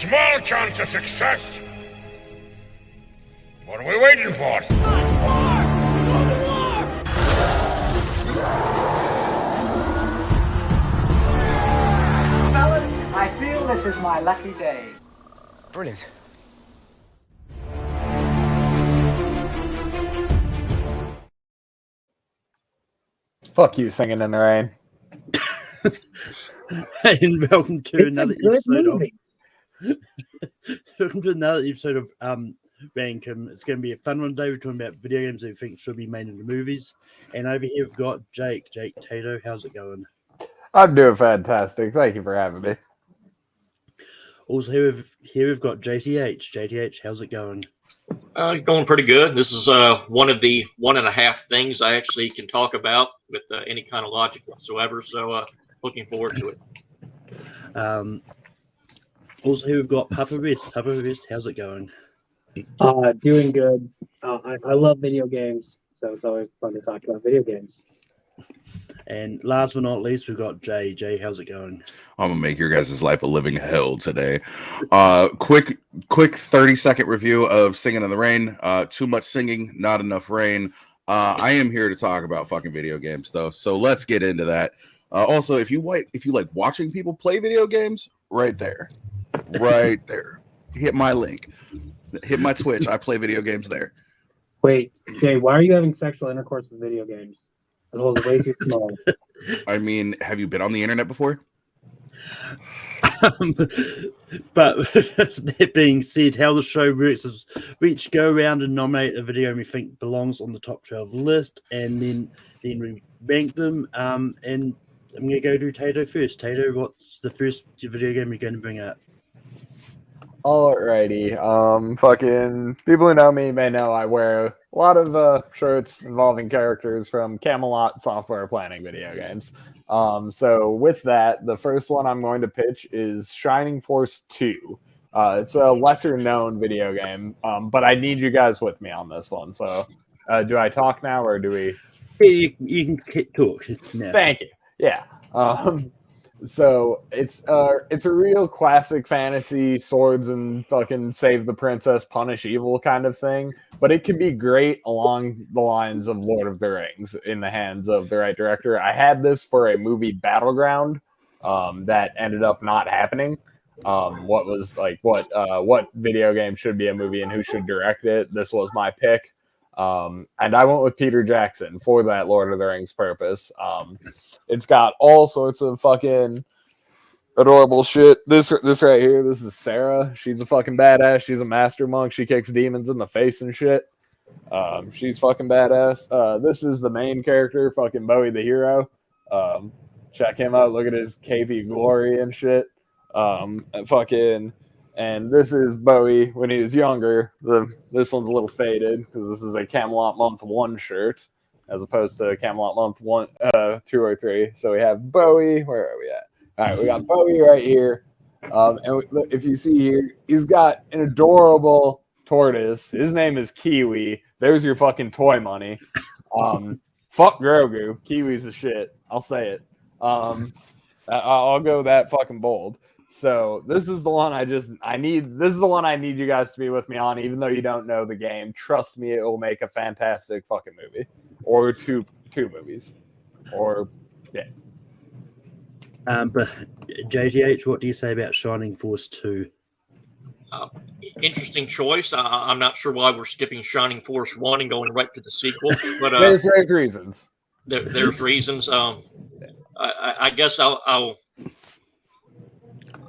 Small chance of success. What are we waiting for? Fellas, I feel this is my lucky day. Brilliant. Fuck you, Singing in the Rain. And welcome to It's another a good episode movie. welcome to another episode of Rankum. It's going to be a fun one today. We're talking about video games that we think should be made into movies. And over here we've got Jake Tato. How's it going? I'm doing fantastic. Thank you for having me. Also here we've got JTH. How's it going? Going pretty good. This is one of the 1.5 things I actually can talk about with any kind of logic whatsoever. So looking forward to it. Also here we've got Papa Wrist. How's it going? Doing good. I love video games, so it's always fun to talk about video games. And last but not least, we've got Jay. Jay, how's it going? I'm gonna make your guys' life a living hell today. Quick 30-second review of Singing in the Rain. Too much singing, not enough rain. I am here to talk about fucking video games, though. So let's get into that. Also, if you like watching people play video games, right there, hit my link, hit my Twitch. I play video games there. Wait, Jay, why are you having sexual intercourse with video games? It was way too small. I mean, have you been on the internet before? But that being said, how the show works is we each go around and nominate a video we think belongs on the top 12 list, and then we rank them. And I'm going to go to Tato first. Tato, what's the first video game you're going to bring up? Alrighty. Fucking people who know me may know I wear a lot of shirts involving characters from Camelot software planning video games. So with that, the first one I'm going to pitch is Shining Force 2. It's a lesser known video game, but I need you guys with me on this one. So do I talk now or do we? You can talk now. Thank you. Yeah. So it's a real classic fantasy, swords and fucking save the princess, punish evil kind of thing. But it can be great along the lines of Lord of the Rings in the hands of the right director. I had this for a movie Battleground that ended up not happening. What video game should be a movie and who should direct it? This was my pick. And I went with Peter Jackson for that Lord of the Rings purpose. It's got all sorts of fucking adorable shit. This right here, this is Sarah. She's a fucking badass. She's a master monk. She kicks demons in the face and shit. She's fucking badass. This is the main character, fucking Bowie the hero. Check him out. Look at his KP glory and shit. And this is Bowie when he was younger. This one's a little faded because this is a Camelot Month 1 shirt as opposed to Camelot Month 2 or 3. So we have Bowie. Where are we at? All right, we got Bowie right here. If you see here, he's got an adorable tortoise. His name is Kiwi. There's your fucking toy money. Fuck Grogu. Kiwi's the shit. I'll say it. I'll go that fucking bold. So this is the one I need. This is the one I need you guys to be with me on, even though you don't know the game. Trust me, it will make a fantastic fucking movie, or two movies, or yeah. But JGH, what do you say about Shining Force 2? Interesting choice. I'm not sure why we're skipping Shining Force 1 and going right to the sequel, but there's reasons. There's reasons. I guess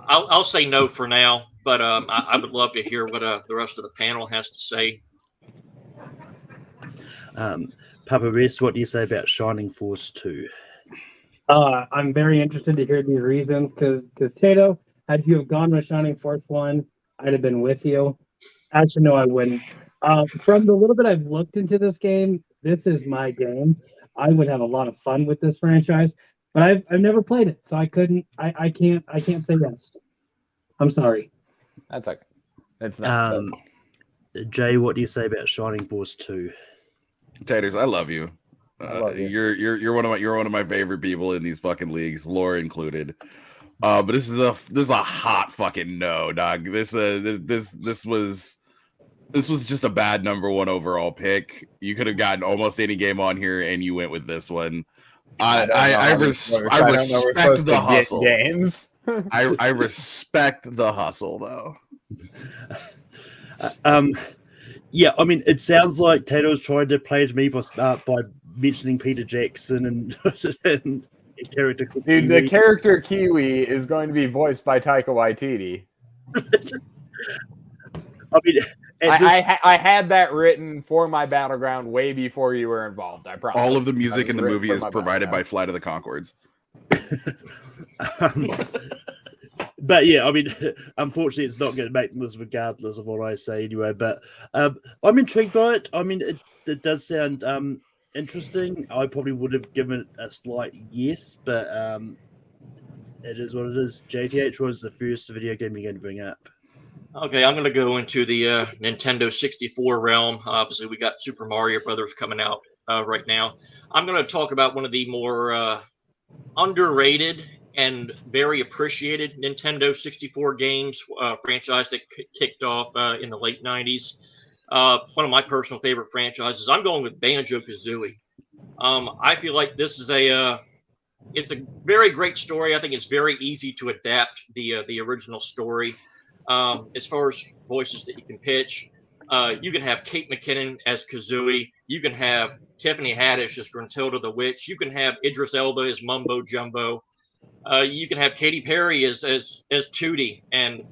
I'll say no for now, but I would love to hear what the rest of the panel has to say. Papa Rest, what do you say about Shining Force 2? I'm very interested to hear these reasons because Tato, had you have gone with Shining Force 1, I'd have been with you. Actually, no, I wouldn't. From the little bit I've looked into this game, this is my game. I would have a lot of fun with this franchise. But I've never played it, so I can't say yes. I'm sorry. That's okay. It's not. Jay, what do you say about Shining Force 2? Taters, I love you. I love you. You're one of my favorite people in these fucking leagues, Laura included. But this is a hot fucking no, dog. This was just a bad number one overall pick. You could have gotten almost any game on here, and you went with this one. I respect the hustle. Games. I respect the hustle, though. Yeah, I mean, it sounds like Tato's trying to play to me by mentioning Peter Jackson and, and character. Dude, the character Kiwi is going to be voiced by Taika Waititi. I mean, I had that written for my battleground way before you were involved. I promise. All of the music in the movie is provided by Flight of the Conchords. But yeah, I mean, unfortunately, it's not going to make this regardless of what I say anyway. But I'm intrigued by it. I mean, it does sound interesting. I probably would have given it a slight yes, but it is what it is. JTH was the first video game you're going to bring up. Okay, I'm going to go into the Nintendo 64 realm. Obviously, we got Super Mario Brothers coming out right now. I'm going to talk about one of the more underrated and very appreciated Nintendo 64 games, franchise that kicked off in the late 90s. One of my personal favorite franchises. I'm going with Banjo-Kazooie. I feel like this is it's a very great story. I think it's very easy to adapt the original story. As far as voices that you can pitch, you can have Kate McKinnon as Kazooie. You can have Tiffany Haddish as Gruntilda the Witch. You can have Idris Elba as Mumbo Jumbo. You can have Katy Perry as Tootie. And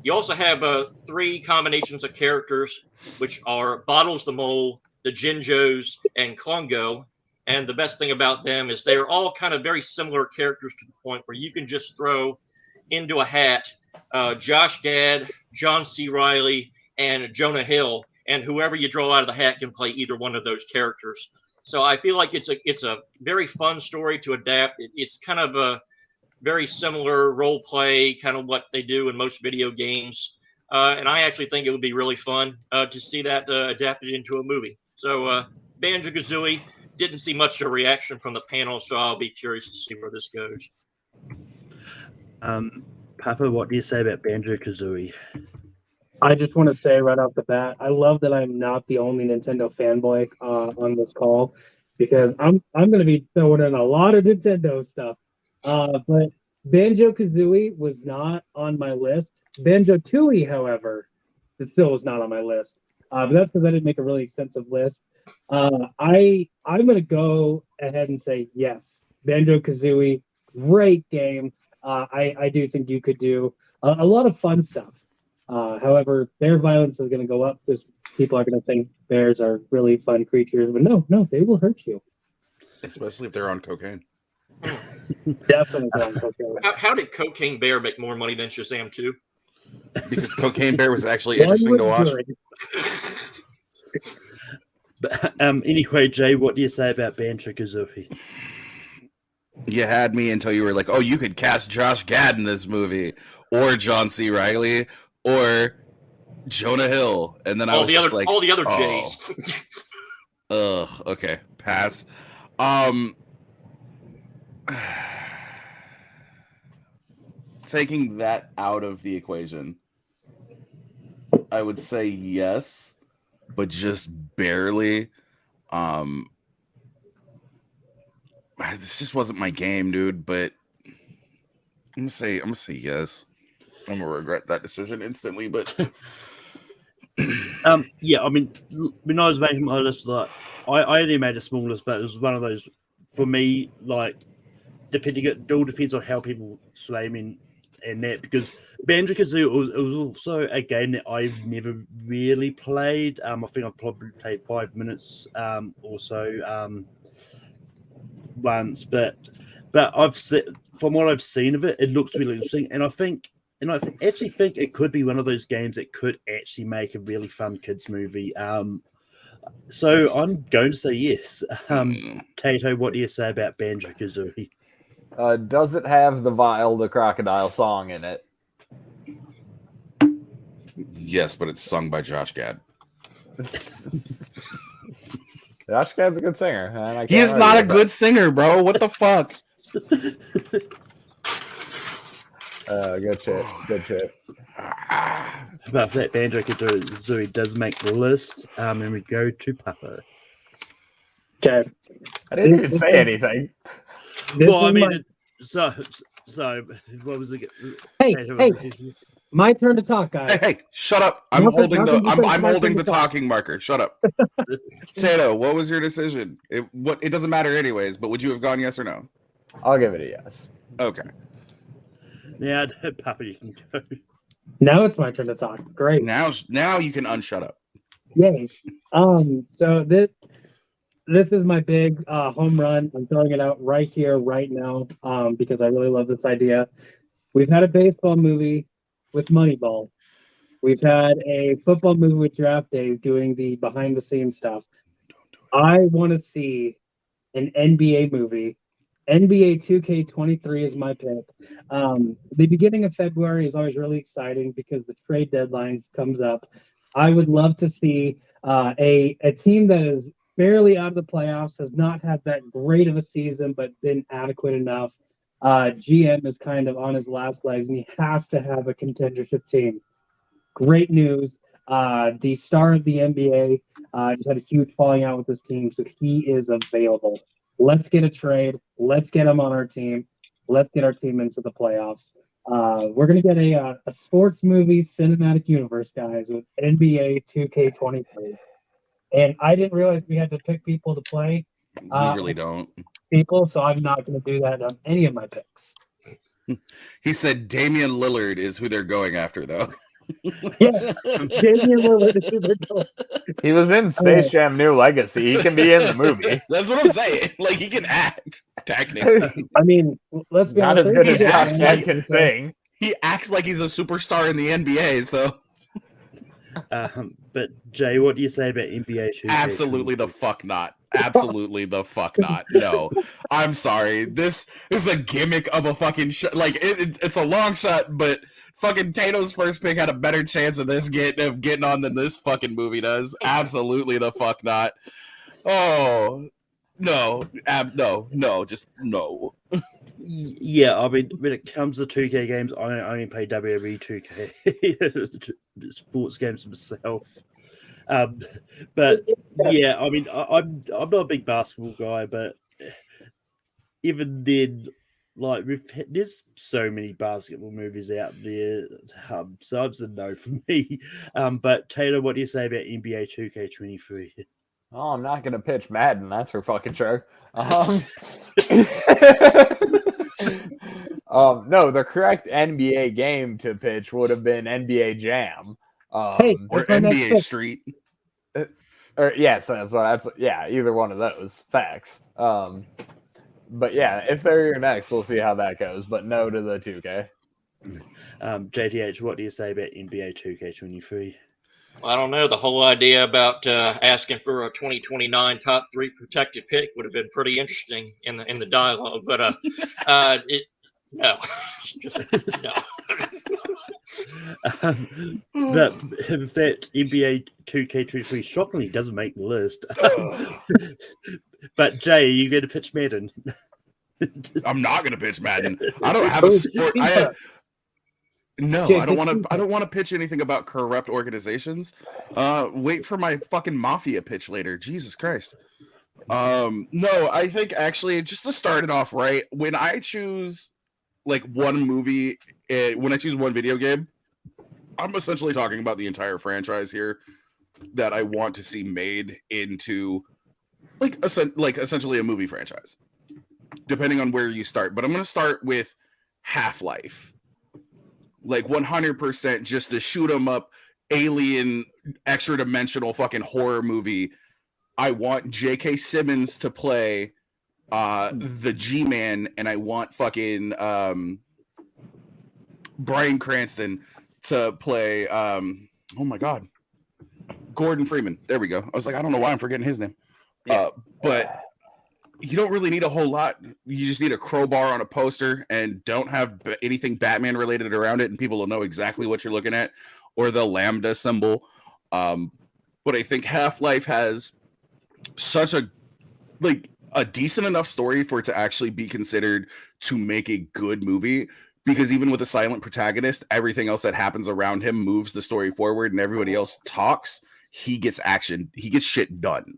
you also have 3 combinations of characters, which are Bottles the Mole, the Jinjos, and Klungo. And the best thing about them is they're all kind of very similar characters to the point where you can just throw into a hat Josh Gad, John C. Reilly, and Jonah Hill, and whoever you draw out of the hat can play either one of those characters. So I feel like it's a very fun story to adapt. It's kind of a very similar role play, kind of what they do in most video games. And I actually think it would be really fun to see that adapted into a movie. So Banjo-Kazooie, didn't see much of a reaction from the panel, so I'll be curious to see where this goes. Papa, what do you say about Banjo-Kazooie? I just want to say right off the bat, I love that I'm not the only Nintendo fanboy on this call, because I'm going to be throwing in a lot of Nintendo stuff. But Banjo-Kazooie was not on my list. Banjo-Tooie, however, it still was not on my list. But that's because I didn't make a really extensive list. I'm going to go ahead and say yes. Banjo-Kazooie, great game. I do think you could do a lot of fun stuff. However, bear violence is going to go up because people are going to think bears are really fun creatures. But no, they will hurt you. Especially if they're on cocaine. Definitely on cocaine. How did Cocaine Bear make more money than Shazam 2? Because Cocaine Bear was actually interesting to watch. But anyway, Jay, what do you say about Banjo-Kazooie? You had me until you were like, oh, you could cast Josh Gad in this movie, or John C. Reilly, or Jonah Hill, and then I was just like, all the other J's. Ugh. Okay, pass. Taking that out of the equation, I would say yes, but just barely. This just wasn't my game, dude. But I'm gonna say yes. I'm gonna regret that decision instantly. But yeah, I mean, when I was making my list, like I only made a small list, but it was one of those for me. Like, it all depends on how people sway me and that, because Banjo-Kazooie was also a game that I've never really played. I think I've probably played 5 minutes or so. Once, but I've seen, from what I've seen of it, it looks really interesting, and I actually think it could be one of those games that could actually make a really fun kids movie. So I'm going to say yes. Tato, what do you say about Banjo-Kazooie? Does it have the Vile the Crocodile song in it? yes, but it's sung by Josh Gad. Josh Gad's a good singer. And He is not a good singer, bro. What the fuck? Good shit. Good shit. But if that Banjo Kazooie does make the list, and we go to Papa. Okay. I didn't even This say is- anything. Well, I is mean, my- so what was it? Hey, Tato hey. was- my turn to talk, guys. Hey, shut up! I'm Nothing- holding the nothing because I'm my holding turn the to talk. talking marker. Shut up, Tato. What was your decision? It doesn't matter anyways. But would you have gone yes or no? I'll give it a yes. Okay. Now, Papa, you can go. Now it's my turn to talk. Great. Now you can unshut up. Yay. So this is my big home run. I'm throwing it out right here, right now, because I really love this idea. We've had a baseball movie with Moneyball. We've had a football movie with Draft Day doing the behind the scenes stuff. I want to see an NBA movie. NBA 2K23 is my pick. The beginning of February is always really exciting because the trade deadline comes up. I would love to see a team that is barely out of the playoffs, has not had that great of a season, but been adequate enough. GM is kind of on his last legs, and he has to have a contendership team. Great news. The star of the NBA just had a huge falling out with this team, so he is available. Let's get a trade. Let's get him on our team. Let's get our team into the playoffs. We're going to get a sports movie cinematic universe, guys, with NBA 2K23. And I didn't realize we had to pick people to play. We really don't. People, so I'm not going to do that on any of my picks. He said Damian Lillard is who they're going after, though. Yes, Damian Lillard is who they're going. He was in Space Jam: New Legacy. He can be in the movie. That's what I'm saying. Like, he can act, technically. I mean, let's be Not honest. as good as Yeah, Top it's Gun like- can sing. He acts like he's a superstar in the NBA, so But Jay, what do you say about NBA 2K? absolutely the fuck not. Absolutely the fuck not. No. I'm sorry. This is a gimmick of a fucking shot. Like, it's a long shot, but fucking Tato's first pick had a better chance of getting on than this fucking movie does. Absolutely the fuck not. Oh, no. No. Just no. Yeah, I mean, when it comes to 2K games, I only play WWE 2K sports games myself. But yeah, I mean, I'm not a big basketball guy, but even then, like, there's so many basketball movies out there, so it's a no for me. But Taylor, what do you say about NBA 2K23? Oh, I'm not gonna pitch Madden. That's for fucking sure. No, the correct NBA game to pitch would have been NBA Jam. Hey, Or That's my next NBA pick. Street. Or yes, that's yeah, either one of those. Facts. But yeah, if they're your next, we'll see how that goes. But no to the 2K. JTH, what do you say about NBA 2K23? I don't know. The whole idea about asking for a 2029 top 3 protected pick would have been pretty interesting in the dialogue. But no, just no. But in fact, NBA 2K23 shockingly doesn't make the list. But Jay, are you going to pitch Madden? I'm not gonna pitch Madden. I don't have a sport. No, Jay, I don't want to. I don't want to pitch anything about corrupt organizations. Wait for my fucking mafia pitch later. Jesus Christ. No, I think actually just to start it off right, when I choose like one movie, when I choose one video game, I'm essentially talking about the entire franchise here that I want to see made into like essentially a movie franchise, depending on where you start. But I'm going to start with Half-Life. Like 100% just to shoot 'em up alien extra dimensional fucking horror movie. I want J.K. Simmons to play the G-Man, and I want fucking Bryan Cranston to play oh my god, Gordon Freeman. There we go. I was like, I don't know why I'm forgetting his name. But you don't really need a whole lot. You just need a crowbar on a poster and don't have anything Batman related around it, and people will know exactly what you're looking at, or the lambda symbol. But I think Half-Life has such a decent enough story for it to actually be considered to make a good movie, because even with a silent protagonist, everything else that happens around him moves the story forward, and everybody else talks. He gets action. He gets shit done,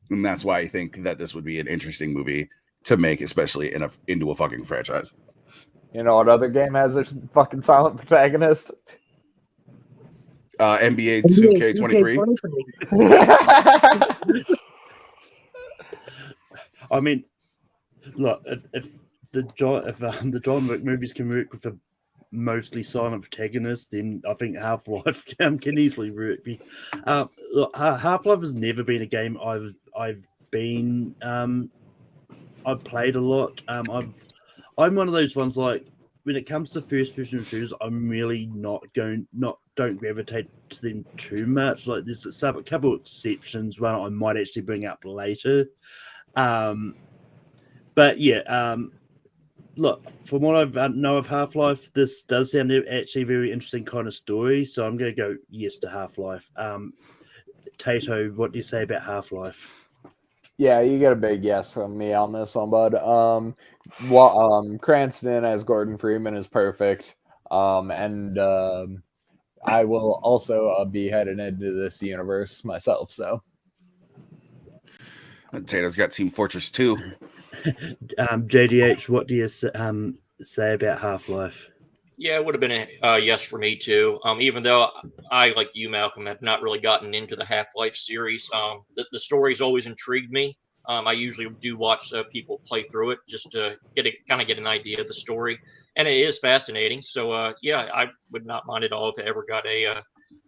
and that's why I think that this would be an interesting movie to make, especially into a fucking franchise. You know what other game has a fucking silent protagonist? NBA 2K23. I mean, look, if the John Wick movies can work with a mostly silent protagonist, then I think Half-Life can easily work. Look, Half-Life has never been a game I've played a lot. I'm one of those ones, like, when it comes to first-person shooters, I'm really don't gravitate to them too much. Like, there's a couple of exceptions, one I might actually bring up later. But yeah, look, from what I know of Half-Life, this does sound actually a very interesting kind of story. So I'm going to go yes to Half-Life. Tato, what do you say about Half-Life? Yeah, you get a big yes from me on this one, bud. Cranston as Gordon Freeman is perfect. And I will also be headed into this universe myself. So Tato's got Team Fortress 2. JDH, what do you say about Half-Life? Yeah, it would have been a yes for me too. Even though I, like you, Malcolm, have not really gotten into the Half-Life series. The story's always intrigued me. I usually do watch people play through it just to get an idea of the story, and it is fascinating. So yeah, I would not mind at all if it ever got a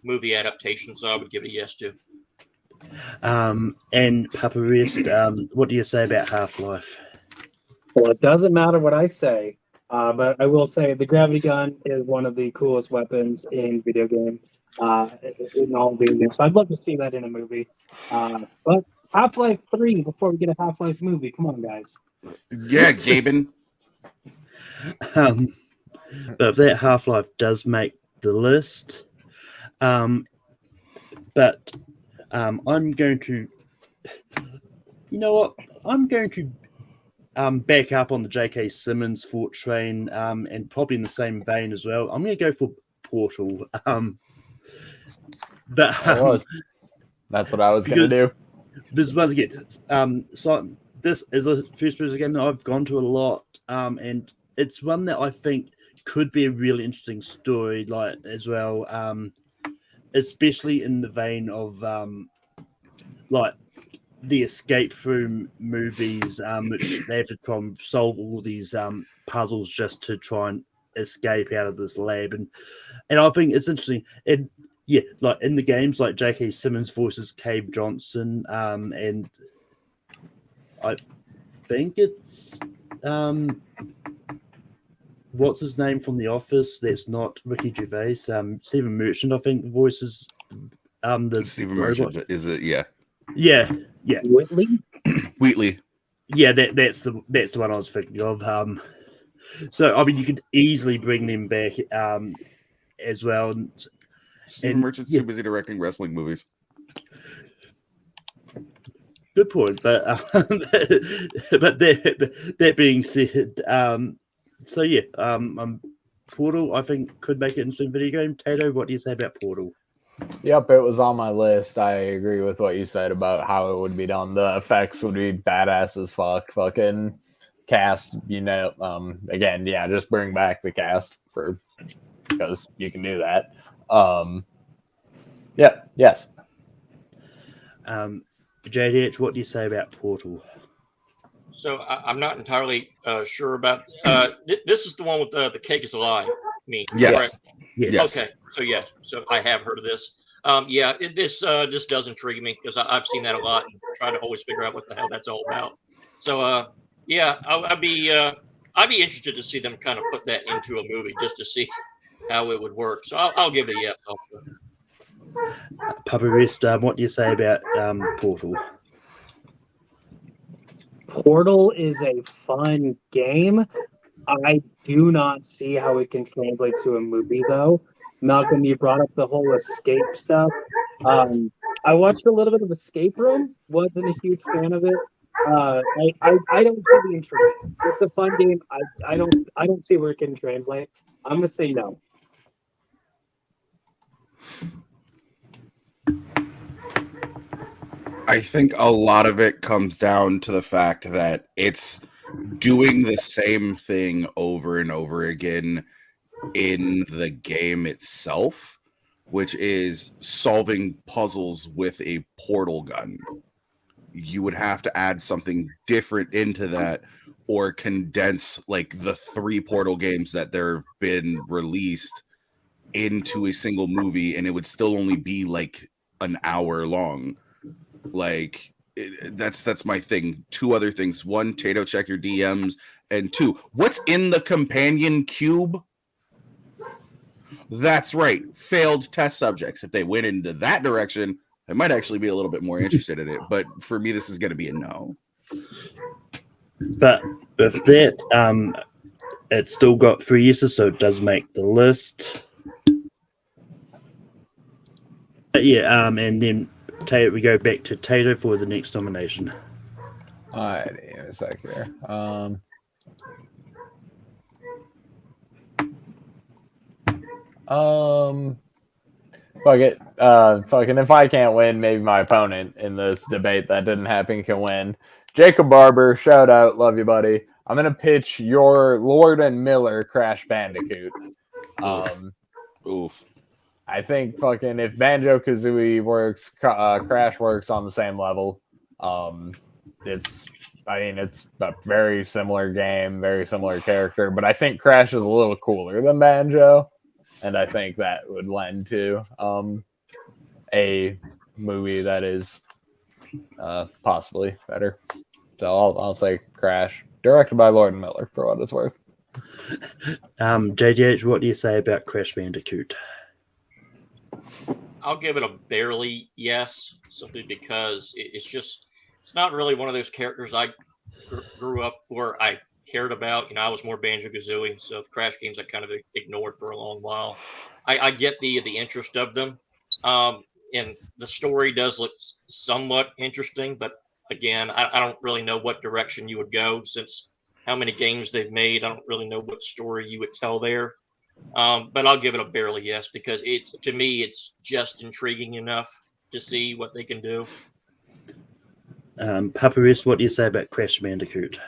movie adaptation. So I would give it a yes too. And Papa Rest, what do you say about Half-Life? Well, it doesn't matter what I say, but I will say the gravity gun is one of the coolest weapons in video game. In all video, so I'd love to see that in a movie. But Half-Life 3 before we get a Half-Life movie. Come on, guys. Yeah, Gaben. But if that Half-Life does make the list, I'm going to, you know what? I'm going to back up on the J.K. Simmons Fort train, and probably in the same vein as well. I'm going to go for Portal. That's what I was going to do. This once again, so this is a first-person game that I've gone to a lot, and it's one that I think could be a really interesting story, like as well, especially in the vein of like the escape room movies, which they have to try and solve all these puzzles just to try and escape out of this lab, and I think it's interesting. Yeah, like in the games, like J.K. Simmons voices Cave Johnson, and I think it's what's his name from The Office? That's not Ricky Gervais. Stephen Merchant, I think, voices the Stephen robot. Merchant, is it? Yeah. Yeah. Wheatley. Yeah, that's the one I was thinking of. So I mean, you could easily bring them back as well. Stephen Merchant's too busy directing wrestling movies. Good point, but that being said, so yeah, Portal I think could make it into a video game. Tato, what do you say about Portal? Yep, it was on my list. I agree with what you said about how it would be done. The effects would be badass as fuck. Fucking cast, again, yeah, just bring back the cast because you can do that. Yes. JDH, what do you say about Portal? So I'm not entirely sure about. This is the one with the cake is a lie. Yes. Correct? Yes. Okay. So yes. So I have heard of this. This does intrigue me because I've seen that a lot and try to always figure out what the hell that's all about. So I'd be interested to see them kind of put that into a movie just to see how it would work. So I'll give it a yes. Papa Rest, what do you say about Portal? Portal is a fun game. I do not see how it can translate to a movie, though. Malcolm, you brought up the whole escape stuff. I watched a little bit of Escape Room. Wasn't a huge fan of it. I don't see the intrigue. It's a fun game. I don't see where it can translate. I'm gonna say no. I think a lot of it comes down to the fact that it's doing the same thing over and over again in the game itself, which is solving puzzles with a portal gun. You would have to add something different into that or condense like the 3 portal games that there have been released into a single movie, and it would still only be like an hour long. Like that's my thing. 2 other things. 1, Tato, check your DMs, and 2, what's in the companion cube? That's right, failed test subjects. If they went into that direction, I might actually be a little bit more interested in it. But for me, this is going to be a no. But with that, it's still got 3 yeses, so it does make the list. But yeah, and then Tato, we go back to Tato for the next nomination. All right, give me a sec here. Fuck it. Fucking if I can't win, maybe my opponent in this debate that didn't happen can win. Jacob Barber, shout out, love you, buddy. I'm gonna pitch your Lord and Miller Crash Bandicoot. Oof. I think fucking if Banjo-Kazooie works, Crash works on the same level. It's a very similar game, very similar character, but I think Crash is a little cooler than Banjo, and I think that would lend to a movie that is possibly better. So I'll say Crash, directed by Lord and Miller, for what it's worth. JGH, what do you say about Crash Bandicoot? I'll give it a barely yes, simply because it's not really one of those characters I grew up where I cared about. I was more Banjo-Kazooie, so the Crash games I kind of ignored for a long while. I get the interest of them, and the story does look somewhat interesting, but again, I don't really know what direction you would go, since how many games they've made. I don't really know what story you would tell there. But I'll give it a barely yes, because to me it's just intriguing enough to see what they can do. Paparis, what do you say about Crash Bandicoot?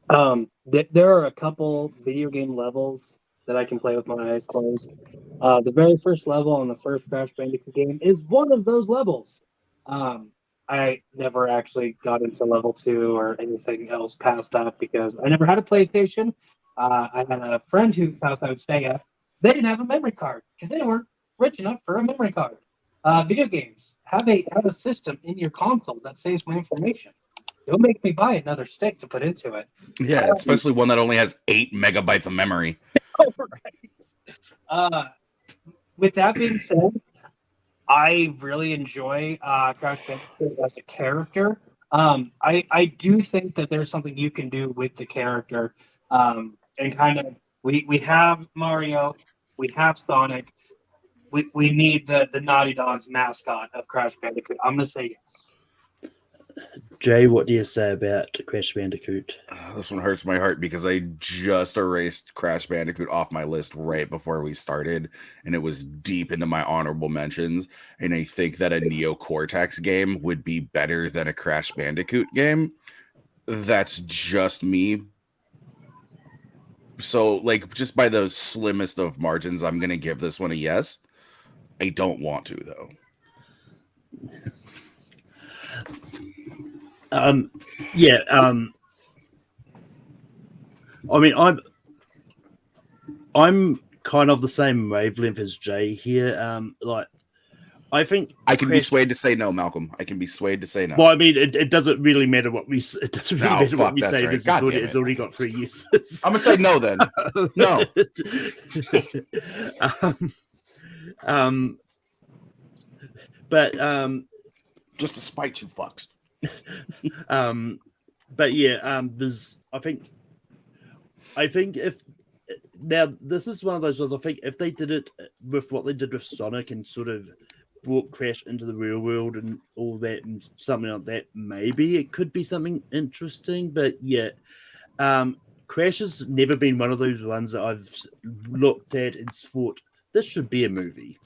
There are a couple video game levels that I can play with my eyes closed. The very first level on the first Crash Bandicoot game is one of those levels. I never actually got into level 2 or anything else past that because I never had a PlayStation. I had a friend whose house I would stay at. They didn't have a memory card because they weren't rich enough for a memory card. Video games have a system in your console that saves my information. It'll make me buy another stick to put into it. Yeah, especially one that only has 8 megabytes of memory. Right. With that being said, I really enjoy Crash Bandicoot as a character. I do think that there's something you can do with the character, and kind of we have Mario, we have Sonic, we need the Naughty Dogs mascot of Crash Bandicoot. I'm gonna say yes. Jay, what do you say about Crash Bandicoot? This one hurts my heart because I just erased Crash Bandicoot off my list right before we started, and it was deep into my honorable mentions. And I think that a Neo Cortex game would be better than a Crash Bandicoot game. That's just me. So, like, just by the slimmest of margins, I'm going to give this one a yes. I don't want to, though. Yeah. I mean, I'm kind of the same wavelength as Jay here. Like, I think I can be swayed to say no, Malcolm. I can be swayed to say no. Well, I mean, it doesn't really matter what we say. It doesn't really matter what we say. Right. This it's already got 3 yeses. I'm gonna say no then. No. But just to spite you fucks. But yeah, there's. I think if now this is one of those ones. I think if they did it with what they did with Sonic and sort of brought Crash into the real world and all that and something like that, maybe it could be something interesting. But yeah, Crash has never been one of those ones that I've looked at and thought this should be a movie.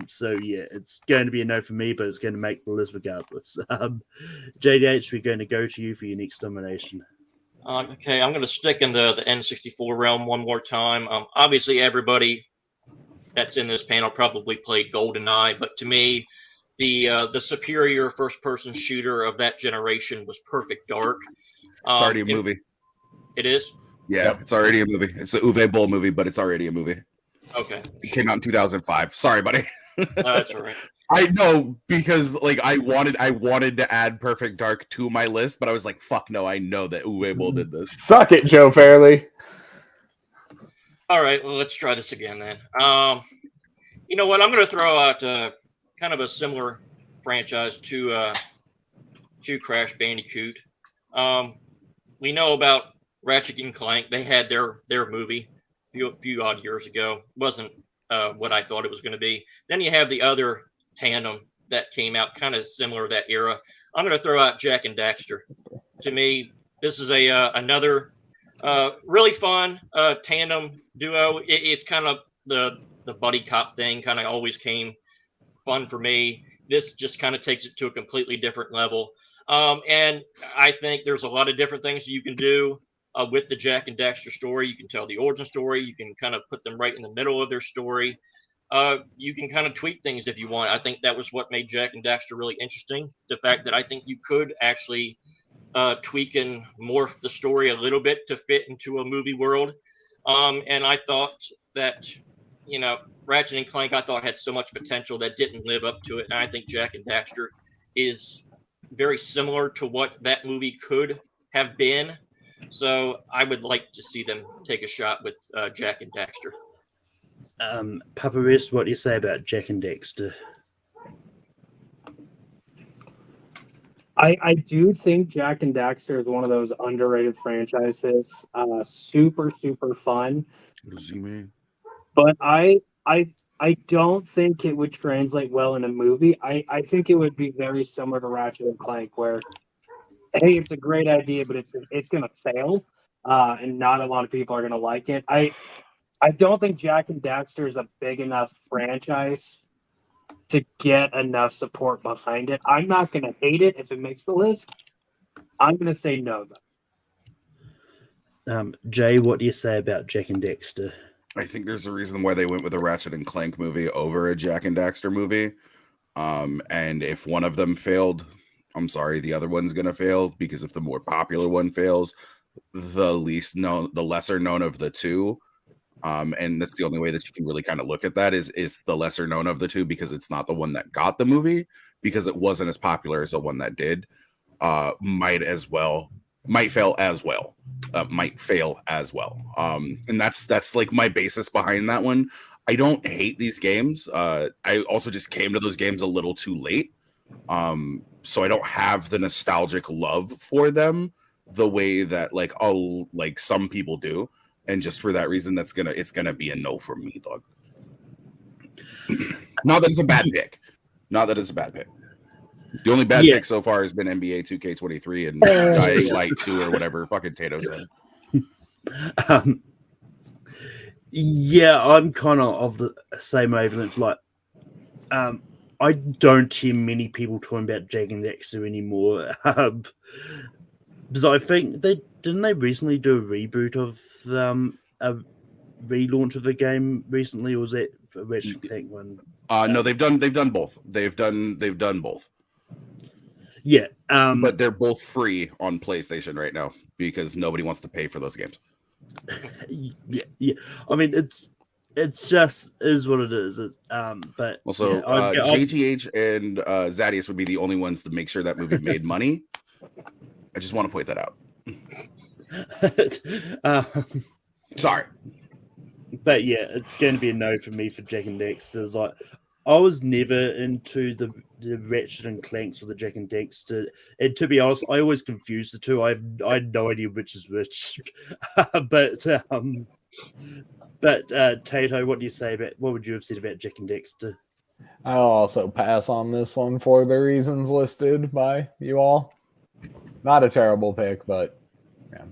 So yeah, it's going to be a no for me, but it's going to make the list regardless. JDH, we're going to go to you for your next nomination. Okay, I'm going to stick in the N64 realm one more time. Obviously, everybody that's in this panel probably played GoldenEye, but to me, the superior first-person shooter of that generation was Perfect Dark. It's already a movie. It is? Yeah, Yep. It's already a movie. It's the Uwe Boll movie, but it's already a movie. Okay. It came out in 2005. Sorry, buddy. That's all right. I know, because like I wanted to add Perfect Dark to my list, but I was like, fuck no, I know that Uwe Boll did this. Suck it, Joe Fairley. All right, well, let's try this again then. You know what? I'm going to throw out kind of a similar franchise to Crash Bandicoot. We know about Ratchet and Clank. They had their movie a few odd years ago. Wasn't what I thought it was going to be. Then you have the other tandem that came out kind of similar to that era. I'm going to throw out Jak and Daxter. To me, this is another really fun tandem duo. It's kind of the buddy cop thing kind of always came fun for me. This just kind of takes it to a completely different level. And I think there's a lot of different things you can do with the Jak and Daxter story. You can tell the origin story. You can kind of put them right in the middle of their story. You can kind of tweak things if you want. I think that was what made Jak and Daxter really interesting. The fact that I think you could actually tweak and morph the story a little bit to fit into a movie world. And I thought that, you know, Ratchet and Clank, I thought had so much potential that didn't live up to it. And I think Jak and Daxter is very similar to what that movie could have been. So I would like to see them take a shot with Jak and Daxter. Papa Rest, what do you say about Jak and Daxter? I do think Jak and Daxter is one of those underrated franchises. Super fun, What does he mean? but I don't think it would translate well in a movie. I think it would be very similar to Ratchet and Clank, where hey, it's a great idea, but it's gonna fail, and not a lot of people are gonna like it. I don't think Jak and Daxter is a big enough franchise to get enough support behind it. I'm not going to hate it if it makes the list. I'm going to say no, though. Jay, what do you say about Jak and Daxter? I think there's a reason why they went with a Ratchet and Clank movie over a Jak and Daxter movie. And if one of them failed, I'm sorry, the other one's gonna fail, because if the more popular one fails, the lesser known of the two. And that's the only way that you can really kind of look at that is the lesser known of the two, because it's not the one that got the movie, because it wasn't as popular as the one that did. Might fail as well. And that's like my basis behind that one. I don't hate these games. I also just came to those games a little too late. So I don't have the nostalgic love for them the way that like some people do. And just for that reason, it's gonna be a no for me, dog. Not that it's a bad pick. The only bad pick so far has been NBA 2K23 and Dying Light 2 or whatever fucking Tato said. Yeah, I'm kind of the same wavelength. Like, I don't hear many people talking about Jak and Daxter anymore. Because I think they recently do a reboot of a relaunch of the game recently, or was it a Ratchet and Clank one? No, they've done both. They've done both. Yeah, but they're both free on PlayStation right now because nobody wants to pay for those games. Yeah. I mean, it's just is what it is. But also, JTH and Zadius would be the only ones to make sure that movie made money. I just want to point that out. Sorry. But yeah, it's going to be a no for me for Jak and Daxter. Like, I was never into the Ratchet and Clanks or the Jak and Daxter. And to be honest, I always confuse the two. I had no idea which is which. But Tato, what would you have said about Jak and Daxter? I'll also pass on this one for the reasons listed by you all. Not a terrible pick, but yeah.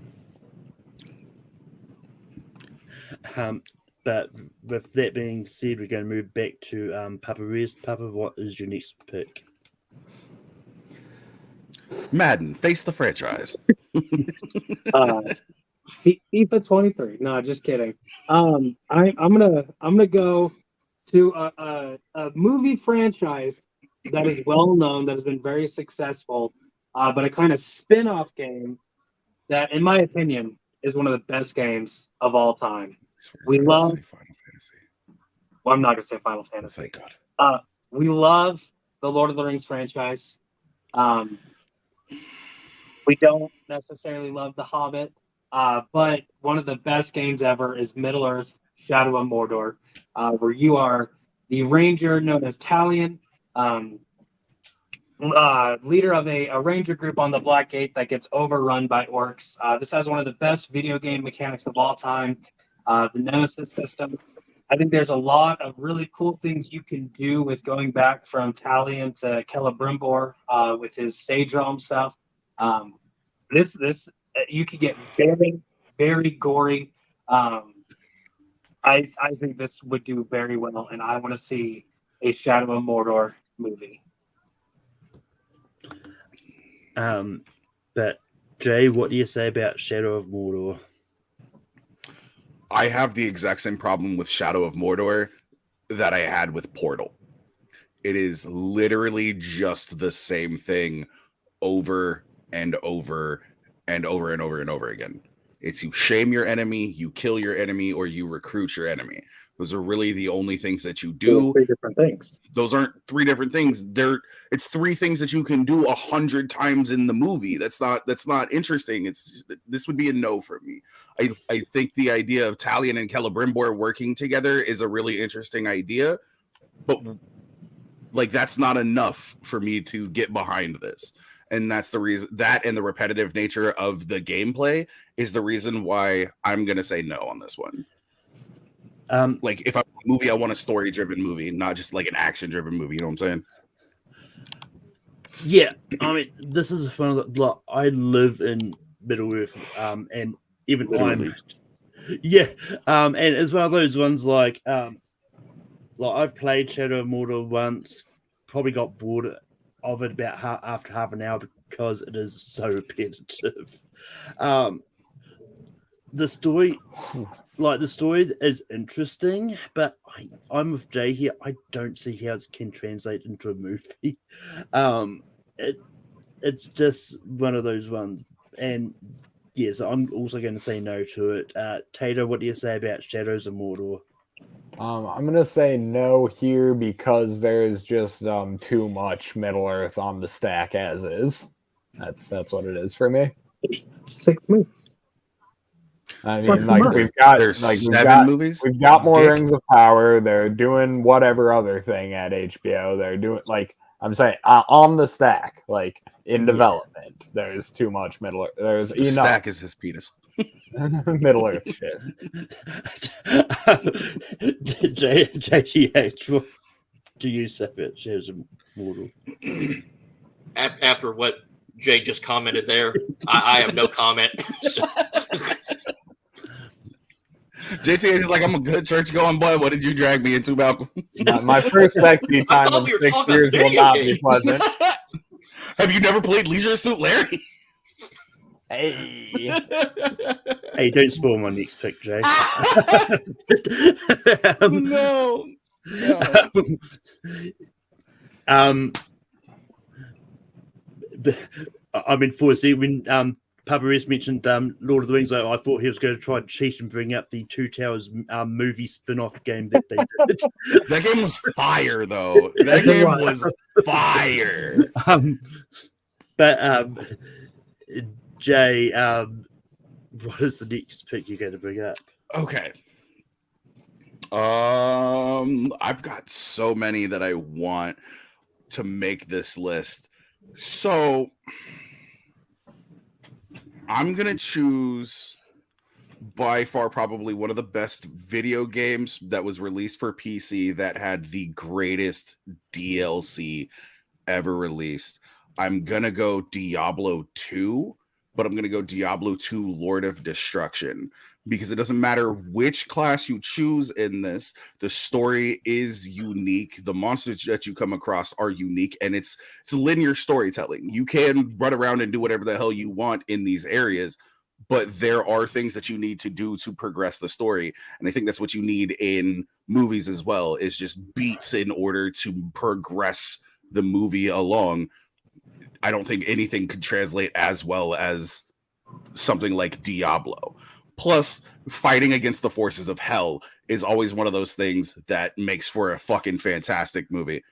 But with that being said, we're going to move back to Papa Rez. Papa, what is your next pick? Madden, face the franchise. FIFA 23. No, just kidding. I'm gonna go to a movie franchise that is well known, that has been very successful, but a kind of spin-off game that, in my opinion, is one of the best games of all time. We love. Final Fantasy. Well, I'm not gonna say Final Fantasy. Thank God. We love the Lord of the Rings franchise. We don't necessarily love The Hobbit, but one of the best games ever is Middle-earth: Shadow of Mordor, where you are the ranger known as Talion, leader of a ranger group on the Black Gate that gets overrun by orcs. This has one of the best video game mechanics of all time, the Nemesis system. I think there's a lot of really cool things you can do with going back from Talion to Celebrimbor with his Sage Realm stuff. This you could get very, very gory. I think this would do very well, and I want to see a Shadow of Mordor movie. But Jay, what do you say about Shadow of Mordor? I have the exact same problem with Shadow of Mordor that I had with Portal. It is literally just the same thing over and over and over and over and over again. It's you shame your enemy, you kill your enemy, or you recruit your enemy. Those are really the only things that you do. Three different things. Those aren't three different things. It's three things that you can do 100 times in the movie. That's not interesting. This would be a no for me. I think the idea of Talion and Celebrimbor working together is a really interesting idea, but like that's not enough for me to get behind this. And that's the reason, that and the repetitive nature of the gameplay is the reason why I'm gonna say no on this one. Like if I want a movie, I want a story-driven movie, not just like an action-driven movie. You know what I'm saying? Yeah, I mean, this is one of the. Like, I live in Middle Earth, and even Literally. and it's one of those ones like I've played Shadow of Mordor once, probably got bored of it about after half an hour because it is so repetitive. The story is interesting, but I'm with Jay here. I don't see how it can translate into a movie. It's just one of those ones, and yes, I'm also going to say no to it. Tato, what do you say about Shadows of Mordor? I'm gonna say no here because there's just too much Middle Earth on the stack as is. That's what it is for me. 6 movies. I mean, like we've got movies. We've got more Rings of Power. They're doing whatever other thing at HBO. They're doing like I'm saying on the stack, like in development. There's too much Middle Earth. There's The enough stack is his penis. Middle Earth shit. JGH, what do you say about Shadows of Mordor? After what Jay just commented there, I have no comment. So. JT is like, I'm a good church going boy. What did you drag me into, Malcolm? My first sexy time in 6 years will not be pleasant. Have you never played Leisure Suit Larry? Hey. Hey, don't spoil my next pick, Jay. No. I mean, for see when Papa Rez mentioned Lord of the Rings, I thought he was going to try and cheat and bring up the Two Towers movie spin-off game that they did. That game was fire, though. That game was fire. But Jay, what is the next pick you're going to bring up? Okay. I've got so many that I want to make this list. So I'm going to choose by far probably one of the best video games that was released for PC that had the greatest DLC ever released. I'm going to go Diablo 2 but I'm going to go Diablo 2 Lord of Destruction, because it doesn't matter which class you choose in this, the story is unique. The monsters that you come across are unique, and it's linear storytelling. You can run around and do whatever the hell you want in these areas, but there are things that you need to do to progress the story. And I think that's what you need in movies as well, is just beats in order to progress the movie along. I don't think anything could translate as well as something like Diablo. Plus, fighting against the forces of hell is always one of those things that makes for a fucking fantastic movie.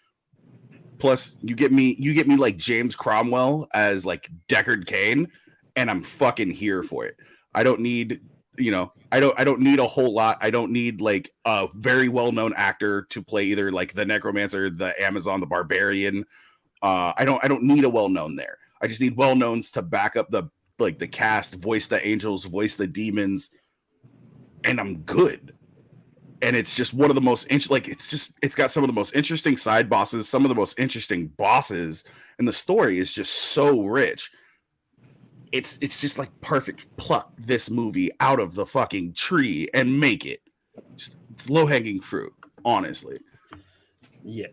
Plus, you get me like James Cromwell as like Deckard Cain, and I'm fucking here for it. I don't need, I don't need a whole lot. I don't need like a very well-known actor to play either like the Necromancer, the Amazon, the Barbarian. I don't need a well-known there. I just need well-knowns to back up the cast, voice the angels, voice the demons, and I'm good. And it's just one of the most it's got some of the most interesting side bosses, some of the most interesting bosses, and the story is just so rich. It's just like perfect. Pluck this movie out of the fucking tree and make it. It's low-hanging fruit, honestly. Yeah.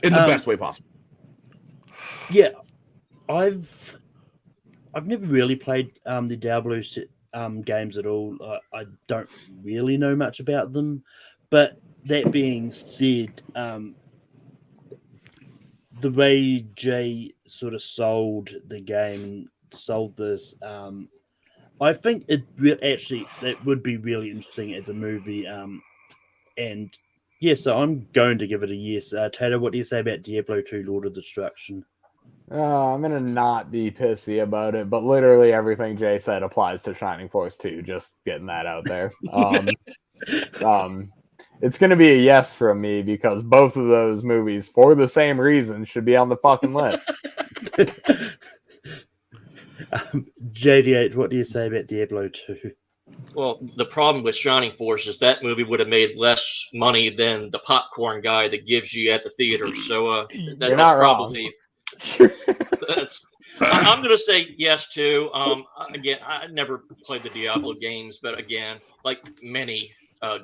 In the best way possible. Yeah. I've never really played the Diablo games at all. I don't really know much about them. But that being said, the way Jay sort of sold the game, sold this, I think that would be really interesting as a movie. And yeah, so I'm going to give it a yes. Taylor, what do you say about Diablo 2 Lord of Destruction? I'm gonna not be pissy about it, but literally everything Jay said applies to Shining Force 2. Just getting that out there. It's gonna be a yes from me because both of those movies, for the same reason, should be on the fucking list. JDH, what do you say about Diablo 2? Well, the problem with Shining Force is that movie would have made less money than the popcorn guy that gives you at the theater. So that's probably I'm going to say yes too. Again, I never played the Diablo games, but again, like many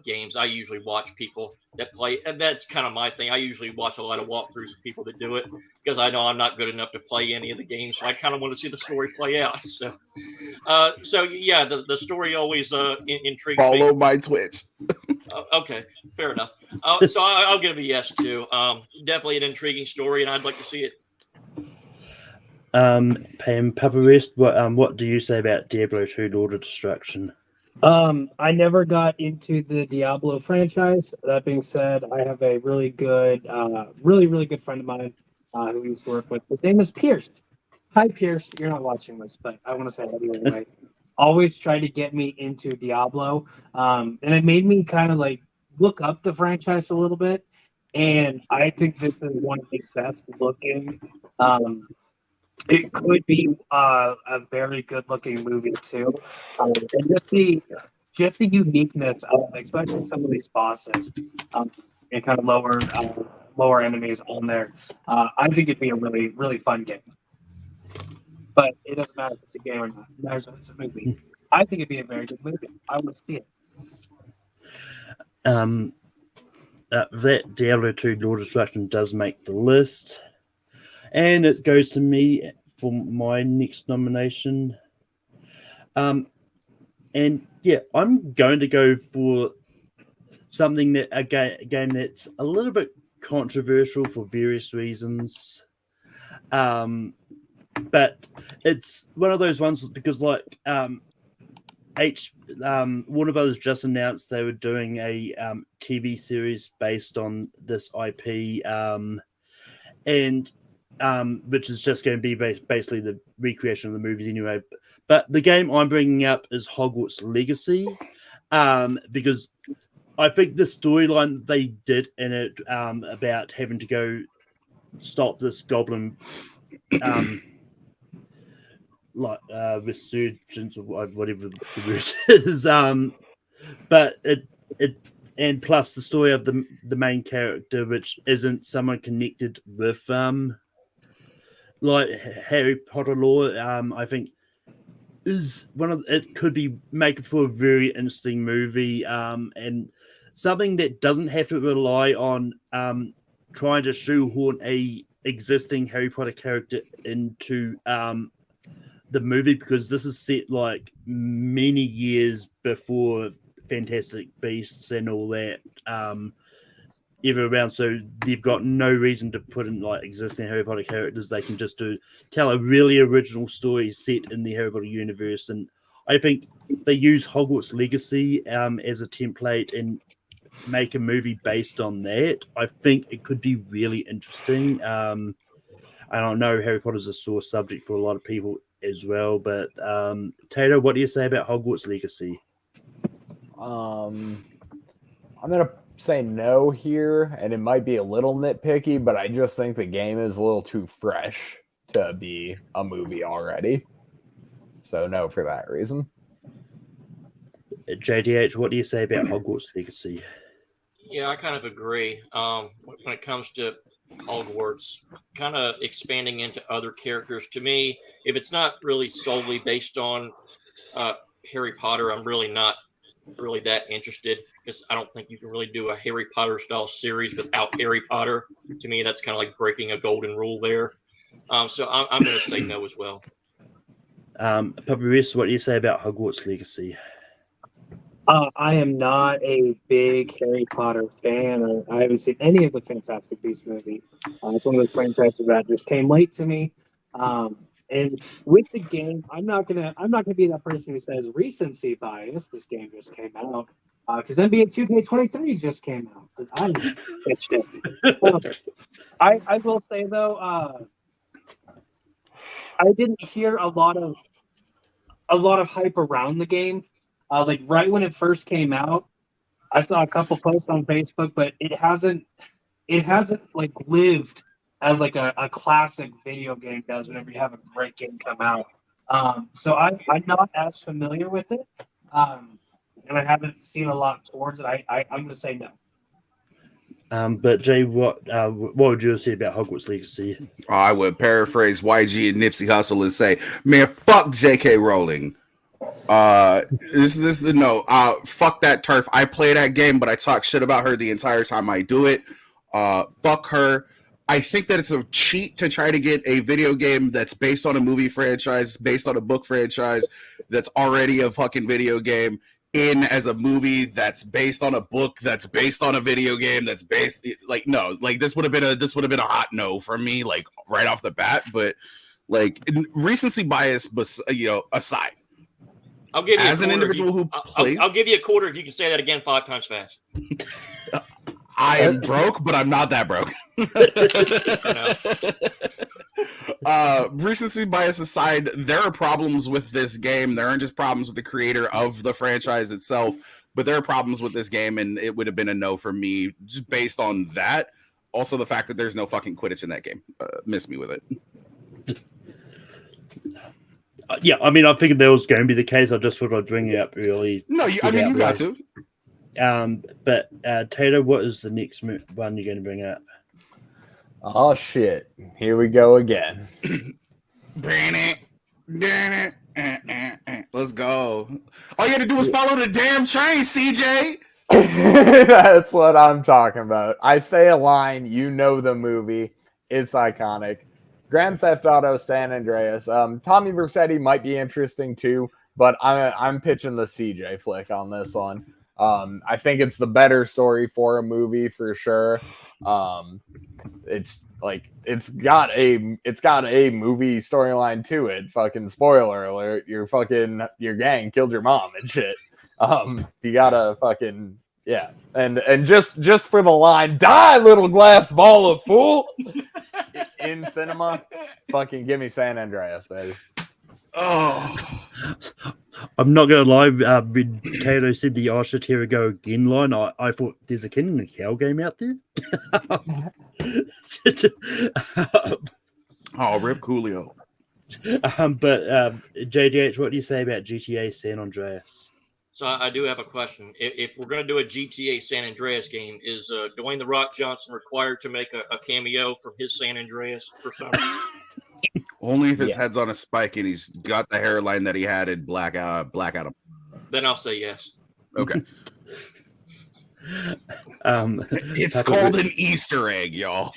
games, I usually watch people that play, and that's kind of my thing. I usually watch a lot of walkthroughs of people that do it because I know I'm not good enough to play any of the games, so I kind of want to see the story play out. So yeah, the story always intrigues me. Follow my Twitch. Okay, fair enough. So I'll give it a yes too. Definitely an intriguing story, and I'd like to see it. Pam Paparist, what do you say about Diablo 2 Lord of Destruction? I never got into the Diablo franchise. That being said, I have a really good, really good friend of mine who we used to work with. His name is Pierce. Hi, Pierce. You're not watching this, but I want to say hello anyway. Always tried to get me into Diablo, and it made me kind of like look up the franchise a little bit. And I think this is one of the best looking. It could be a very good looking movie too, and just the uniqueness of especially some of these bosses and kind of lower enemies on there. I think it'd be a really fun game. But it doesn't matter if it's a game or not. It matters if it's a movie. I think it'd be a very good movie. I want to see it. That Diablo 2 Lord of Destruction does make the list. And it goes to me for my next nomination. And yeah, I'm going to go for something that a game that's a little bit controversial for various reasons. But it's one of those ones because like Warner Brothers just announced they were doing a TV series based on this IP, and which is just going to be basically the recreation of the movies anyway. But the game I'm bringing up is Hogwarts Legacy, because I think the storyline they did in it about having to go stop this goblin resurgence or whatever the word is, but it and plus the story of the main character, which isn't someone connected with like Harry Potter lore. I think is one of it could be making for a very interesting movie, and something that doesn't have to rely on trying to shoehorn a existing Harry Potter character into the movie, because this is set like many years before Fantastic Beasts and all that ever around. So they've got no reason to put in like existing Harry Potter characters. They can just tell a really original story set in the Harry Potter universe. And I think they use Hogwarts Legacy as a template and make a movie based on that. I think it could be really interesting. I don't know, Harry Potter's a sore subject for a lot of people as well, but Tato, what do you say about Hogwarts Legacy? I'm gonna say no here, and it might be a little nitpicky, but I just think the game is a little too fresh to be a movie already. So no for that reason. JDH, what do you say about Hogwarts Legacy? Yeah, I kind of agree. When it comes to Hogwarts, kind of expanding into other characters, to me, if it's not really solely based on Harry Potter, I'm really not really that interested, because I don't think you can really do a Harry Potter style series without Harry Potter. To me, that's kind of like breaking a golden rule there. So I'm going to say no as well. Puppy Rest, what do you say about Hogwarts Legacy? I am not a big Harry Potter fan. I haven't seen any of the Fantastic Beasts movie. It's one of the franchises that just came late to me. And with the game, I'm not gonna be that person who says recency bias. This game just came out because NBA 2K23 just came out. And I pitched it. I will say though, I didn't hear a lot of hype around the game. Like right when it first came out, I saw a couple posts on Facebook, but it hasn't like lived as like a classic video game does whenever you have a great game come out. So I'm not as familiar with it, and I haven't seen a lot towards it. I'm going to say no. But Jay, what would you say about Hogwarts Legacy? I would paraphrase YG and Nipsey Hussle and say, "Man, fuck J.K. Rowling. Fuck that turf. I play that game, but I talk shit about her the entire time I do it. Fuck her. I think that it's a cheat to try to get a video game that's based on a movie franchise, based on a book franchise, that's already a fucking video game, in as a movie that's based on a book that's based on a video game that's based like no, like this would have been a hot no from me, like right off the bat. But like recency bias, aside. I'll give you as an individual who plays. I'll give you a quarter if you can say that again 5 times fast. I am broke, but I'm not that broke. Recency bias aside, there are problems with this game. There aren't just problems with the creator of the franchise itself, but there are problems with this game, and it would have been a no for me just based on that. Also, the fact that there's no fucking Quidditch in that game. Miss me with it. Yeah, I mean, I figured that was going to be the case. I just thought I'd bring it up early. No, you got to. But Tato, what is the next one you're going to bring up? Oh shit! Here we go again. Let's go. All you had to do was follow the damn train, CJ. That's what I'm talking about. I say a line, you know the movie. It's iconic. Grand Theft Auto San Andreas. Tommy Vercetti might be interesting too, but I'm pitching the CJ flick on this one. I think it's the better story for a movie for sure. It's got a movie storyline to it. Fucking spoiler alert, your gang killed your mom and shit. You gotta fucking yeah. And just for the line, die little glass ball of fool in cinema, fucking give me San Andreas, baby. Oh, I'm not gonna lie. When Tato said the "I should hear it go again" line, I thought there's a King and the Cow game out there. oh, Rip Coolio. But JDH, what do you say about GTA San Andreas? So I do have a question. If we're going to do a GTA San Andreas game, is Dwayne "The Rock" Johnson required to make a cameo from his San Andreas persona? Only if his Yeah. head's on a spike and he's got the hairline that he had in Black Adam. Then I'll say yes. Okay. It's Papa, called an Easter egg, y'all.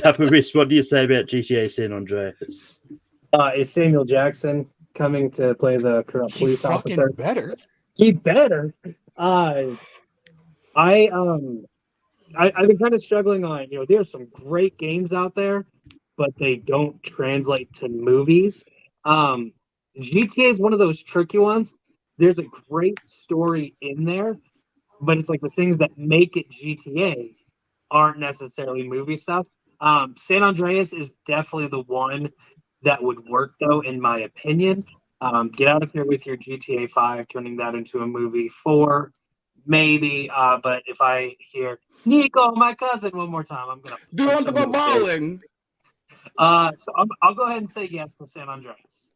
Papa Rist, what do you say about GTA San Andreas? Is Samuel Jackson coming to play the corrupt police officer? Better. He better. I've been kind of struggling on, there's some great games out there, but they don't translate to movies. GTA is one of those tricky ones. There's a great story in there, but it's like the things that make it GTA aren't necessarily movie stuff. San Andreas is definitely the one that would work, though, in my opinion. Get out of here with your GTA 5, turning that into a movie. 4, maybe. But if I hear Nico, my cousin, one more time, I'm gonna Do you want to go bowling? So I'll go ahead and say yes to San Andreas.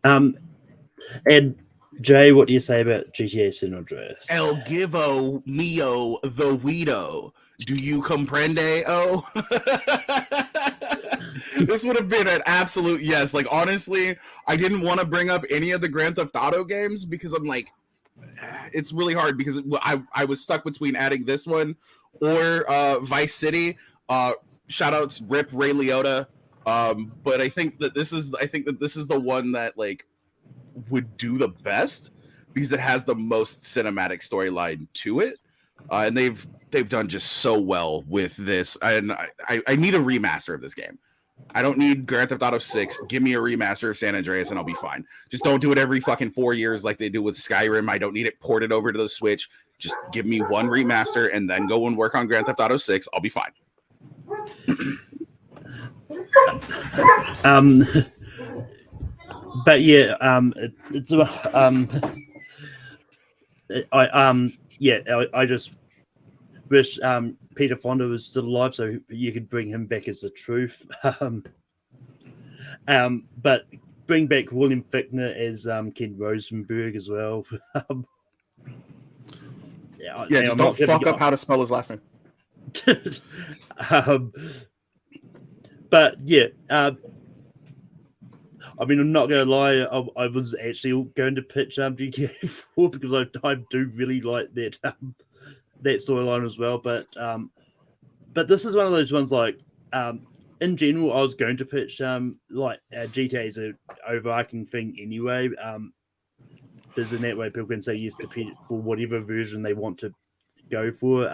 And Jay, what do you say about GTA San Andreas? El Givo Mio the Guido. Do you comprende? Oh, this would have been an absolute yes. Like, honestly, I didn't want to bring up any of the Grand Theft Auto games because I'm like, it's really hard because I was stuck between adding this one or Vice City. Shout outs Rip Ray Liotta. But I think that this is the one that like would do the best because it has the most cinematic storyline to it. And they've done just so well with this. And I need a remaster of this game. I don't need Grand Theft Auto 6. Give me a remaster of San Andreas and I'll be fine. Just don't do it every fucking 4 years like they do with Skyrim. I don't need it ported over to the Switch. Just give me one remaster and then go and work on Grand Theft Auto 6. I'll be fine. But yeah, I just wish Peter Fonda was still alive so you could bring him back as the truth. But bring back William Fichtner as Ken Rosenberg as well. Just don't fuck up how to spell his last name. But yeah, I mean, I'm not going to lie. I was actually going to pitch GTA 4 because I do really like that storyline as well. But this is one of those ones like in general, I was going to pitch GTA is an overarching thing anyway. Because in that way, people can say yes to pitch for whatever version they want to go for.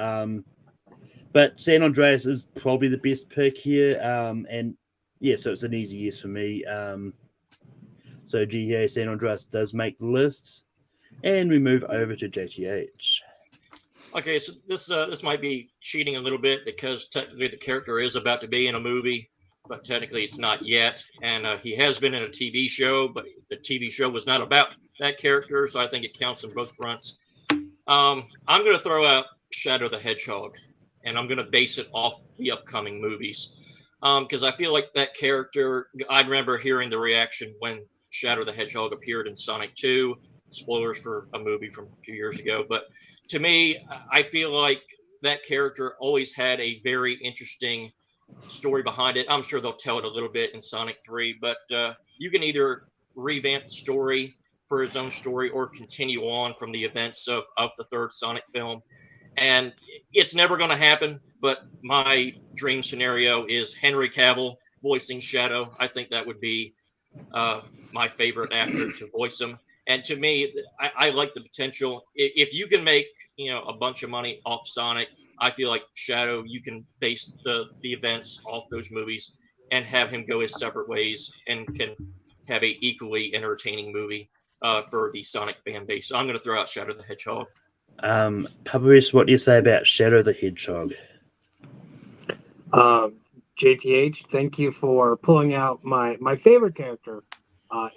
But San Andreas is probably the best pick here. And yeah, so it's an easy yes for me. So GTA San Andreas does make the list. And we move over to JTH. Okay, so this might be cheating a little bit because technically the character is about to be in a movie, but technically it's not yet. And he has been in a TV show, but the TV show was not about that character, so I think it counts on both fronts. I'm going to throw out Shadow the Hedgehog, and I'm going to base it off the upcoming movies. Because I feel like that character, I remember hearing the reaction when Shadow the Hedgehog appeared in Sonic 2. Spoilers for a movie from a few years ago. But to me, I feel like that character always had a very interesting story behind it. I'm sure they'll tell it a little bit in Sonic 3, but you can either revamp the story for his own story or continue on from the events of the third Sonic film. And it's never going to happen, but my dream scenario is Henry Cavill voicing Shadow. I think that would be my favorite actor to voice him. And to me, I like the potential. If you can make a bunch of money off Sonic, I feel like Shadow, you can base the events off those movies and have him go his separate ways and can have a equally entertaining movie for the Sonic fan base. So I'm going to throw out Shadow the Hedgehog. Paparis, what do you say about Shadow the Hedgehog? JTH, thank you for pulling out my favorite character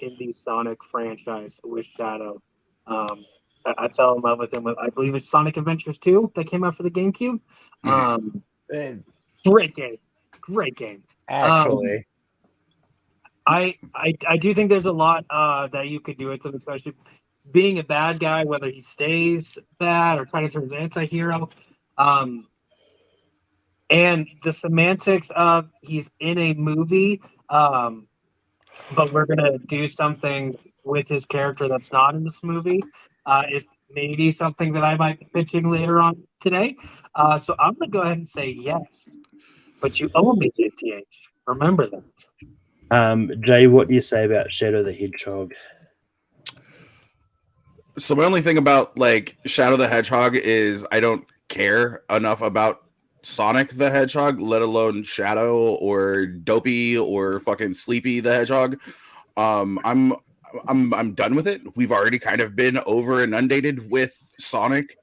in the Sonic franchise with Shadow. I fell in love with him I believe it's Sonic Adventures 2 that came out for the GameCube. Great game. Actually, I do think there's a lot that you could do with him, especially being a bad guy, whether he stays bad or kind of turns anti-hero. And the semantics of he's in a movie, but we're gonna do something with his character that's not in this movie, is maybe something that I might be pitching later on today. So I'm gonna go ahead and say yes, but you owe me, JTH. Remember that. Jay, what do you say about Shadow the Hedgehog? So my only thing about like Shadow the Hedgehog is I don't care enough about Sonic the Hedgehog, let alone Shadow or Dopey or fucking Sleepy the Hedgehog. I'm done with it. We've already kind of been over inundated with Sonic.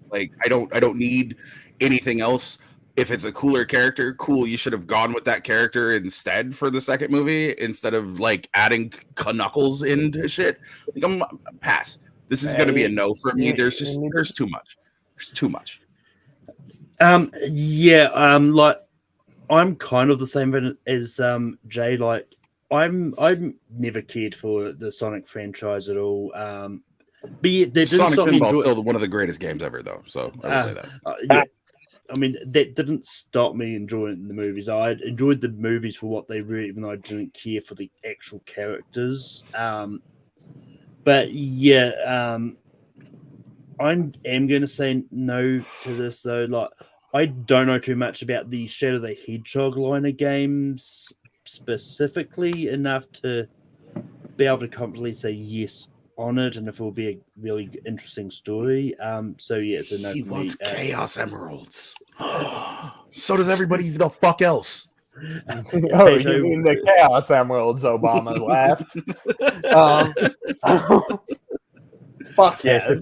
Like I don't need anything else. If it's a cooler character, cool. You should have gone with that character instead for the second movie instead of like adding Knuckles into shit. Like I'm pass. This is going to be a no for me. There's too much. There's too much. Like I'm kind of the same as Jay. Like I'm never cared for the Sonic franchise at all. But yeah, that didn't Sonic stop me Pinball is enjoying. still one of the greatest games ever, though. So I will say that. Yeah, I mean that didn't stop me enjoying the movies. I enjoyed the movies for what they were, even though I didn't care for the actual characters. But yeah, I am going to say no to this though. Like I don't know too much about the Shadow the Hedgehog line of games specifically enough to be able to confidently say yes on it, and if it will be a really interesting story. So yeah, it's a no. He for wants me. Chaos Emeralds. So does everybody the fuck else. Oh, you mean the Chaos Emeralds? Obama laughed. Fuck yeah,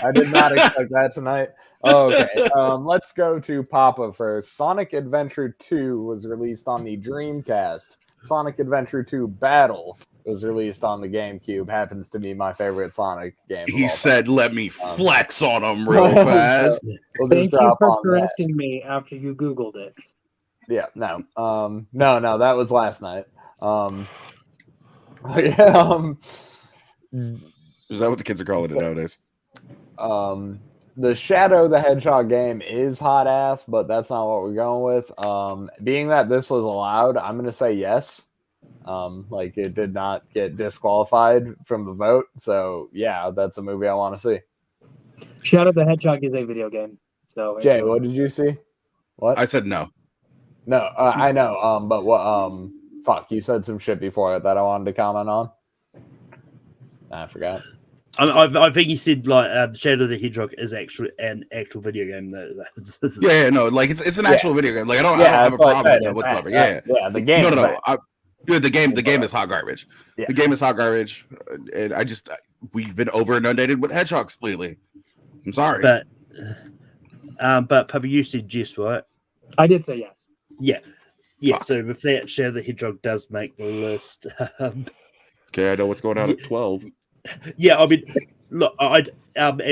I did not expect that tonight. Okay, let's go to Papa first. Sonic Adventure 2 was released on the Dreamcast. Sonic Adventure 2 Battle was released on the GameCube. Happens to be my favorite Sonic game. He said, "Let me flex on him real fast." Thank you for correcting me after you Googled it. Yeah, no, no, that was last night. Yeah, is that what the kids are calling it nowadays? The Shadow the Hedgehog game is hot ass, but that's not what we're going with. Being that this was allowed, I'm going to say yes. Like it did not get disqualified from the vote, so yeah, that's a movie I want to see. Shadow the Hedgehog is a video game. So Jay, what did you see? What? I said no. No, I know. But what? Fuck, you said some shit before it that I wanted to comment on. I forgot. I think you said like Shadow the Hedgehog is an actual video game. Yeah, no, like it's an actual video game. Like I don't have a problem with that whatsoever. Yeah, the game. No. The game is hot garbage. Yeah. The game is hot garbage, and we've been over inundated with hedgehogs lately. I'm sorry, but Papa, you said yes, right? I did say yes. Yeah. Fuck. So with that, Shadow the Hedgehog does make the list. Okay, I know what's going on at 12. Yeah, I mean, look, and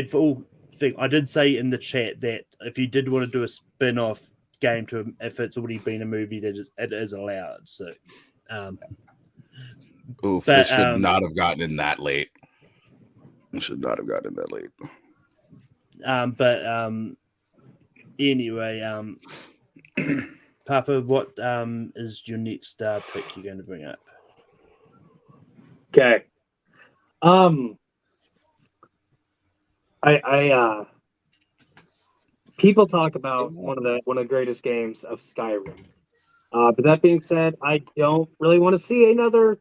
for all thing, I did say in the chat that if you did want to do a spin-off game to if it's already been a movie, it is allowed. So, this should not have gotten in that late. It should not have gotten in that late. Anyway, Papa, what is your next pick you're going to bring up? Okay. People talk about one of the greatest games of Skyrim. But that being said, I don't really want to see another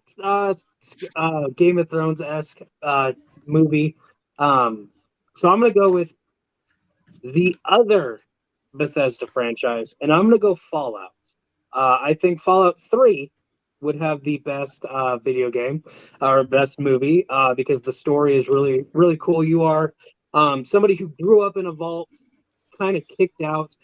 Game of Thrones-esque movie. So I'm going to go with the other Bethesda franchise, and I'm going to go Fallout. I think Fallout 3 would have the best video game or best movie because the story is really, really cool. You are somebody who grew up in a vault, kind of kicked out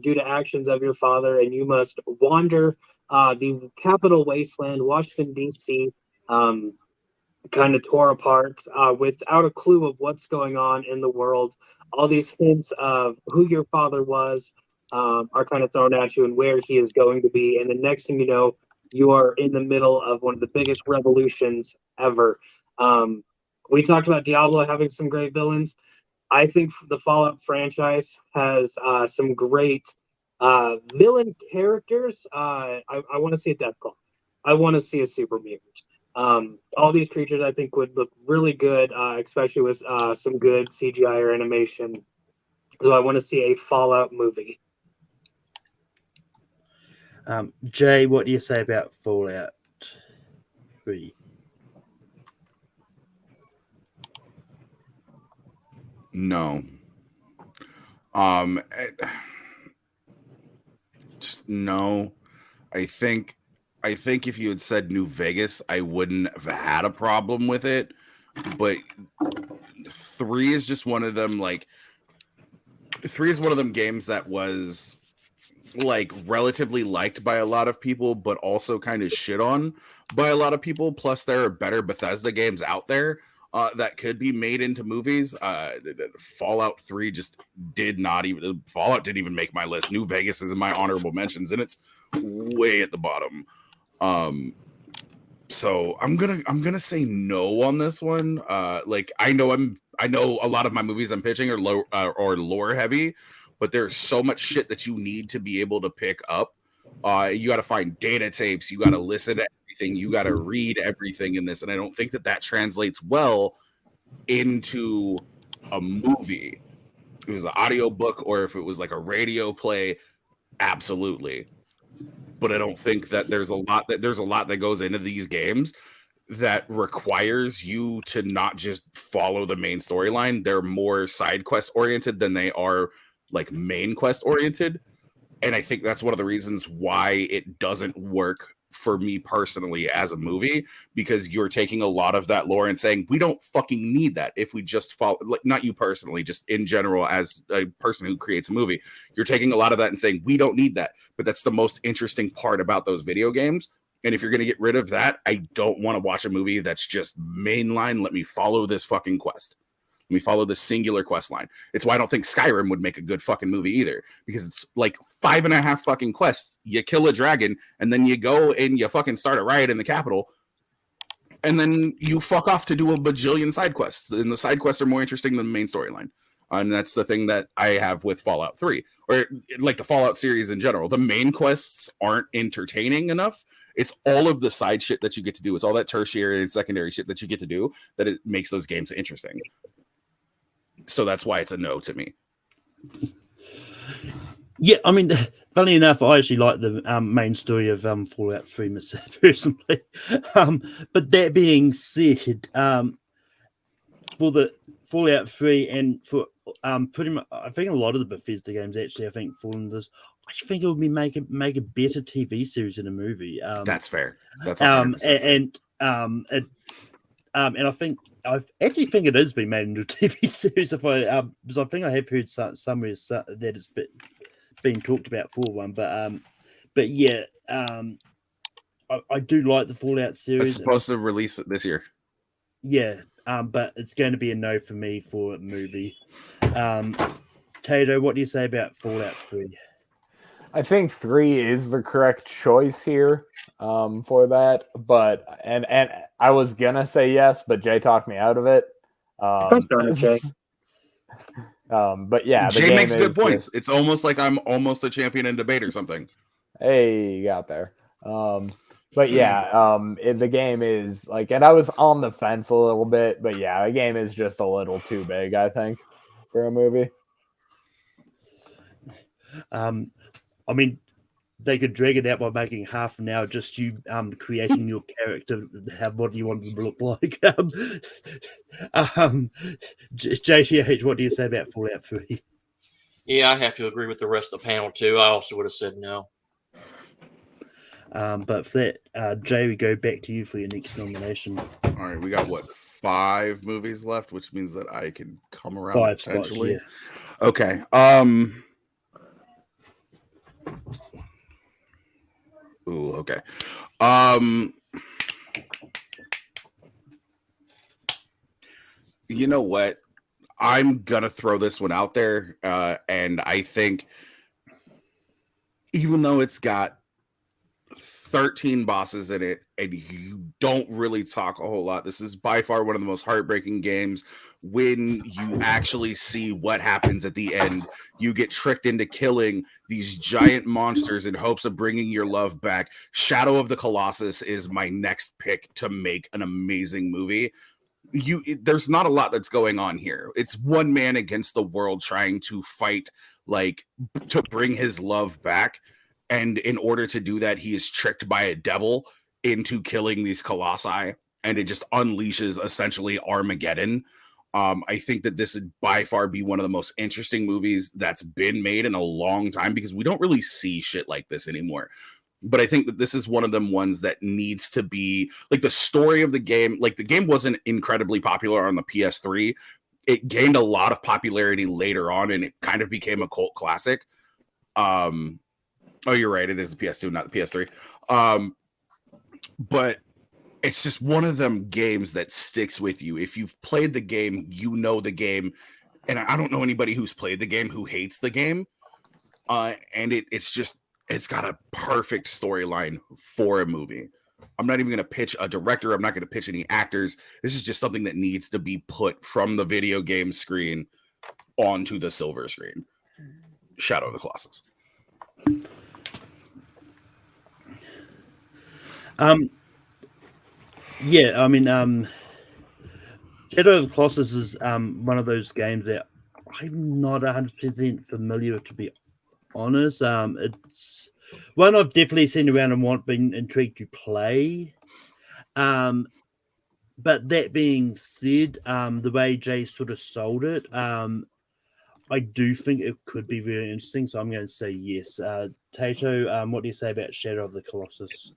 due to actions of your father, and you must wander the capital wasteland, Washington, D.C., kind of tore apart without a clue of what's going on in the world. All these hints of who your father was are kind of thrown at you and where he is going to be. And the next thing you know, you are in the middle of one of the biggest revolutions ever. We talked about Diablo having some great villains. I think the Fallout franchise has some great Villain characters, I want to see a Death Claw. I want to see a Super Mutant. All these creatures I think would look really good, especially with some good CGI or animation. So I want to see a Fallout movie. Jay, what do you say about Fallout 3? No. Just no. I think if you had said New Vegas, I wouldn't have had a problem with it. But 3 is just one of them. Like 3 is one of them games that was like relatively liked by a lot of people, but also kind of shit on by a lot of people. Plus, there are better Bethesda games out there that could be made into movies. Fallout 3 just did not even. Fallout didn't even make my list. New Vegas is in my honorable mentions, and it's way at the bottom. So I'm gonna say no on this one. Like I know a lot of my movies I'm pitching are low or lore heavy, but there's so much shit that you need to be able to pick up. You got to find data tapes. You got to listen to everything. You got to read everything in this, and I don't think that translates well into a movie. If it was an audio book or if it was like a radio play, absolutely. But I don't think that there's a lot that goes into these games that requires you to not just follow the main storyline. They're more side quest oriented than they are like main quest oriented. And I think that's one of the reasons why it doesn't work for me personally as a movie, because you're taking a lot of that lore and saying, we don't fucking need that if we just follow, like, not you personally, just in general, as a person who creates a movie, you're taking a lot of that and saying, we don't need that. But that's the most interesting part about those video games. And if you're going to get rid of that, I don't want to watch a movie that's just mainline. Let me follow this fucking quest. Let me follow this singular quest line. It's why I don't think Skyrim would make a good fucking movie either, because it's like 5.5 fucking quests. You kill a dragon, and then you go and you fucking start a riot in the capital, and then you fuck off to do a bajillion side quests. And the side quests are more interesting than the main storyline. And that's the thing that I have with Fallout 3, or like the Fallout series in general. The main quests aren't entertaining enough. It's all of the side shit that you get to do. It's all that tertiary and secondary shit that you get to do that it makes those games interesting. So that's why it's a no to me. Yeah, I mean, funny enough, I actually like the main story of Fallout 3 myself personally. But that being said, for the Fallout 3 and for pretty much, I think a lot of the Bethesda games actually, I think fall into this. I think it would be make a better TV series than a movie. That's fair. That's 100% fair. And I actually think it has been made into a TV series. Because I think I have heard somewhere that has been talked about for one. But yeah, I do like the Fallout series. It's supposed to release it this year. Yeah, but it's going to be a no for me for a movie. Tato, what do you say about Fallout 3? I think 3 is the correct choice here for that, but and I was gonna say yes, but Jay talked me out of it. Jay. But yeah, Jay makes good points. It's almost like I'm almost a champion in debate or something. Hey, you got there. But yeah, the game is like, and I was on the fence a little bit, but yeah, the game is just a little too big, I think, for a movie. I mean, they could drag it out by making half an hour just you creating your character, what do you want them to look like. JTH, what do you say about Fallout 3? Yeah, I have to agree with the rest of the panel too. I also would have said no. But for that, Jay, we go back to you for your next nomination. All right, we got 5 movies left, which means that I can come around 5 potentially. spots, yeah. Okay. Ooh, okay. You know what? I'm gonna throw this one out there, and I think even though it's got 13 bosses in it, and you don't really talk a whole lot. This is by far one of the most heartbreaking games. When you actually see what happens at the end, you get tricked into killing these giant monsters in hopes of bringing your love back. Shadow of the Colossus is my next pick to make an amazing movie. There's not a lot that's going on here. It's one man against the world trying to fight, like, to bring his love back. And in order to do that, he is tricked by a devil into killing these colossi, and it just unleashes essentially Armageddon. I think that this would by far be one of the most interesting movies that's been made in a long time, because we don't really see shit like this anymore. But I think that this is one of them ones that needs to be, like, the story of the game. Like, the game wasn't incredibly popular on the PS3. It gained a lot of popularity later on, and it kind of became a cult classic. Oh, you're right. It is the PS2, not the PS3. But it's just one of them games that sticks with you. If you've played the game, you know the game. And I don't know anybody who's played the game who hates the game. And it's got a perfect storyline for a movie. I'm not even going to pitch a director. I'm not going to pitch any actors. This is just something that needs to be put from the video game screen onto the silver screen. Shadow of the Colossus. Yeah, I mean, Shadow of the Colossus is one of those games that I'm not 100% familiar with, to be honest. It's one I've definitely seen around and been intrigued to play. But that being said, the way Jay sort of sold it, I do think it could be very interesting. So I'm going to say yes. Tato, what do you say about Shadow of the Colossus?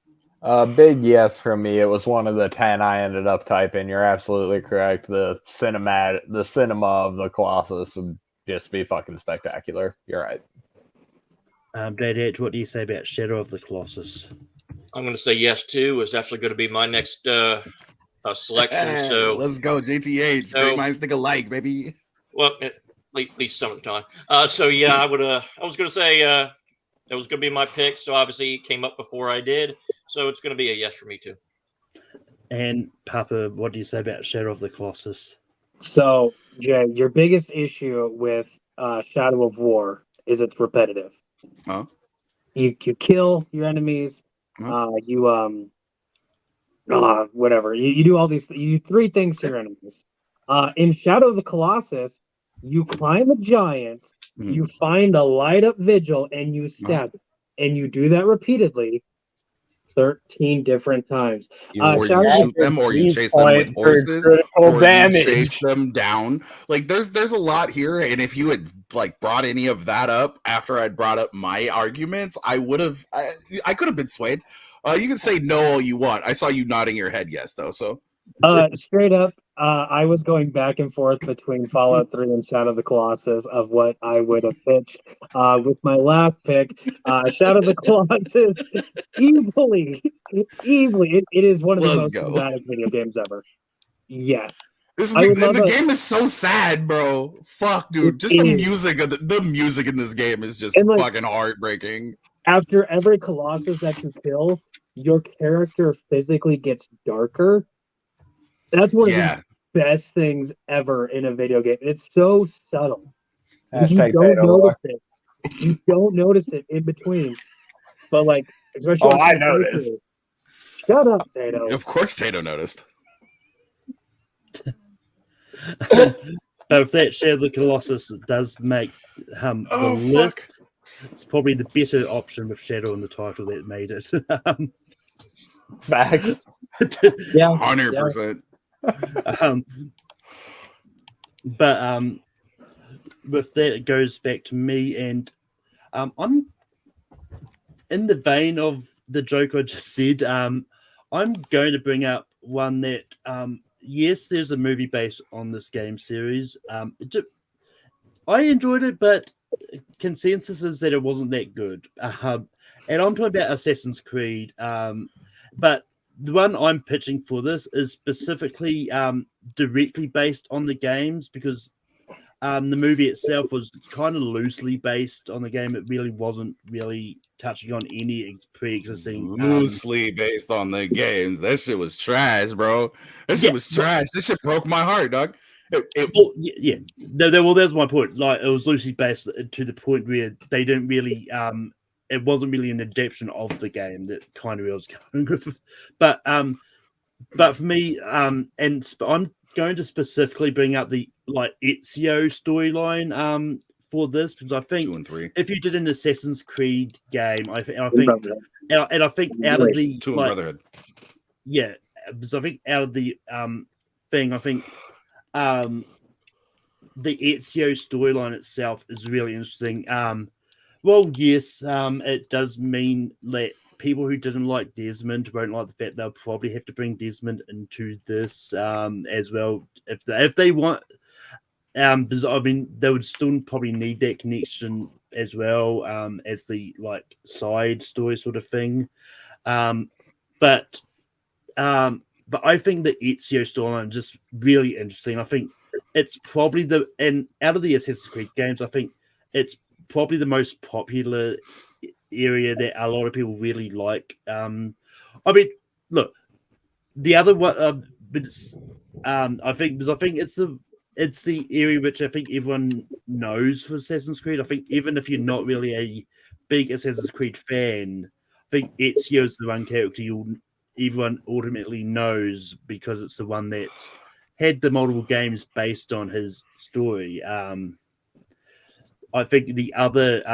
Big yes from me. It was one of the 10 I ended up typing. You're absolutely correct. The cinema of the Colossus would just be fucking spectacular. You're right. Dad H, what do you say about Shadow of the Colossus? I'm going to say yes too. It's actually going to be my next selection. So let's go, JTH. So, great minds think alike, baby. Well, at least some of the time. So yeah, I was going to say that was going to be my pick. So obviously it came up before I did. So it's going to be a yes for me too. And Papa, what do you say about Shadow of the Colossus? So, Jay, your biggest issue with Shadow of War is it's repetitive. Huh? You kill your enemies. Whatever. You do all these. You do 3 things to your enemies. In Shadow of the Colossus, you climb a giant, you find a light up vigil, and you stab it. And you do that repeatedly 13 different times. Or you shoot them, or you chase them with horses, or you chase them down. Like, there's a lot here, and if you had, like, brought any of that up after I'd brought up my arguments, I could have been swayed. You can say no all you want. I saw you nodding your head yes, though. So straight up, I was going back and forth between Fallout 3 and Shadow of the Colossus of what I would have pitched. With my last pick, Shadow of the Colossus, easily, it is one of the most dramatic video games ever. Yes. The game is so sad, bro. Fuck, dude. Just the music of the music in this game is just fucking heartbreaking. After every Colossus that you kill, your character physically gets darker. That's one of the best things ever in a video game. It's so subtle. You don't notice it. You don't notice it in between. But, like, especially I noticed. Shut up, Tato. Of course Tato noticed. But if that Shadow of the Colossus does make the list, it's probably the better option with Shadow in the title that made it. Facts. Yeah. 100%. But with that, it goes back to me, and I'm in the vein of the joke I just said. I'm going to bring up one that yes, there's a movie based on this game series. I enjoyed it, but consensus is that it wasn't that good. And I'm talking about Assassin's Creed. But the one I'm pitching for this is specifically directly based on the games, because the movie itself was kind of loosely based on the game. It really wasn't really touching on any pre-existing. Loosely based on the games. That shit was trash, bro. That shit was trash. This shit broke my heart, dog. Yeah. Well, there's my point. Like, it was loosely based to the point where they didn't really. It wasn't really an adaptation of the game that kind of was going with. But for me, and I'm going to specifically bring up the Ezio storyline for this, because I think 2 and 3. if you did an Assassin's Creed game, I think out of the 2 and Brotherhood. Yeah, because I think out of the thing, I think the Ezio storyline itself is really interesting. Well, yes, it does mean that people who didn't like Desmond won't like the fact they'll probably have to bring Desmond into this as well if they want. Because I mean, they would still probably need that connection as well as the side story sort of thing. But I think the Ezio storyline is just really interesting. I think it's probably out of the Assassin's Creed games, I think it's probably the most popular area that a lot of people really like. I mean, look, the other one, I think it's the area which I think everyone knows for Assassin's Creed. I think even if you're not really a big Assassin's Creed fan, I think Ezio is the one character everyone ultimately knows because it's the one that's had the multiple games based on his story. I think the other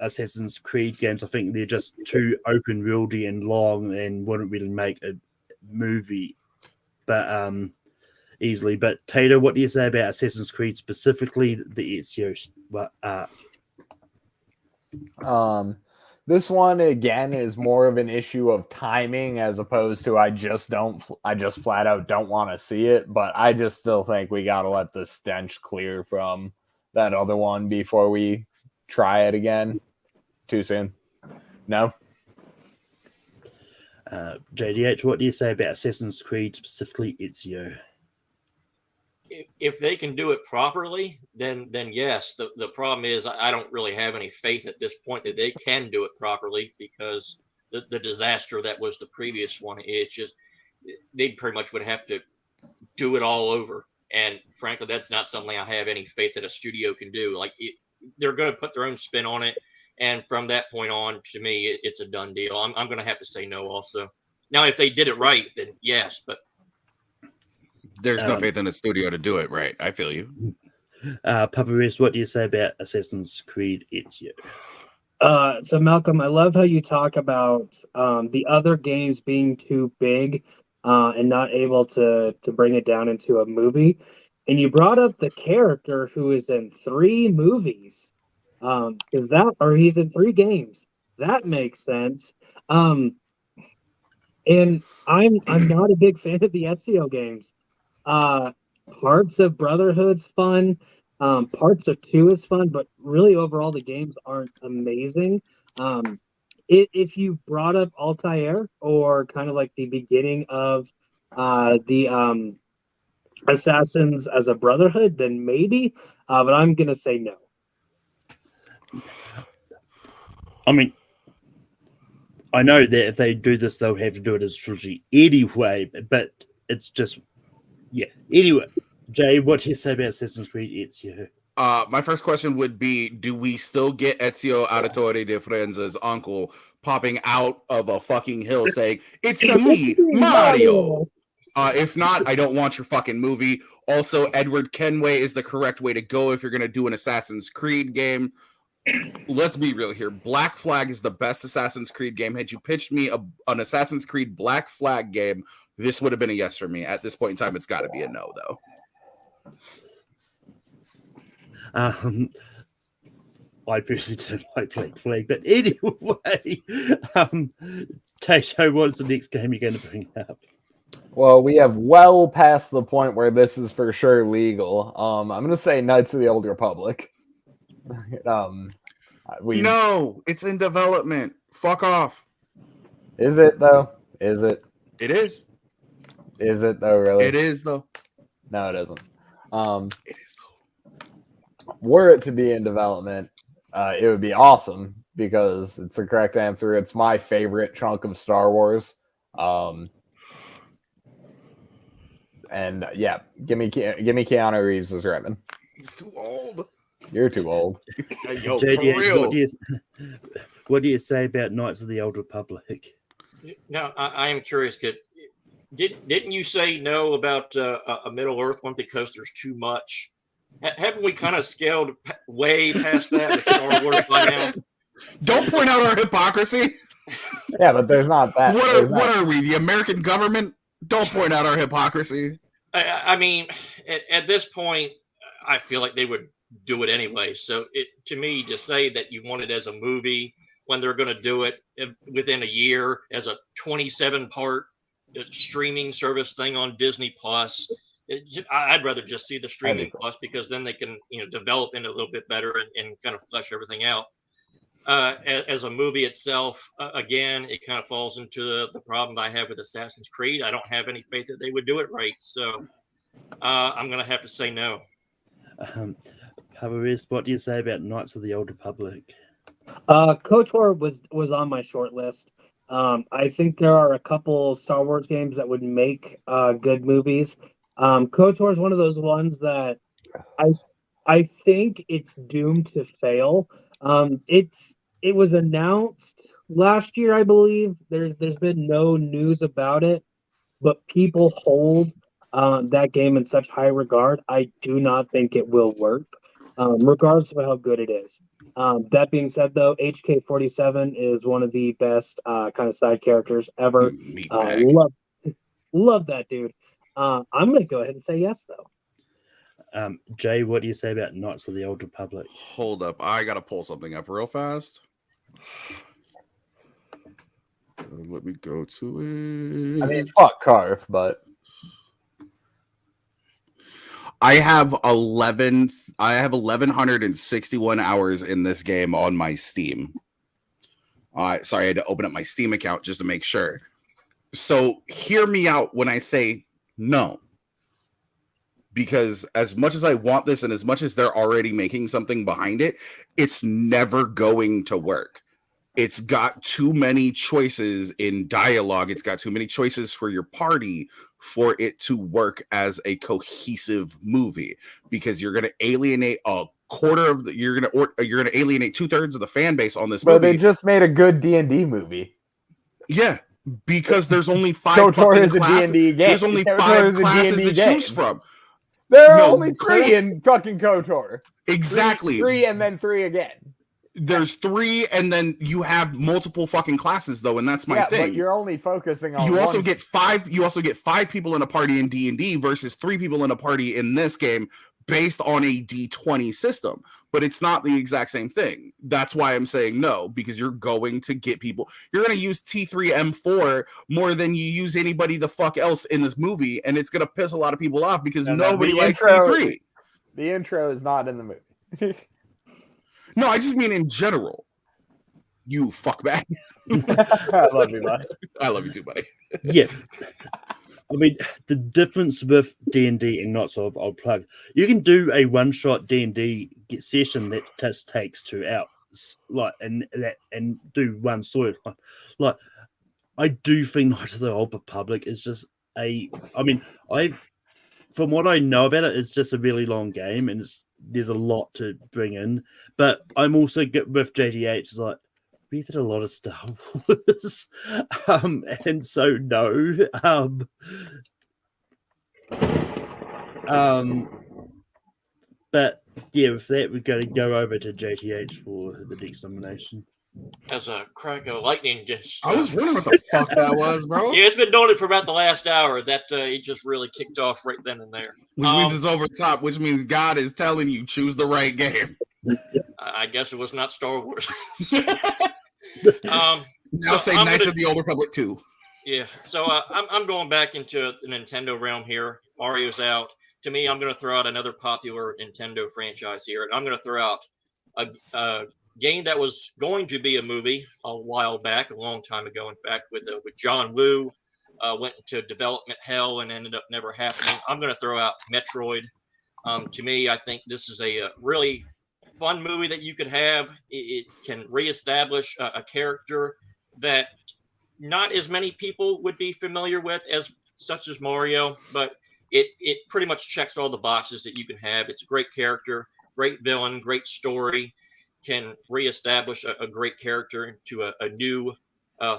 Assassin's Creed games, I think they're just too open worldy and long and wouldn't really make a movie, but easily. But Tato, what do you say about Assassin's Creed, specifically the Ezio arc? This one again is more of an issue of timing as opposed to I just flat out don't want to see it, but I just still think we gotta let the stench clear from that other one before we try it again. Too soon? No? JDH, what do you say about Assassin's Creed, specifically Ezio? If they can do it properly, then yes. The problem is I don't really have any faith at this point that they can do it properly, because the disaster that was the previous one is just, they pretty much would have to do it all over. And frankly, that's not something I have any faith that a studio can do. They're going to put their own spin on it. And from that point on, to me, it's a done deal. I'm going to have to say no also. Now, if they did it right, then yes, but there's no faith in the studio to do it right. I feel you. Papa Rest, what do you say about Assassin's Creed Ezio? So Malcolm, I love how you talk about the other games being too big and not able to bring it down into a movie. And you brought up the character who is in 3 movies. He's in 3 games. That makes sense. And I'm not a big fan of the Ezio games. Parts of Brotherhood's fun. Parts of 2 is fun, but really overall the games aren't amazing. If you brought up Altair, or kind of like the beginning of the Assassins as a Brotherhood, then maybe, but I'm gonna say no. I mean, I know that if they do this, they'll have to do it as a trilogy anyway, but it's just, yeah. Anyway, Jay, what do you say about Assassin's Creed Ezio? My first question would be, do we still get Ezio Auditore de Frenza's uncle popping out of a fucking hill saying, "It's a me, Mario"? If not, I don't want your fucking movie. Also, Edward Kenway is the correct way to go if you're going to do an Assassin's Creed game. Let's be real here. Black Flag is the best Assassin's Creed game. Had you pitched me an Assassin's Creed Black Flag game, this would have been a yes for me. At this point in time, it's got to be a no, though. I personally don't like Black Flag, but anyway, Tato, what's the next game you're going to bring up? Well, we have well past the point where this is for sure legal. I'm going to say Knights of the Old Republic. No, it's in development. Fuck off. Is it though? Is it? It is. Is it though? Really? It is though. No, it isn't. It is though. Were it to be in development, it would be awesome because it's the correct answer. It's my favorite chunk of Star Wars. And yeah, give me Keanu Reeves as Revan. He's too old. You're too old. Yo, for JD, real. what do you say about Knights of the Old Republic? Now, I am curious. Didn't you say no about a Middle Earth one because there's too much? Haven't we kind of scaled way past that with Star Wars by now? Don't point out our hypocrisy. Yeah, but there's not that. What are we? The American government? Don't point out our hypocrisy. I mean, at this point, I feel like they would do it anyway. So to me, to say that you want it as a movie when they're going to do it within a year as a 27-part streaming service thing on Disney Plus, I'd rather just see the streaming plus because then they can develop it a little bit better and kind of flesh everything out. As a movie itself, again, it kind of falls into the problem I have with Assassin's Creed. I don't have any faith that they would do it right, so I'm going to have to say no. Pavarist, what do you say about Knights of the Old Republic? KOTOR was on my short list. I think there are a couple Star Wars games that would make good movies. KOTOR is one of those ones that I think it's doomed to fail. It was announced last year, I believe. There's been no news about it, but people hold that game in such high regard. I do not think it will work, regardless of how good it is. That being said, though, HK-47 is one of the best kind of side characters ever. Love that dude. I'm going to go ahead and say yes, though. Jay, what do you say about Knights of the Old Republic? Hold up. I got to pull something up real fast. Let me go to it. I mean, fuck Karth, but I have 1,161 hours in this game on my Steam. Sorry, I had to open up my Steam account just to make sure. So hear me out when I say no. Because as much as I want this and as much as they're already making something behind it, it's never going to work. It's got too many choices in dialogue. It's got too many choices for your party for it to work as a cohesive movie, because you're going to alienate a quarter of the, you're going to alienate 2/3 of the fan base on this movie. But they just made a good D&D movie. Yeah. Because there's only 5 KOTOR is a classes. D&D game. There's only KOTOR 5 is a classes D&D to game. choose from. There are only 3 in fucking KOTOR. Exactly. 3 and then 3 again. There's 3, and then you have multiple fucking classes, though, and that's my thing. But you're only focusing on. You also get 5. You also get 5 people in a party in D&D versus 3 people in a party in this game, based on a D20 system. But it's not the exact same thing. That's why I'm saying no, because you're going to get people. You're going to use T3M4 more than you use anybody the fuck else in this movie, and it's going to piss a lot of people off because nobody likes T3. The intro is not in the movie. No, I just mean in general. You fuckbag. I love you, buddy. I love you too, buddy. Yes. I mean, the difference with D&D and Knights of Old Plug, you can do a one-shot D&D session that just takes 2 hours, and do one story. Like, I do think Knights of the Old Republic is just from what I know about it, it's just a really long game, and there's a lot to bring in. But I'm also with JDH. It's like, we've had a lot of Star Wars, and so no. But yeah, with that, we're going to go over to JTH for the next nomination. As a crack of lightning just... I was wondering what the fuck that was, bro. Yeah, it's been doing it for about the last hour. That it just really kicked off right then and there. Which means it's over top, which means God is telling you, choose the right game. I guess it was not Star Wars. Now say Knights of the Old Republic 2. Yeah, so I'm going back into the Nintendo realm here. Mario's out. To me, I'm going to throw out another popular Nintendo franchise here, and I'm going to throw out a game that was going to be a movie a while back, a long time ago, in fact, with John Woo. Went into development hell and ended up never happening. I'm going to throw out Metroid. To me, I think this is a really fun movie that you could have. It can reestablish a character that not as many people would be familiar with as such as Mario, but it pretty much checks all the boxes that you can have. It's a great character, great villain, great story, can reestablish a great character into a new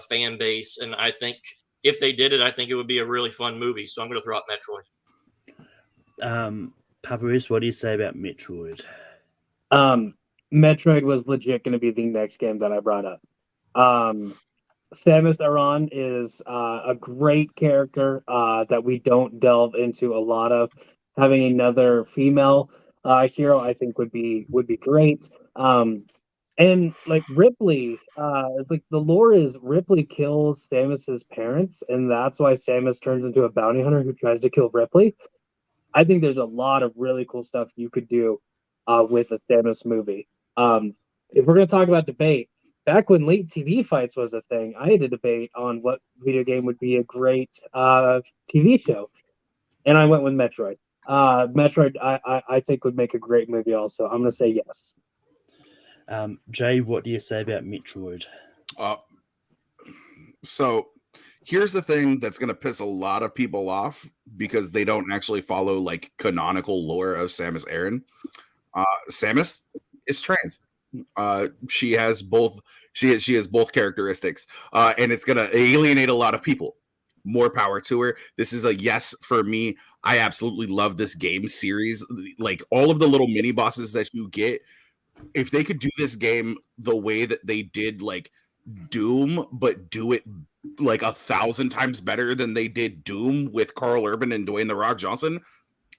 fan base. And I think if they did it, I think it would be a really fun movie. So I'm going to throw out Metroid. Paparis, what do you say about Metroid? Metroid was legit going to be the next game that I brought up. Samus Aran is a great character that we don't delve into a lot of. Having another female hero, I think, would be great. And like Ripley, it's like the lore is Ripley kills Samus's parents, and that's why Samus turns into a bounty hunter who tries to kill Ripley. I think there's a lot of really cool stuff you could do with a Samus movie. If we're going to talk about debate, back when late TV fights was a thing, I had a debate on what video game would be a great TV show, and I went with Metroid. Metroid, I think, would make a great movie also. I'm going to say yes. Jay, what do you say about Metroid? So here's the thing that's going to piss a lot of people off because they don't actually follow like canonical lore of Samus Aran. Samus is trans. She has both characteristics, and it's going to alienate a lot of people. More power to her. This is a yes for me. I absolutely love this game series. Like all of the little mini bosses that you get, if they could do this game the way that they did like Doom, but do it like 1,000 times better than they did Doom with Carl Urban and Dwayne The Rock Johnson,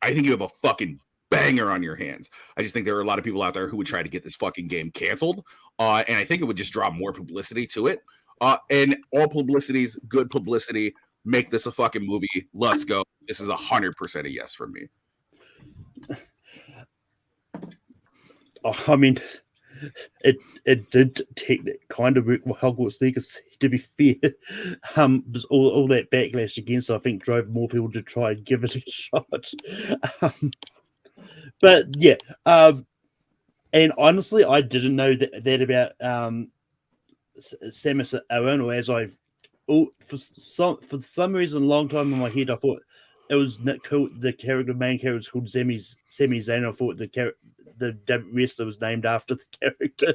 I think you have a fucking banger on your hands. I just think there are a lot of people out there who would try to get this fucking game canceled, and I think it would just draw more publicity to it. And all publicity is good publicity. Make this a fucking movie. Let's go. This is 100% a yes from me. I mean, it did take that kind of work with Hogwarts Legacy, to be fair. All that backlash against it, I think, drove more people to try and give it a shot. But yeah, and honestly, I didn't know that about Samus Aran, or as I've for some reason, a long time in my head, I thought it was cool. The main character was called Sami Zayn. I thought the wrestler was named after the character.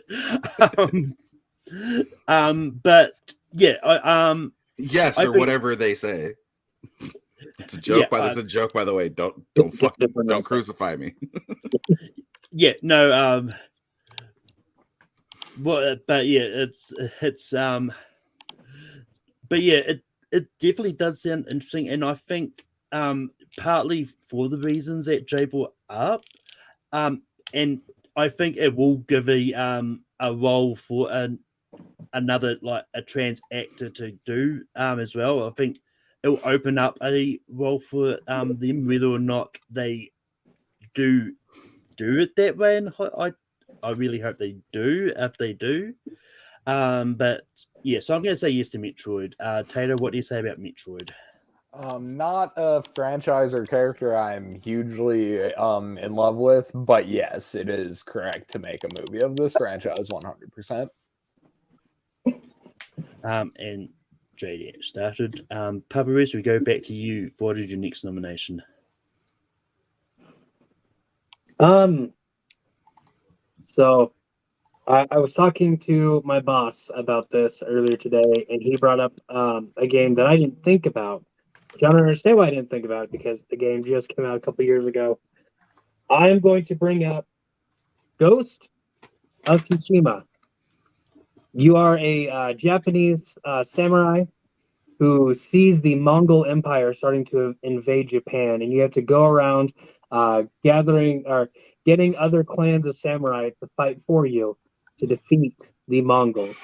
But yeah, yes, or whatever they say. It's a joke. It's a joke, by the way. Don't crucify me. Yeah, no. But yeah, but yeah, it definitely does sound interesting, and I think partly for the reasons that Jay brought up, and I think it will give a role for another like a trans actor to do as well. I think it will open up a role for them, whether or not they do it that way, and I really hope they do. If they do, but yeah, so I'm going to say yes to Metroid. Taylor, what do you say about Metroid? Not a franchise or character I'm hugely in love with, but yes, it is correct to make a movie of this franchise 100%. And JD started. Paparis, we go back to you. What is your next nomination? So I was talking to my boss about this earlier today, and he brought up a game that I didn't think about. Which I don't understand why I didn't think about it, because the game just came out a couple years ago. I'm going to bring up Ghost of Tsushima. You are a Japanese samurai who sees the Mongol Empire starting to invade Japan, and you have to go around getting other clans of samurai to fight for you to defeat the Mongols.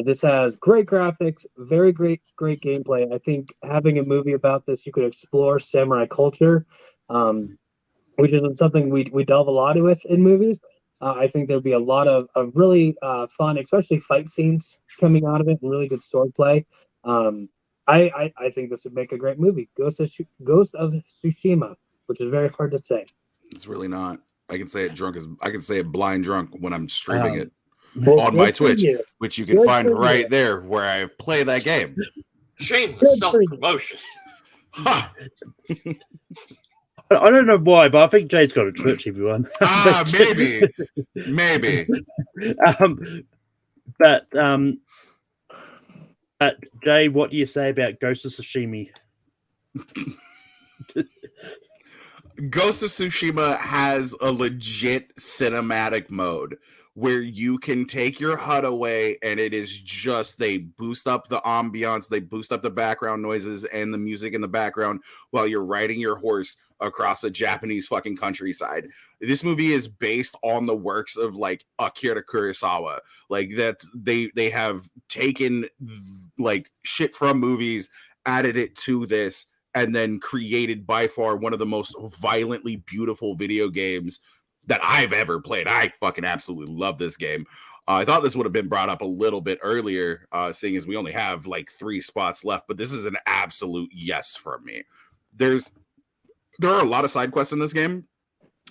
This has great graphics, very great gameplay. I think having a movie about this, you could explore samurai culture, which isn't something we delve a lot with in movies. I think there'd be a lot of really fun, especially fight scenes coming out of it, and really good swordplay. I think this would make a great movie. Ghost of Tsushima, which is very hard to say. It's really not. I can say it blind drunk when I'm streaming it Well, on my good for Twitch, you. which you can Good find for right you. there where I play that game. Shameless Good self for you. promotion. Ha! I don't know why, but I think Jay's got a Twitch, everyone. Maybe. But Jay, what do you say about Ghost of Tsushima? Ghost of Tsushima has a legit cinematic mode where you can take your HUD away and it is just, they boost up the ambiance, they boost up the background noises and the music in the background while you're riding your horse across a Japanese fucking countryside. This movie is based on the works of like Akira Kurosawa. Like that they have taken like shit from movies, added it to this, and then created by far one of the most violently beautiful video games that I've ever played. I fucking absolutely love this game. I thought this would have been brought up a little bit earlier, seeing as we only have like 3 spots left, but this is an absolute yes from me. There are a lot of side quests in this game,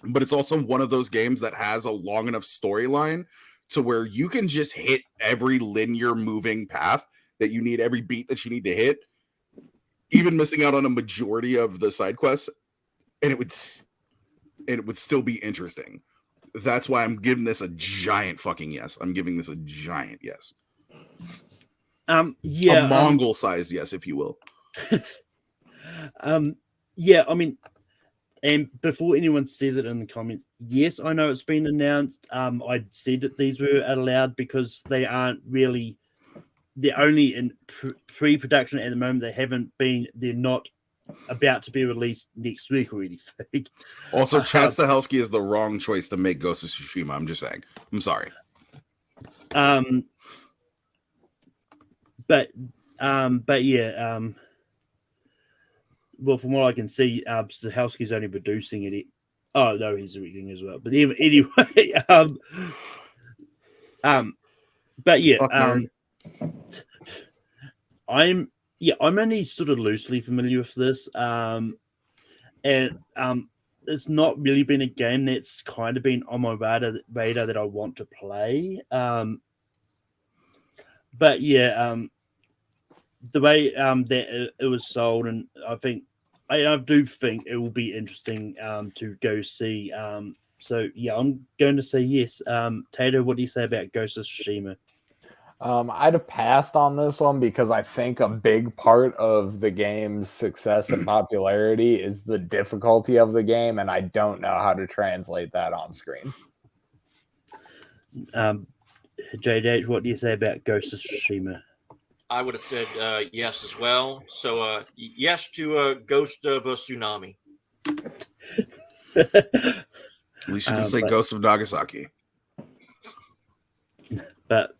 but it's also one of those games that has a long enough storyline to where you can just hit every linear moving path that you need, every beat that you need to hit, even missing out on a majority of the side quests, and it would still be interesting. That's why I'm giving this a giant fucking yes. I'm giving this a giant yes. Yeah, a Mongol-sized yes, if you will. Yeah, I mean, and before anyone says it in the comments, yes, I know it's been announced. I said that these were allowed because they aren't really. They're only in pre-production at the moment. They're not about to be released next week or anything. Also, Chad Stahelski is the wrong choice to make Ghost of Tsushima. I'm just saying. I'm sorry. But yeah. Well, from what I can see, Stahelski's only producing it. Oh no, he's reading as well. But anyway, but yeah, I'm only sort of loosely familiar with this, and it's not really been a game that's kind of been on my radar that I want to play. But yeah, the way that it was sold, and I do think it will be interesting to go see. So yeah, I'm going to say yes. Tato, what do you say about Ghost of Tsushima? I'd have passed on this one because I think a big part of the game's success and popularity is the difficulty of the game, and I don't know how to translate that on screen. JJ, what do you say about Ghost of Tsushima? I would have said yes as well. So yes to Ghost of a Tsunami. At least you didn't say Ghost of Nagasaki. But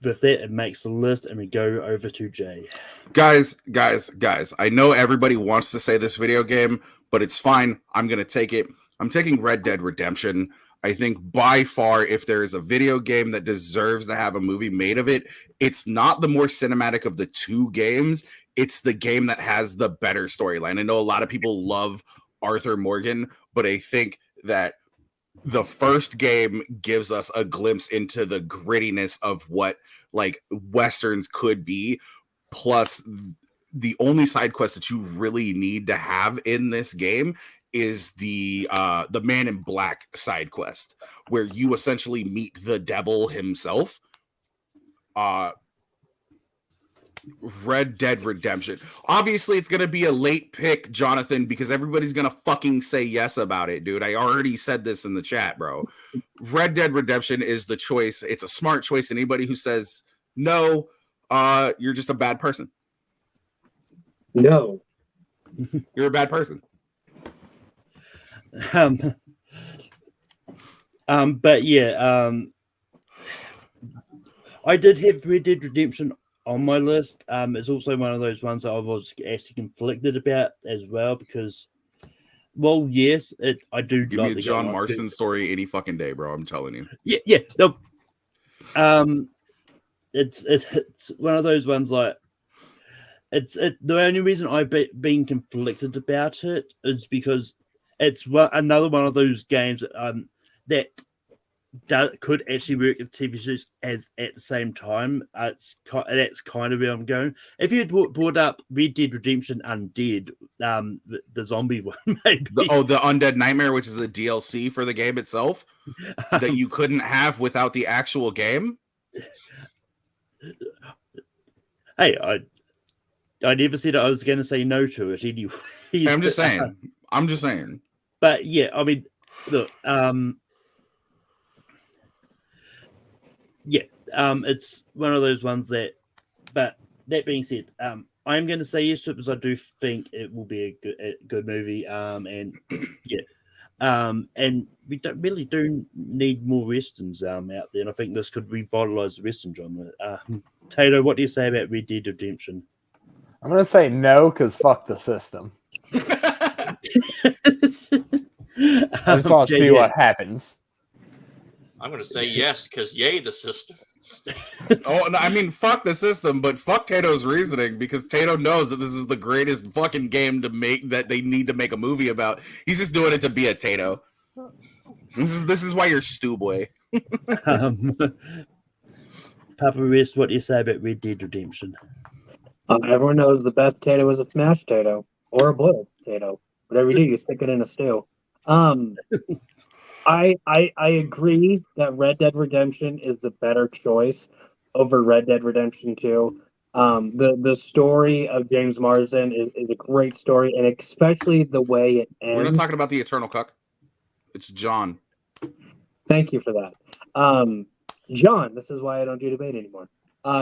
with that, it makes the list, and we go over to Jay. Guys, I know everybody wants to say this video game, but it's fine. I'm going to take it. I'm taking Red Dead Redemption. I think by far, if there is a video game that deserves to have a movie made of it, it's not the more cinematic of the two games. It's the game that has the better storyline. I know a lot of people love Arthur Morgan, but I think that the first game gives us a glimpse into the grittiness of what like Westerns could be. Plus, the only side quest that you really need to have in this game is the Man in Black side quest, where you essentially meet the devil himself. Red Dead Redemption. Obviously, it's going to be a late pick, Jonathan, because everybody's going to fucking say yes about it, dude. I already said this in the chat, bro. Red Dead Redemption is the choice. It's a smart choice. Anybody who says no, you're just a bad person. No. You're a bad person. But yeah, I did have Red Dead Redemption on my list. It's also one of those ones that I was actually conflicted about as well because, well, yes, I do. Give like me a the John game. Marston story any fucking day, bro. I'm telling you. Yeah. No, it's one of those ones like the only reason I've been conflicted about it is because it's another one of those games that could actually work in TV shows as at the same time. That's kind of where I'm going. If you had brought up Red Dead Redemption Undead, the zombie one, maybe. The Undead Nightmare, which is a DLC for the game itself that you couldn't have without the actual game. Hey, I never said I was going to say no to it anyway. I'm just saying. But yeah, I mean, look, yeah, it's one of those ones that. But that being said, I am going to say yes to it because I do think it will be a good movie. And yeah, and we do need more westerns out there, and I think this could revitalize the western genre. Tato, what do you say about Red Dead Redemption? I'm gonna say no because fuck the system. I just want to see what happens. I'm going to say yes because yay the system. Oh, no, I mean, fuck the system, but fuck Tato's reasoning because Tato knows that this is the greatest fucking game to make that they need to make a movie about. He's just doing it to be a Tato. This is why you're Stu Boy. Papa Rest, what do you say about Red Dead Redemption? Everyone knows the best potato is a smashed potato or a boiled potato. Whatever you do, you stick it in a stew. I agree that Red Dead Redemption is the better choice over Red Dead Redemption 2. The story of James Marsden is a great story, and especially the way it ends. We're not talking about the Eternal Cuck. It's John. Thank you for that. John, this is why I don't do debate anymore.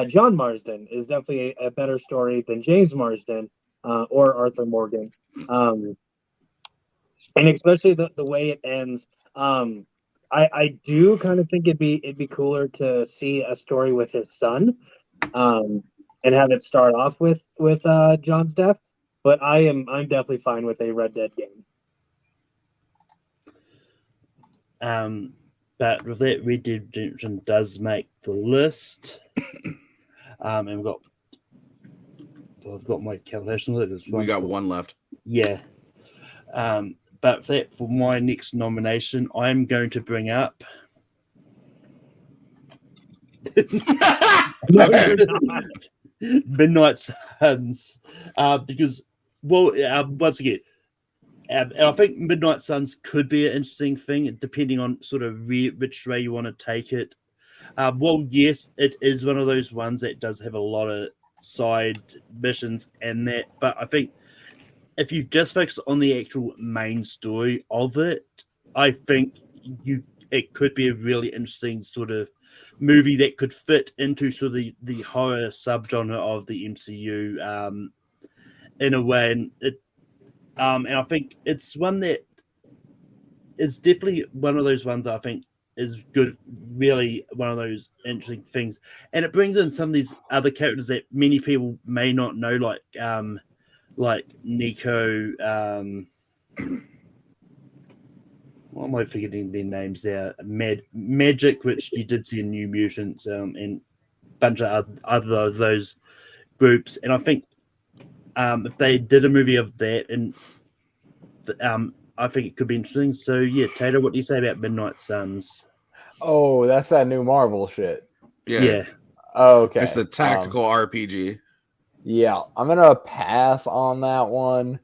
John Marsden is definitely a better story than James Marsden or Arthur Morgan. And especially the way it ends. I do kind of think it'd be cooler to see a story with his son and have it start off with John's death. But I'm definitely fine with a Red Dead game. But with that, Red Dead Redemption does make the list. And I've got my calculation. We got one left. Yeah. But for my next nomination, I'm going to bring up. No, you're not. Midnight Suns, because once again, I think Midnight Suns could be an interesting thing, depending on sort of which way you want to take it. Yes, it is one of those ones that does have a lot of side missions and that, but I think if you just focus on the actual main story of it, I think it could be a really interesting sort of movie that could fit into sort of the horror subgenre of the MCU in a way, and I think it's one that is definitely one of those ones that I think is good, really one of those interesting things, and it brings in some of these other characters that many people may not know, like Nico. What am I forgetting their names there? Magic, which you did see in New Mutants, and a bunch of other of those groups. And I think if they did a movie of that, and I think it could be interesting. So yeah, Tato, what do you say about Midnight Suns? Oh, that's that new Marvel shit. Yeah. Oh, okay. It's the tactical RPG. Yeah, I'm gonna pass on that one.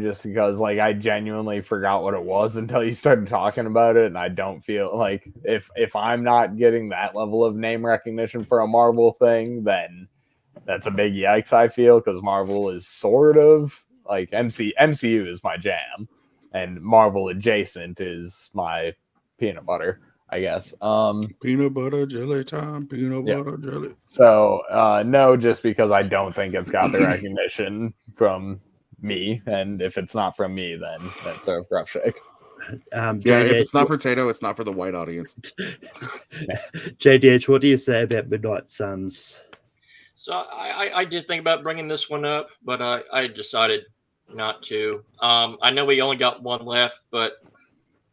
Just because I genuinely forgot what it was until you started talking about it, and I don't feel like if I'm not getting that level of name recognition for a Marvel thing, then that's a big yikes, I feel, because Marvel is sort of like MCU is my jam, and Marvel adjacent is my peanut butter, I guess. Peanut butter jelly time, peanut butter jelly. So no, just because I don't think it's got the recognition from me, and if it's not from me, then that's a rough shake. If it's not for Tato, it's not for the white audience. JDH, what do you say about Midnight Suns? So I did think about bringing this one up, but I decided not to. I know we only got one left, but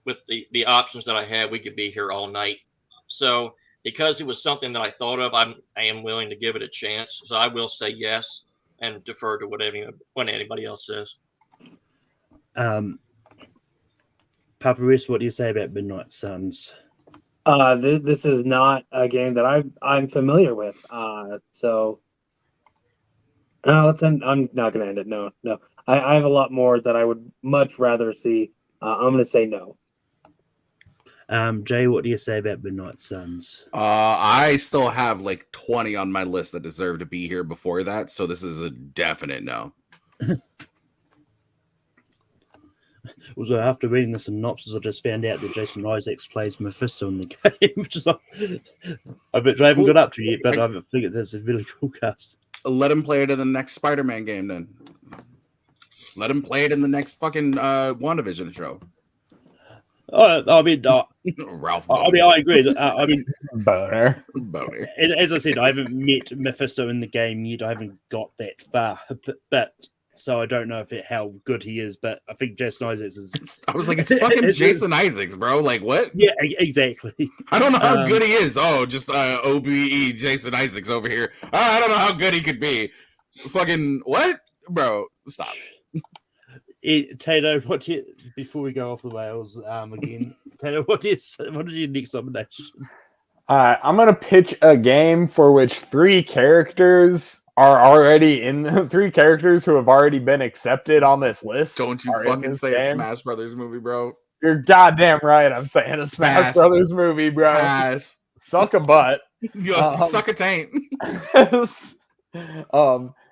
with the options that I had, we could be here all night. So because it was something that I thought of, I am willing to give it a chance. So I will say yes and defer to what anybody else says. Paparis, what do you say about Midnight Suns? This is not a game that I'm familiar with. So I'm not going to end it. No. I have a lot more that I would much rather see. I'm going to say no. Jay, what do you say about Midnight Suns? I still have like 20 on my list that deserve to be here before that, so this is a definite no. Also, after reading the synopsis, I just found out that Jason Isaacs plays Mephisto in the game, which is I haven't got up to yet, but I think that's a really cool cast. Let him play it in the next Spider-Man game, then. Let him play it in the next fucking WandaVision show. I mean, Ralph. I mean, I agree. I mean, Boner. as I said, I haven't met Mephisto in the game yet. I haven't got that far, but so I don't know how good he is. But I think Jason Isaacs is. I was like, it's fucking Jason Isaacs, bro. Like, what? Yeah, exactly. I don't know how good he is. Oh, just OBE Jason Isaacs over here. I don't know how good he could be. Fucking what, bro? Stop. Tato, before we go off the rails again, Tato, what is your next nomination? I'm gonna pitch a game for which 3 characters are already in the 3 characters who have already been accepted on this list. Don't you fucking say a Smash Brothers movie, bro. You're goddamn right. I'm saying a Smash Brothers movie, bro. Pass. Suck a butt. Suck a taint.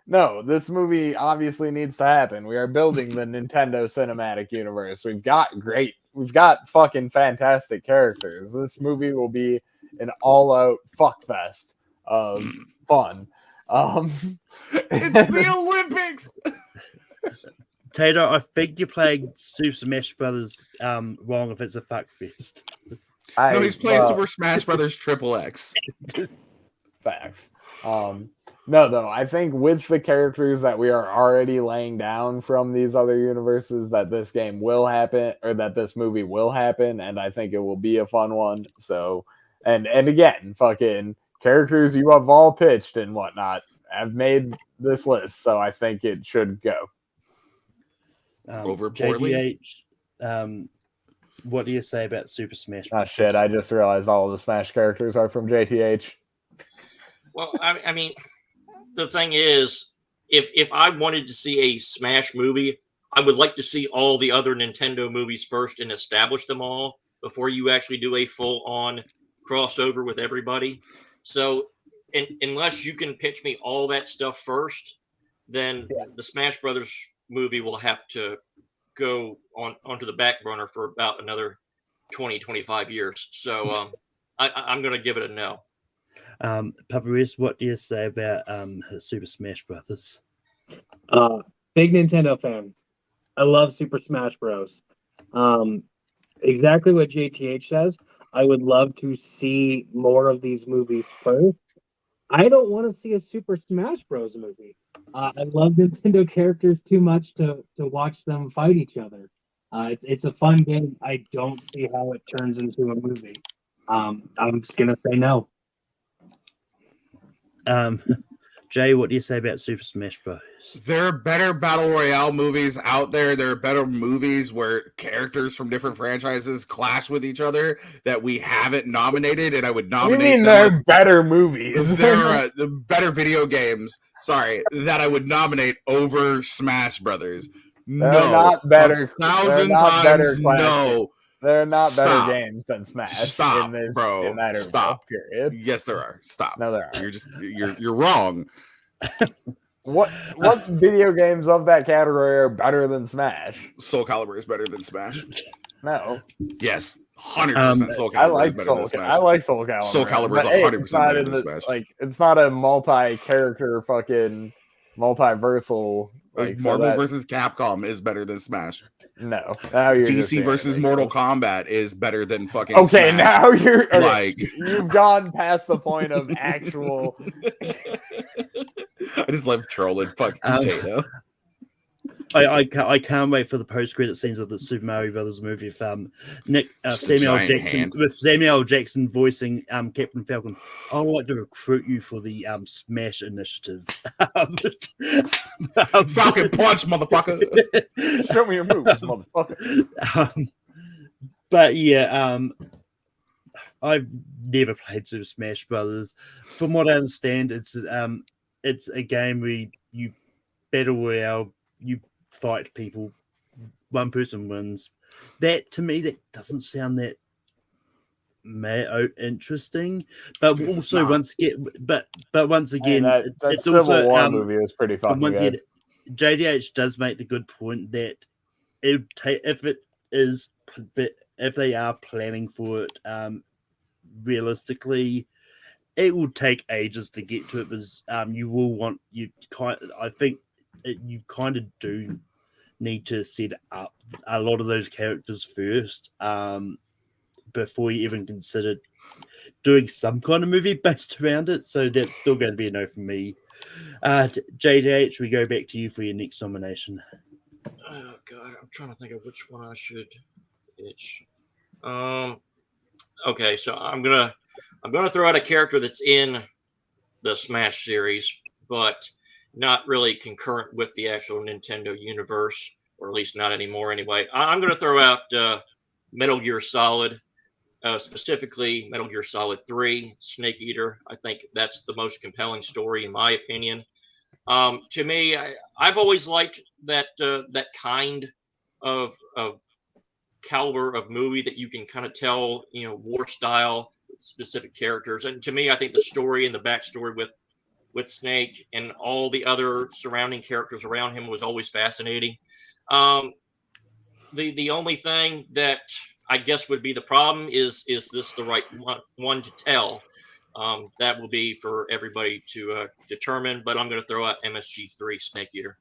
No, this movie obviously needs to happen. We are building the Nintendo Cinematic Universe. We've got fucking fantastic characters. This movie will be an all-out fuckfest of fun. It's the Olympics. Tato, I think you're playing Super Smash Brothers wrong if it's a fuck fest. No, he's playing Super Smash Brothers Triple X. Facts. No, though, I think with the characters that we are already laying down from these other universes, that this game will happen, or that this movie will happen, and I think it will be a fun one. So, and again, fucking characters you have all pitched and whatnot have made this list, so I think it should go. Over poorly. JDH, what do you say about Super Smash Oh Bros? shit, I just realized all of the Smash characters are from JTH. Well, I mean, the thing is, if I wanted to see a Smash movie, I would like to see all the other Nintendo movies first and establish them all before you actually do a full-on crossover with everybody. So, unless you can pitch me all that stuff first, then the Smash Brothers movie will have to go onto the back burner for about another 20, 25 years. So, I'm going to give it a no. Paparis, what do you say about Super Smash Brothers? Big Nintendo fan. I love Super Smash Bros. Exactly what JTH says. I would love to see more of these movies first. I don't want to see a Super Smash Bros. Movie. I love Nintendo characters too much to watch them fight each other. It's a fun game. I don't see how it turns into a movie. I'm just gonna say no. Jay, what do you say about Super Smash Bros? There are better Battle Royale movies out there. There are better movies where characters from different franchises clash with each other that we haven't nominated, and I would nominate You mean them. they're better movies? There are better video games, that I would nominate over Smash Brothers. They're No. not better. 1,000 they're not better times classics. no. They're not Stop. better games than Smash. Stop, in this, bro. In that Stop. period. Yes, there are. Stop. No, there are. You're wrong. What video games of that category are better than Smash? Soul Calibur is better than Smash. No. Yes, 100% Soul Calibur I like is better Soul. than Smash. I like Soul Calibur. Soul Calibur is But, hey, 100% it's not better in than the- Smash. Like, it's not a multi-character fucking multiversal. Like so Marvel that- versus Capcom is better than Smash. No. Now you're just DC being versus ridiculous. Mortal Kombat is better than fucking Okay, Smash. now you're okay, Like- you've gone past the point of actual. I just love trolling fucking Tato. I can't wait for the post-credit scenes of the Super Mario Brothers movie with Samuel L. giant Jackson hand. with Samuel L. Jackson voicing Captain Falcon. I would like to recruit you for the Smash Initiative. Falcon punch, motherfucker. Show me your moves, motherfucker. But yeah, I've never played Super Smash Brothers. From what I understand, it's a game where you battle royale, you fight people, one person wins. That to me, that doesn't sound that interesting. But It's also not. once I mean, again, that it's Civil also War movie was pretty but fucking once good. again, JDH does make the good point that if they are planning for it realistically, it will take ages to get to it because you kind of do need to set up a lot of those characters first before you even consider doing some kind of movie based around it. So that's still going to be a no from me. JDH, we go back to you for your next nomination. Oh god, I'm trying to think of which one I should pitch. Okay, so I'm gonna throw out a character that's in the Smash series, but not really concurrent with the actual Nintendo universe, or at least not anymore. Anyway, I'm gonna throw out Metal Gear Solid, specifically Metal Gear Solid 3, Snake Eater. I think that's the most compelling story in my opinion. To me, I've always liked that that kind of caliber of movie that you can kind of tell, war style with specific characters. And to me, I think the story and the backstory with Snake and all the other surrounding characters around him was always fascinating. The only thing that I guess would be the problem is this the right one to tell? That will be for everybody to determine, but I'm going to throw out MSG3 Snake Eater.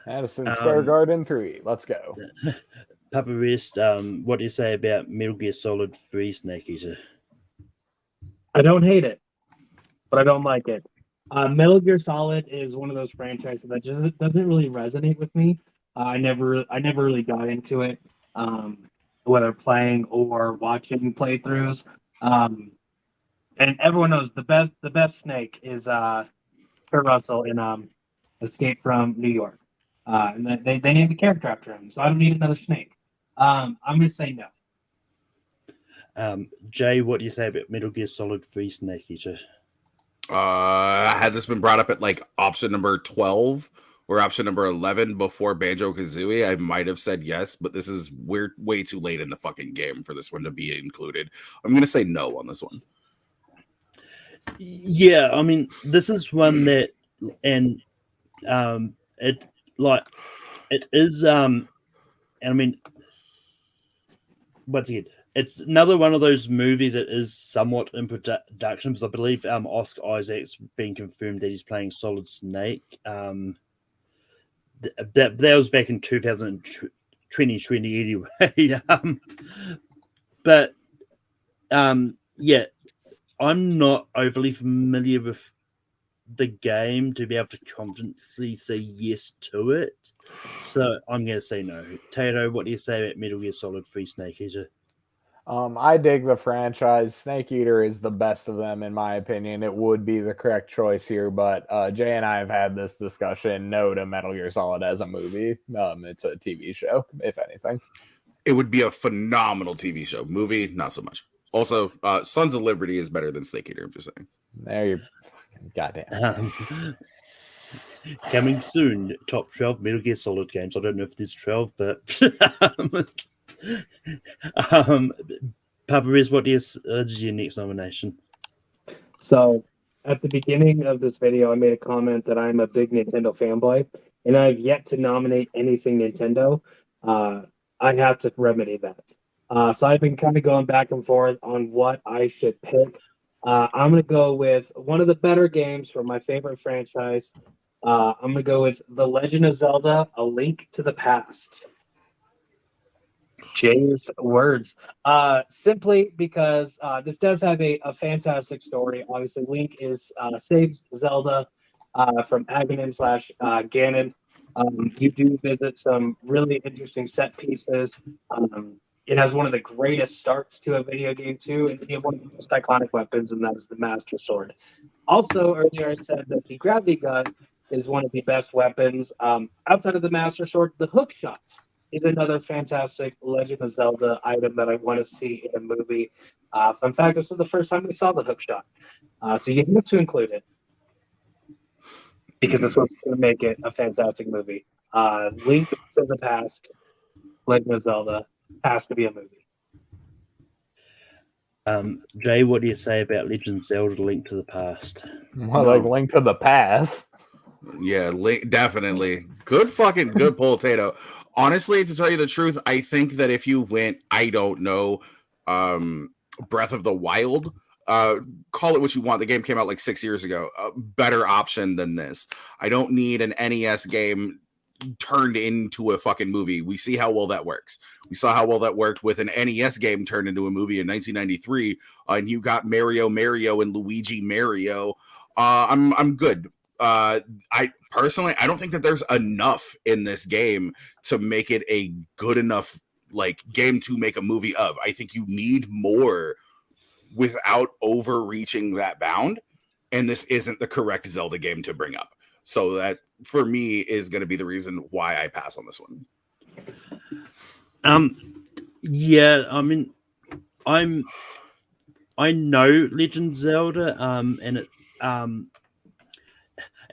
Madison Square Garden 3. Let's go. Papa Rest, what do you say about Metal Gear Solid 3 Snake Eater? I don't hate it, but I don't like it. Metal Gear Solid is one of those franchises that just doesn't really resonate with me. I never really got into it, whether playing or watching playthroughs. And everyone knows the best Snake is Kurt Russell in Escape from New York. And they named the character after him, so I don't need another Snake. I'm gonna say no. Jay, what do you say about Metal Gear Solid 3 Snake Eater? Had this been brought up at like option number 12 or option number 11 before Banjo-Kazooie, I might have said yes, but we're way too late in the fucking game for this one to be included. I'm gonna say no on this one. Yeah, I mean, this is one that, and it is, and I mean, once again, it's another one of those movies that is somewhat in production, because I believe Oscar Isaac's been confirmed that he's playing Solid Snake. That was back in 2020 anyway. But yeah, I'm not overly familiar with the game to be able to confidently say yes to it, so I'm going to say no. Tato, what do you say about Metal Gear Solid 3 Snake Eater? I dig the franchise. Snake Eater is the best of them, in my opinion. It would be the correct choice here, but Jay and I have had this discussion. No to Metal Gear Solid as a movie. It's a TV show, if anything. It would be a phenomenal TV show. Movie, not so much. Also, Sons of Liberty is better than Snake Eater, I'm just saying. There you goddamn. Coming soon, top 12 Metal Gear Solid games. I don't know if there's 12, but Papa Riz, what is your next nomination? So, at the beginning of this video, I made a comment that I'm a big Nintendo fanboy, and I've yet to nominate anything Nintendo. I have to remedy that. So I've been kind of going back and forth on what I should pick. I'm going to go with one of the better games from my favorite franchise. I'm going to go with The Legend of Zelda: A Link to the Past. Jay's words. Simply because this does have a fantastic story. Obviously, Link saves Zelda from Aghanim / Ganon. You do visit some really interesting set pieces. It has one of the greatest starts to a video game, too, and you have one of the most iconic weapons, and that is the Master Sword. Also, earlier I said that the gravity gun is one of the best weapons. Outside of the Master Sword, the hook shot is another fantastic Legend of Zelda item that I want to see in a movie. Fun fact: this was the first time we saw the hookshot, so you have to include it because this was going to make it a fantastic movie. Link to the Past, Legend of Zelda has to be a movie. Jay, what do you say about Legend of Zelda: Link to the Past? Well, like Link to the Past. Yeah, definitely. Good pull, Tato. Honestly, to tell you the truth, I think that if you went, I don't know, Breath of the Wild, call it what you want. The game came out like 6 years ago. A better option than this. I don't need an NES game turned into a fucking movie. We see how well that works. We saw how well that worked with an NES game turned into a movie in 1993, and you got Mario and Luigi Mario. I'm good. I personally, I don't think that there's enough in this game to make it a good enough like game to make a movie of. I think you need more without overreaching that bound, and this isn't the correct Zelda game to bring up. So that for me is going to be the reason why I pass on this one. Yeah, I mean, I know Legend of Zelda, and it,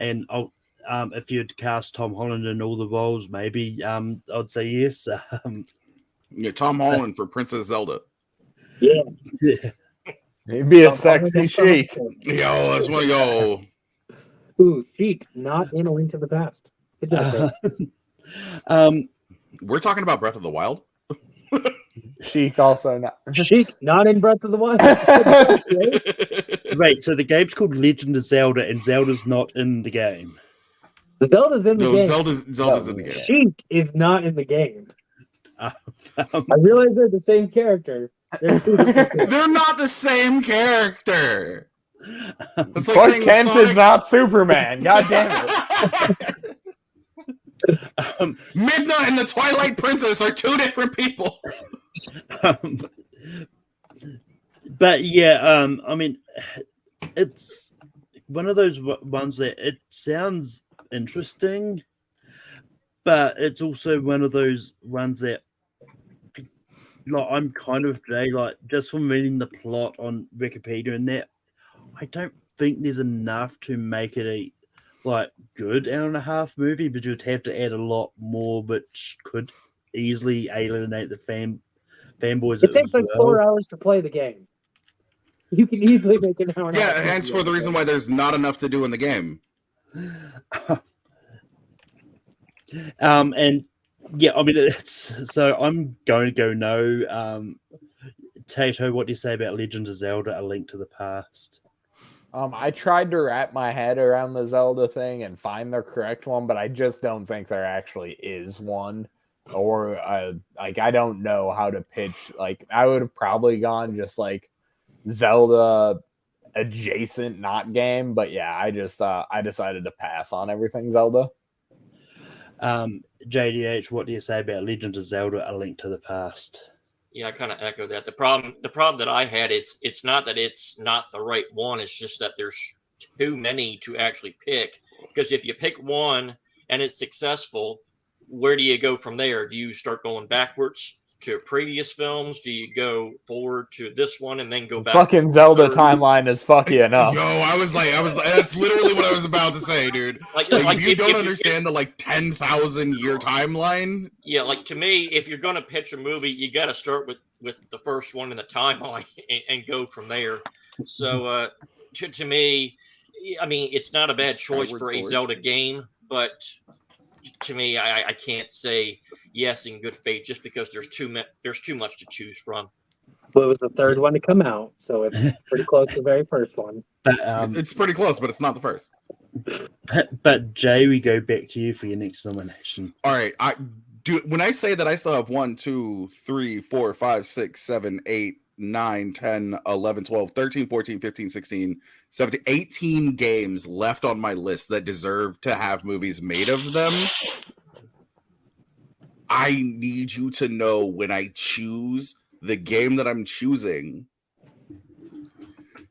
and I'll, if you'd cast Tom Holland in all the roles, maybe, I'd say yes. Yeah, Tom Holland for Princess Zelda. Yeah, He'd be a sexy Sheik. Yo, that's one. Yo. Ooh, Sheik, not in A Link to the Past. Good job, Dave. We're talking about Breath of the Wild. Sheik also not. Sheik, not in Breath of the Wild. Right, so the game's called Legend of Zelda, and Zelda's not in the game. Zelda's in the No, game. Zelda's in the game. Sheik is not in the game. Um, I realize they're the same character. They're two different things. They're not the same character. It's like Clark saying Kent Sonic- is not Superman. God damn it. Midna and the Twilight Princess are two different people. But yeah, I mean, it's one of those ones that it sounds interesting, but it's also one of those ones that, like, I'm kind of like just from reading the plot on Wikipedia and that, I don't think there's enough to make it a like good hour and a half movie, but you'd have to add a lot more, which could easily alienate the fanboys. It takes like 4 hours to play the game. You can easily make an hour and a half. Yeah, hence for the reason why there's not enough to do in the game. And yeah, I mean, it's so I'm going to go no. Tato, what do you say about Legend of Zelda: A Link to the Past? I tried to wrap my head around the Zelda thing and find the correct one, but I just don't think there actually is one. Or like I don't know how to pitch. Like I would have probably gone just like Zelda adjacent, not game. But yeah, I decided to pass on everything Zelda. JDH, what do you say about Legend of Zelda: A Link to the Past? Yeah, I kind of echo that. The problem that I had is it's not that it's not the right one. It's just that there's too many to actually pick. Because if you pick one and it's successful, where do you go from there? Do you start going backwards to previous films? Do you go forward to this one and then go back? Fucking Zelda timeline is fucky enough. Yo, I was like, that's literally what I was about to say, dude. Like if you don't understand the like 10,000 year timeline. Yeah, like to me, if you're gonna pitch a movie, you got to start with the first one in the timeline and go from there. So to me, I mean, it's not a bad choice for a Zelda game, but to me, I can't say yes in good faith just because there's too much to choose from. Well, it was the third one to come out, so it's pretty close to the very first one. But, it's pretty close, but it's not the first. But Jay, we go back to you for your next nomination. All right, when I say that I still have 1, 2, 3, 4, 5, 6, 7, 8, 9, 10, 11, 12, 13, 14, 15, 16, 17, 18 games left on my list that deserve to have movies made of them. I need you to know when I choose the game that I'm choosing,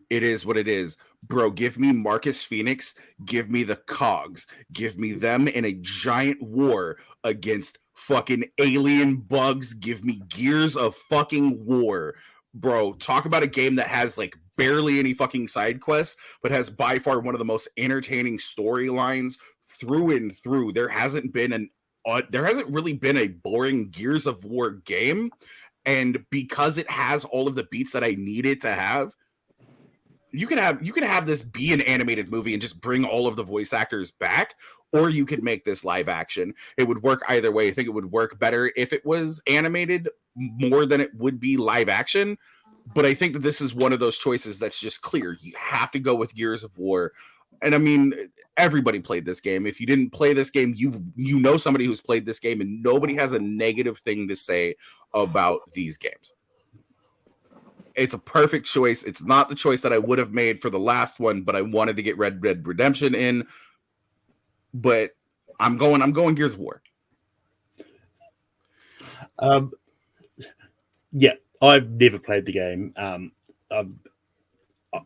it is what it is. Bro, give me Marcus Phoenix, give me the Cogs, give me them in a giant war against fucking alien bugs, give me Gears of fucking War. Bro, talk about a game that has like barely any fucking side quests, but has by far one of the most entertaining storylines through and through. There hasn't really been a boring Gears of War game, and because it has all of the beats that I needed to have, you could have this be an animated movie and just bring all of the voice actors back, or you could make this live action. It would work either way. I think it would work better if it was animated more than it would be live action. But I think that this is one of those choices that's just clear. You have to go with Gears of War. And I mean, everybody played this game. If you didn't play this game, you know somebody who's played this game, and nobody has a negative thing to say about these games. It's a perfect choice. It's not the choice that I would have made for the last one, but I wanted to get Red Dead Redemption in. But I'm going Gears of War. Yeah, I've never played the game.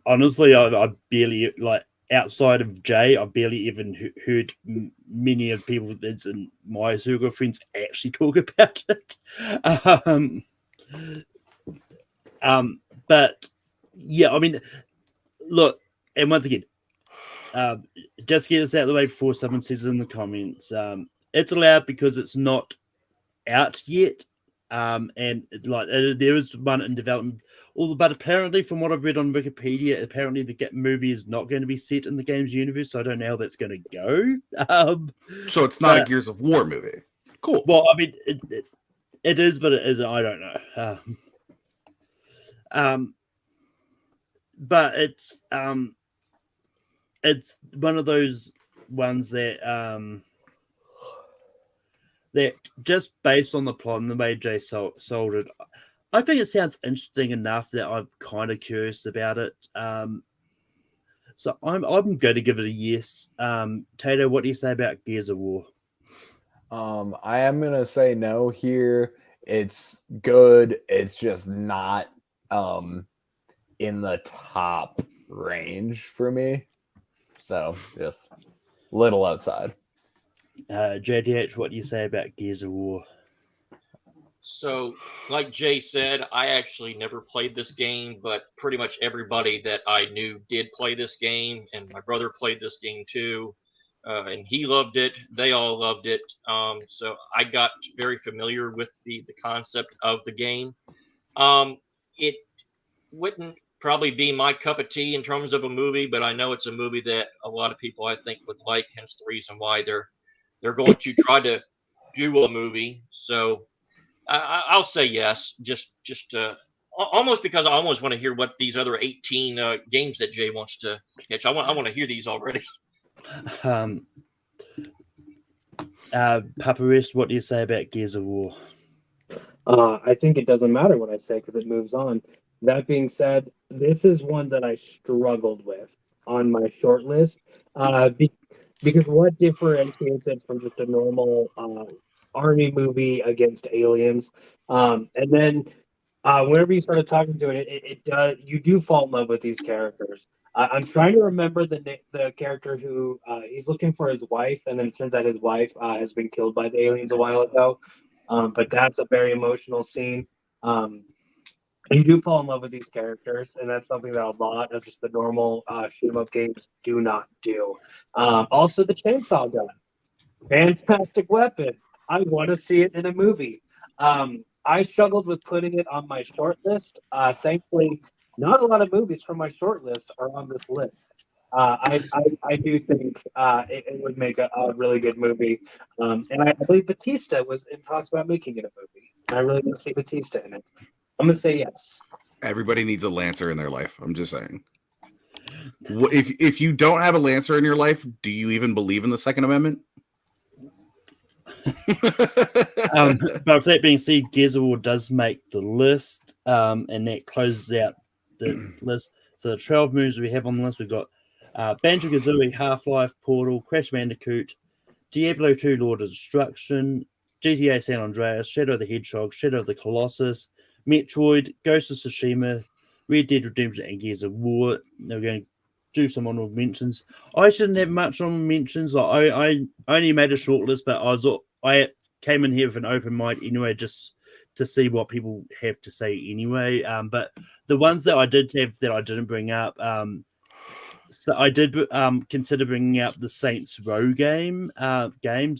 Honestly, I barely, like, outside of Jay, I've barely even heard many of people that's in my circle of friends actually talk about it. But yeah, I mean, look, and once again, just get this out of the way before someone says in the comments, it's allowed because it's not out yet. And there is one in development. But apparently, from what I've read on Wikipedia, apparently the movie is not going to be set in the game's universe. So I don't know how that's going to go. So it's not a Gears of War movie. Cool. Well, I mean, it is, but it isn't. I don't know. But it's one of those ones that that just based on the plot and the way Jay sold it, I think it sounds interesting enough that I'm kind of curious about it. So I'm going to give it a yes. Tato, what do you say about Gears of War? I am gonna say no here. It's good. It's just not in the top range for me. So just little outside. JDH, what do you say about Gears of War? So, like Jay said, I actually never played this game, but pretty much everybody that I knew did play this game, and my brother played this game too, and he loved it. They all loved it. So I got very familiar with the concept of the game. It wouldn't probably be my cup of tea in terms of a movie, but I know it's a movie that a lot of people I think would like, hence the reason why they're going to try to do a movie. So I'll say yes, just almost because I almost want to hear what these other 18 games that Jay wants to pitch. I want to hear these already. Paparis, what do you say about Gears of War? I think it doesn't matter what I say because it moves on. That being said, this is one that I struggled with on my short list because what differentiates it from just a normal army movie against aliens? And then whenever you started talking to it does, you do fall in love with these characters. I'm trying to remember the character who he's looking for his wife, and then it turns out his wife has been killed by the aliens a while ago. But that's a very emotional scene. You do fall in love with these characters, and that's something that a lot of just the normal shoot 'em up games do not do. Also, the chainsaw gun, fantastic weapon. I want to see it in a movie. I struggled with putting it on my short list. Thankfully, not a lot of movies from my short list are on this list. I do think it would make a really good movie. And I believe Batista was in talks about making it a movie. And I really want to see Batista in it. I'm going to say yes. Everybody needs a Lancer in their life. I'm just saying. If you don't have a Lancer in your life, do you even believe in the Second Amendment? But with that being said, Gears of War does make the list, and that closes out the list. So the 12 movies we have on the list, we've got Banjo-Kazooie, Half-Life, Portal, Crash Bandicoot, Diablo 2, Lord of Destruction, GTA San Andreas, Shadow of the Hedgehog, Shadow of the Colossus, Metroid, Ghost of Tsushima, Red Dead Redemption, and Gears of War. Now we're going to do some honorable mentions. I shouldn't have much honorable mentions. Like I only made a short list, but I came in here with an open mind anyway, just to see what people have to say anyway. But the ones that I did have that I didn't bring up, so I did consider bringing up the Saints Row games.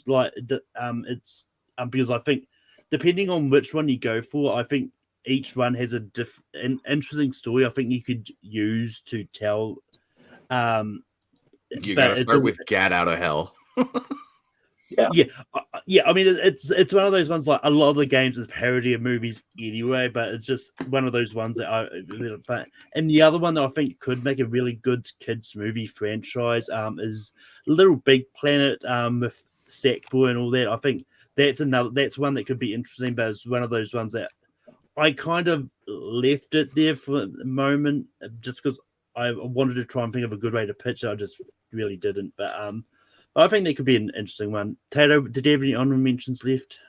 Like it's because I think depending on which one you go for, I think each one has an interesting story. I think you could use to tell. You but gotta it's start with Gat Out of Hell. yeah. I mean, it's one of those ones like a lot of the games is parody of movies anyway, but it's just one of those ones that I really fun. And the other one that I think could make a really good kids movie franchise is Little Big Planet with Sackboy and all that. I think that's one that could be interesting, but it's one of those ones that I kind of left it there for the moment just because I wanted to try and think of a good way to pitch it. I just really didn't, but I think that could be an interesting one. Tato, did you have any honorable mentions left?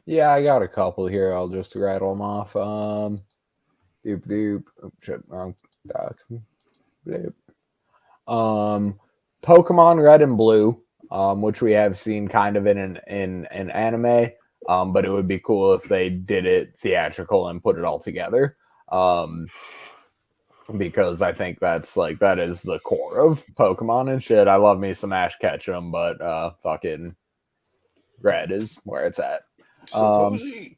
Yeah, I got a couple here. I'll just rattle them off. Doop. Oh, shit, wrong doc. Bloop. Pokemon Red and Blue, which we have seen kind of in an anime. But it would be cool if they did it theatrical and put it all together. Because I think that is the core of Pokemon and shit. I love me some Ash Ketchum, but fucking Red is where it's at. Satoshi.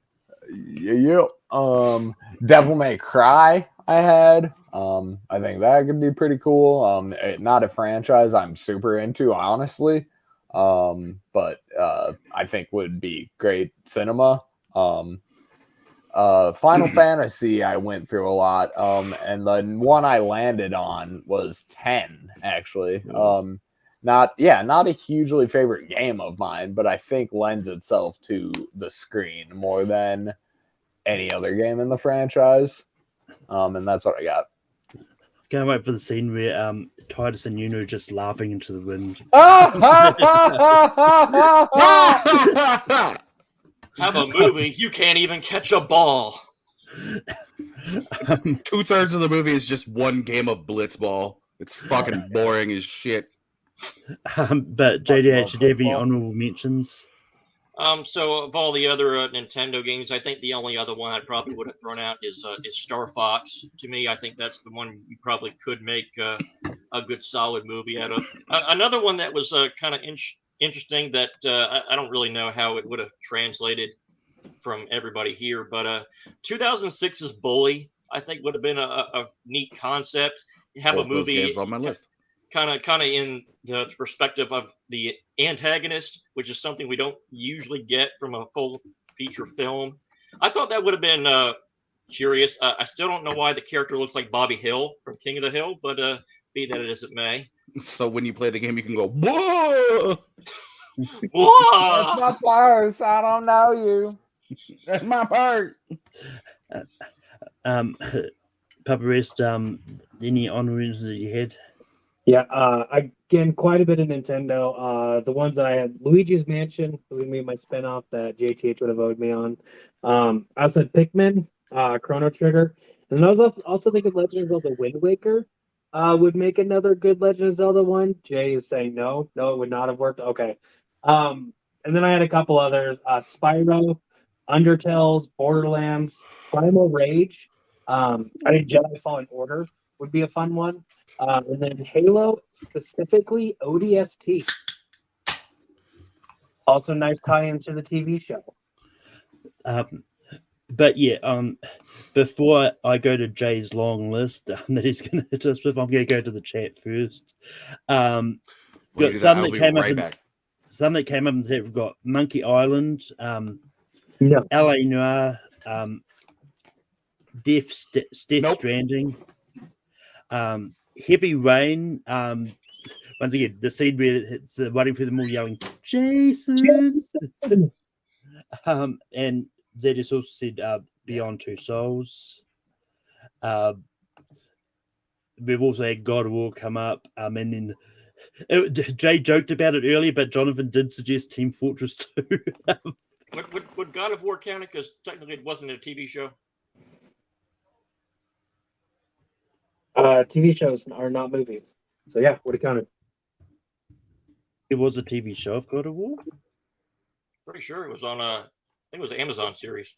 Devil May Cry I had. I think that could be pretty cool. Not a franchise I'm super into, honestly. But I think would be great cinema. Final Fantasy I went through a lot. And the one I landed on was 10, actually. Not a hugely favorite game of mine, but I think lends itself to the screen more than any other game in the franchise. And that's what I got. Can't wait for the scene where Titus and Yuno are just laughing into the wind. Have a movie, you can't even catch a ball. 2/3 of the movie is just one game of blitzball. It's fucking boring as shit. But JDH, did you have any honorable mentions? So of all the other Nintendo games, I think the only other one I probably would have thrown out is Star Fox. To me, I think that's the one you probably could make a good solid movie out of. Another one that was kind of interesting that I don't really know how it would have translated from everybody here, but 2006's Bully, I think would have been a neat concept. Have Both a movie those games on my list. kind of in the perspective of the antagonist, which is something we don't usually get from a full feature film. I thought that would have been curious. I still don't know why the character looks like Bobby Hill from King of the Hill, but be that as it may. So when you play the game, you can go, whoa! Whoa! That's my purse. I don't know you. That's my purse. Papa Rest, any honorables that you had? Yeah, again, quite a bit of Nintendo. The ones that I had, Luigi's Mansion was going to be my spinoff that JTH would have owed me on. I also had Pikmin, Chrono Trigger, and I was also thinking Legend of Zelda Wind Waker would make another good Legend of Zelda one. Jay is saying no, it would not have worked. Okay. And then I had a couple others, Spyro, Undertales, Borderlands, Primal Rage. I think Jedi Fallen Order would be a fun one. And then Halo, specifically ODST. Also nice tie into the TV show. But yeah, before I go to Jay's long list that he's going to hit us with, I'm going to go to the chat first. Got some that came up. Some that came up and said we've got Monkey Island, LA Noir, Steph Stranding, Heavy Rain. Once again, the scene where it's running through the mall yelling, Jason. And they just also said Beyond Two Souls. We've also had God of War come up. And then Jay joked about it earlier, but Jonathan did suggest Team Fortress 2. Would God of War count it? Because technically it wasn't a TV show. TV shows are not movies. So yeah, would have counted. It was a TV show of God of War. Pretty sure it was on I think it was an Amazon series.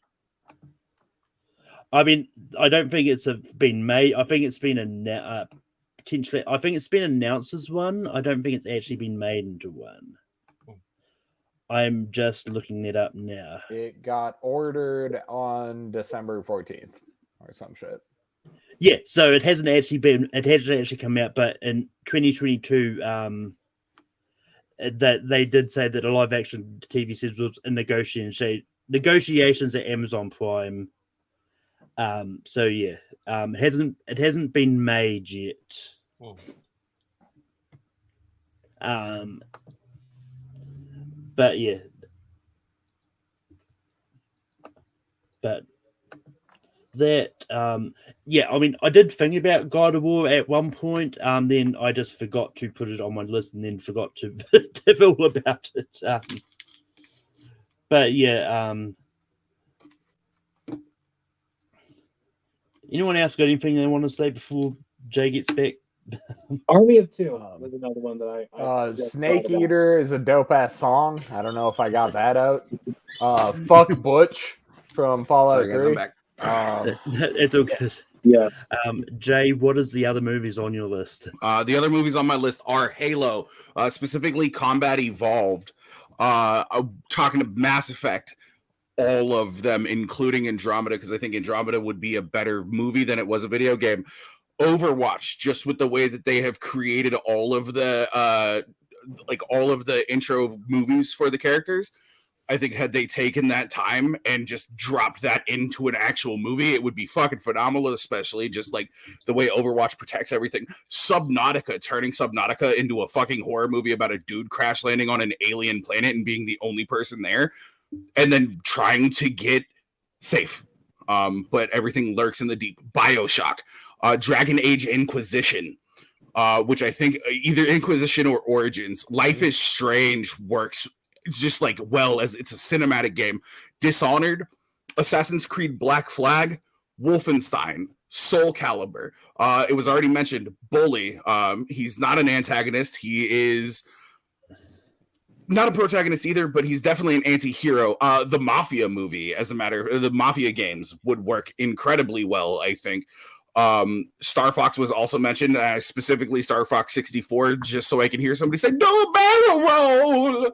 I mean, I don't think it's been made. I think it's been potentially. I think it's been announced as one. I don't think it's actually been made into one. I'm just looking it up now. It got ordered on December 14th or some shit. Yeah, so it hasn't actually come out, but in 2022, that they did say that a live action TV series was in negotiations at Amazon Prime. So yeah, it hasn't been made yet. But yeah, but that yeah, I mean, I did think about God of War at one point. Then I just forgot to put it on my list, and then forgot to tip all about it. But yeah, anyone else got anything they want to say before Jay gets back? Army of Two was another one that I just Snake thought about. Eater is a dope ass song. I don't know if I got that out. Fuck Butch from Fallout Sorry, guys, 3. I'm back. It's all good. Yes. Jay, what is the other movies on your list? The other movies on my list are Halo, specifically Combat Evolved. Talking to Mass Effect, all of them, including Andromeda, because I think Andromeda would be a better movie than it was a video game. Overwatch, just with the way that they have created all of the intro movies for the characters. I think had they taken that time and just dropped that into an actual movie, it would be fucking phenomenal, especially just like the way Overwatch protects everything. Subnautica, turning Subnautica into a fucking horror movie about a dude crash landing on an alien planet and being the only person there, and then trying to get safe. But everything lurks in the deep. BioShock, Dragon Age Inquisition, which I think either Inquisition or Origins. Life is Strange works just like well as it's a cinematic game. Dishonored, Assassin's Creed Black Flag, Wolfenstein, Soul Calibur. It was already mentioned, Bully. He's not an antagonist. He is not a protagonist either, but he's definitely an anti-hero. The Mafia movie, the Mafia games would work incredibly well, I think. Star Fox was also mentioned, specifically Star Fox 64, just so I can hear somebody say, "No barrel roll!"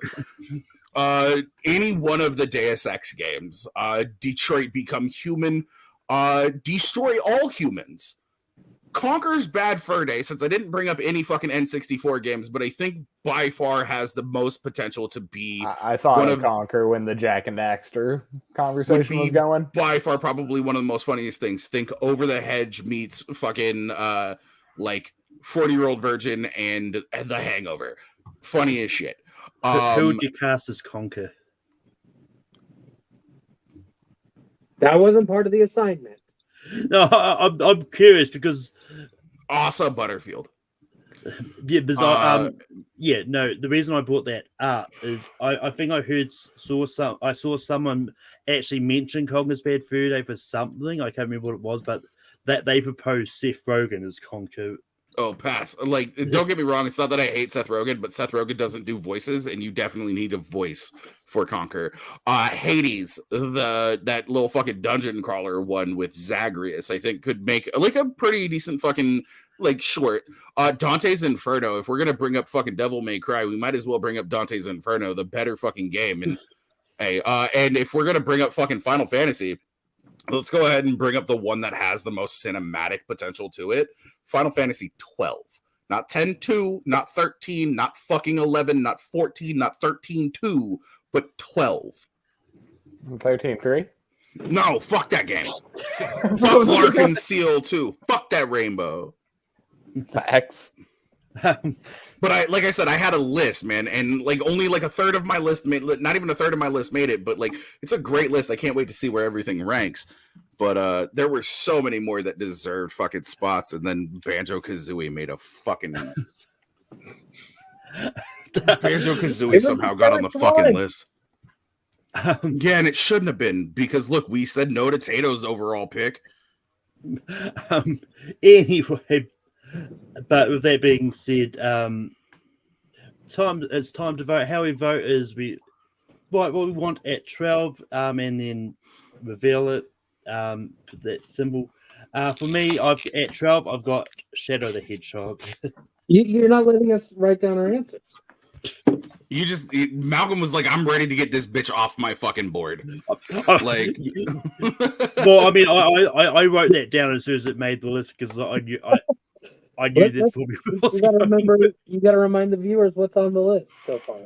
Any one of the Deus Ex games, Detroit Become Human, Destroy All Humans, Conker's Bad Fur Day, since I didn't bring up any fucking N64 games, but I think by far has the most potential to be. I thought of Conker when the Jack and Daxter conversation was going. By far, probably one of the most funniest things. Think Over the Hedge meets fucking like 40-Year-Old Virgin and The Hangover. Funny as shit. Who would you cast as Conker? That wasn't part of the assignment. No, I'm curious because Asa Butterfield. Yeah, because the reason I brought that up is I think I saw someone actually mention Conker's Bad Fur Day for something. I can't remember what it was, but that they proposed Seth Rogen as Conker. Oh, pass. Like, don't get me wrong. It's not that I hate Seth Rogen, but Seth Rogen doesn't do voices, and you definitely need a voice for Conker. Hades, that little fucking dungeon crawler one with Zagreus, I think could make like a pretty decent fucking like short. Dante's Inferno. If we're gonna bring up fucking Devil May Cry, we might as well bring up Dante's Inferno, the better fucking game. And hey, and if we're gonna bring up fucking Final Fantasy, let's go ahead and bring up the one that has the most cinematic potential to it. Final Fantasy 12. Not 10-2, not 13, not fucking 11, not 14, not 13-2, but 12. 13-3? No, fuck that game. Fuck Larkin Seal 2. Fuck that rainbow. Facts. But like I said, I had a list, man, and like only like a third of my list not even a third of my list made it, but like it's a great list. I can't wait to see where everything ranks. But there were so many more that deserved fucking spots, and then Banjo-Kazooie made a fucking Banjo-Kazooie somehow got on the fucking list. Yeah, and it shouldn't have been, because look, we said no to Tato's overall pick. Anyway, But with that being said, it's time to vote. How we vote is what we want at 12, and then reveal it. Put that symbol. For me, at 12, I've got Shadow the Hedgehog. You're not letting us write down our answers. Malcolm was like, I'm ready to get this bitch off my fucking board. Like, well, I mean, I wrote that down as soon as it made the list because I knew that for me. You got to remind the viewers what's on the list so far.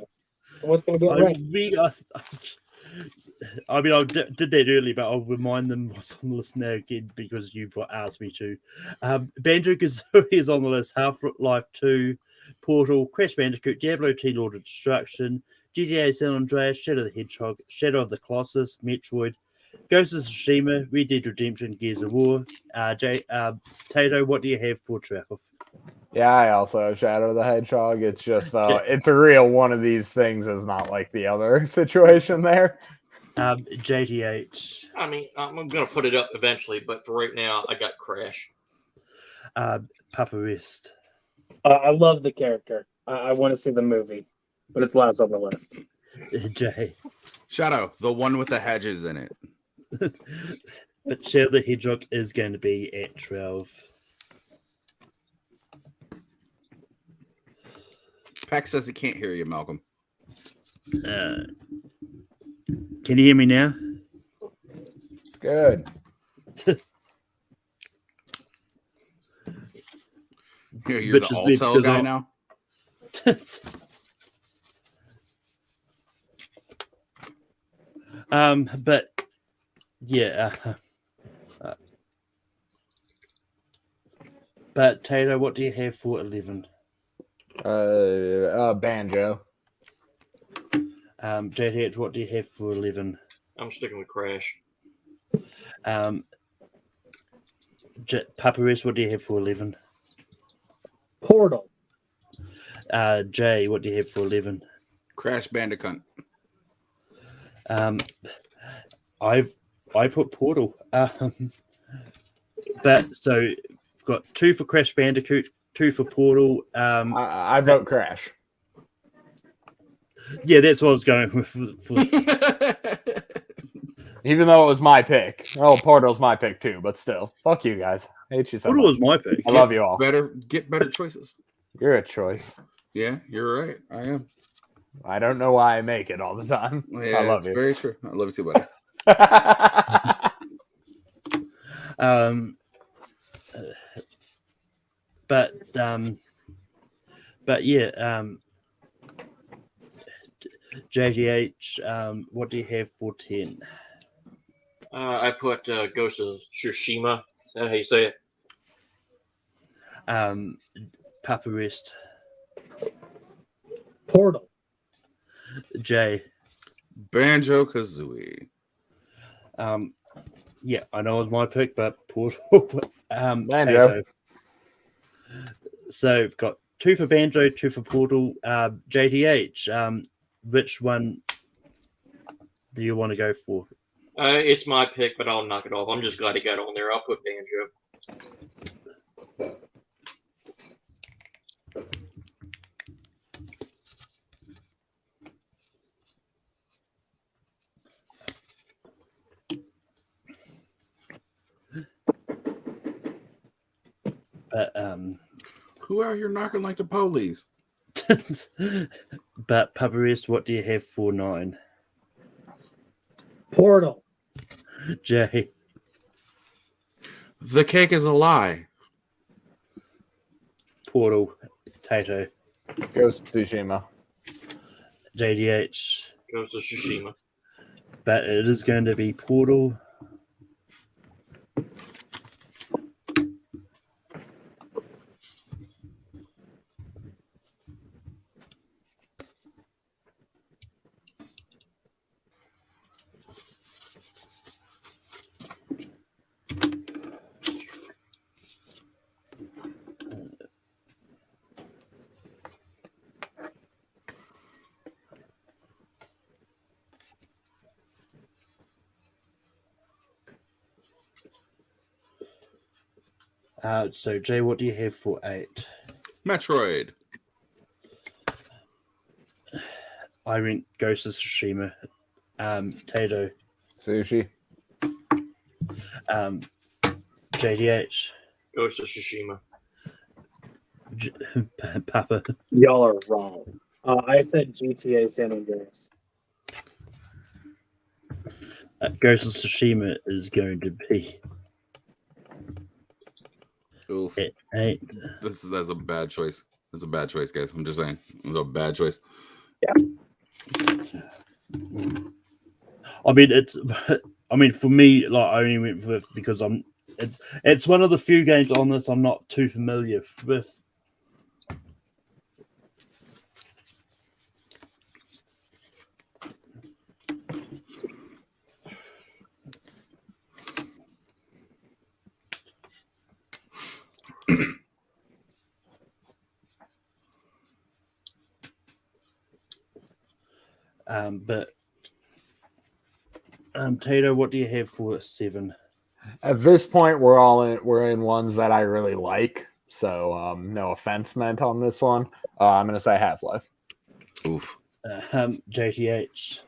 What's going to get right? I mean, I did that earlier, but I'll remind them what's on the list now again because you asked me to. Banjo-Kazooie is on the list. Half-Life 2, Portal, Crash Bandicoot, Diablo 2 Lord of Destruction, GTA San Andreas, Shadow the Hedgehog, Shadow of the Colossus, Metroid, Ghost of Tsushima, Red Dead Redemption, Gears of War. Tato, what do you have for Trackle? Yeah, I also have Shadow the Hedgehog. It's just it's a real one of these things is not like the other situation there. JTH. I mean, I'm going to put it up eventually, but for right now, I got Crash. Papa Wrist. I love the character. I want to see the movie, but it's last on the list. Jay. Shadow, the one with the hedges in it. But Shadow the Hedgehog is going to be at 12. Peck says he can't hear you, Malcolm. Can you hear me now? Good. You're the Altel guy now? But yeah. But Tato, what do you have for 11? Banjo. JTH, what do you have for 11? I'm sticking with Crash. Paparis, what do you have for 11? Portal. Jay, what do you have for 11? Crash Bandicoot. I put Portal. But so we've got 2 for Crash Bandicoot, 2 for Portal. I vote Crash. Yeah, that's what I was going with. Even though it was my pick. Oh, Portal's my pick too, but still. Fuck you guys. I hate you so Portal much. was my pick. I love you all. Get better choices. You're a choice. Yeah, you're right. I am. I don't know why I make it all the time. Yeah, I love it's you. very true. I love you too, buddy. But yeah, JGH, what do you have for 10? I put Ghost of Tsushima. Is that how you say it? Papa Rest. Portal. Jay. Banjo-Kazooie. Yeah, I know it was my pick, but Portal. Banjo. So we've got 2 for Banjo, 2 for Portal. JTH, which one do you want to go for? It's my pick, but I'll knock it off. I'm just glad it got on there. I'll put Banjo. Who out here knocking like the police? But Papa Rest, what do you have for 9? Portal. Jay. The cake is a lie. Portal. Tato. Ghost of Tsushima. JDH. Ghost of Tsushima. But it is going to be Portal. So Jay, what do you have for 8? Metroid. I went Ghost of Tsushima. Tato. Sushi. JDH. Ghost of Tsushima. Papa. Y'all are wrong. I said GTA San Andreas. Ghost of Tsushima is going to be Oof. at 8. That's a bad choice. That's a bad choice, guys. I'm just saying. It's a bad choice. I mean, for me, like I only went with because it's one of the few games on this I'm not too familiar with. But Tato, what do you have for 7? At this point, we're in ones that I really like. So no offense meant on this one. I'm gonna say Half-Life. Oof. JTH.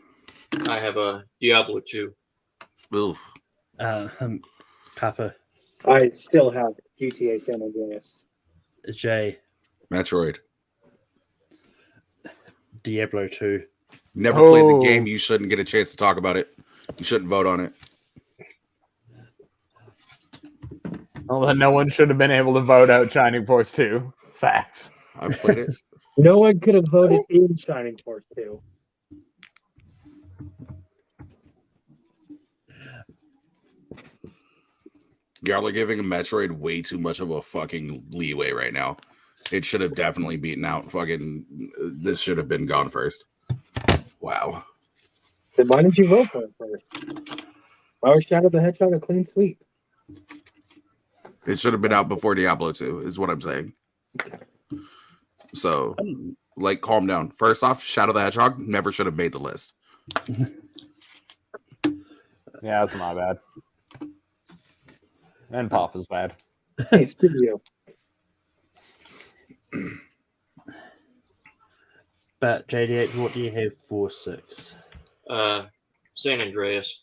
I have a Diablo 2. Oof. Papa. I still have GTA San Andreas. Jay. Metroid. Diablo 2. Never played the game. You shouldn't get a chance to talk about it. You shouldn't vote on it. Well, then no one should have been able to vote out Shining Force 2. Facts. I've played it. No one could have voted in Shining Force 2. Y'all are giving Metroid way too much of a fucking leeway right now. It should have definitely beaten out fucking. This should have been gone first. Wow. Then why didn't you vote for it first? Why was Shadow the Hedgehog a clean sweep? It should have been out before Diablo 2, is what I'm saying. So, like, calm down. First off, Shadow the Hedgehog never should have made the list. Yeah, that's my bad. And Papa's bad. Hey, screw you. But JDH, what do you have for 6? San Andreas.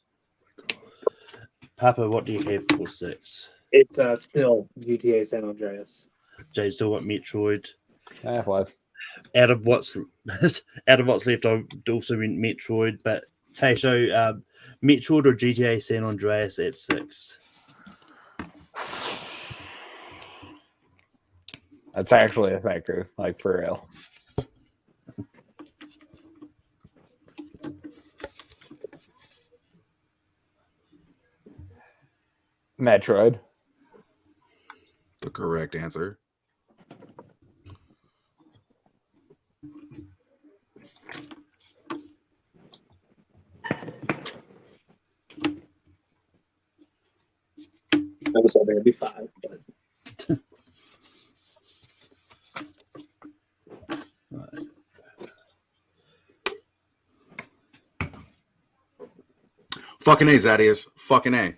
Papa, what do you have for 6? It's still GTA San Andreas. Jay still got Metroid. Half-Life. Out of what's left, I also went Metroid. But Tato, Metroid or GTA San Andreas at 6? That's actually a thinker, like for real. Metroid. The correct answer. I was hoping it'd be 5, but Fucking A, Zadius. Fucking A.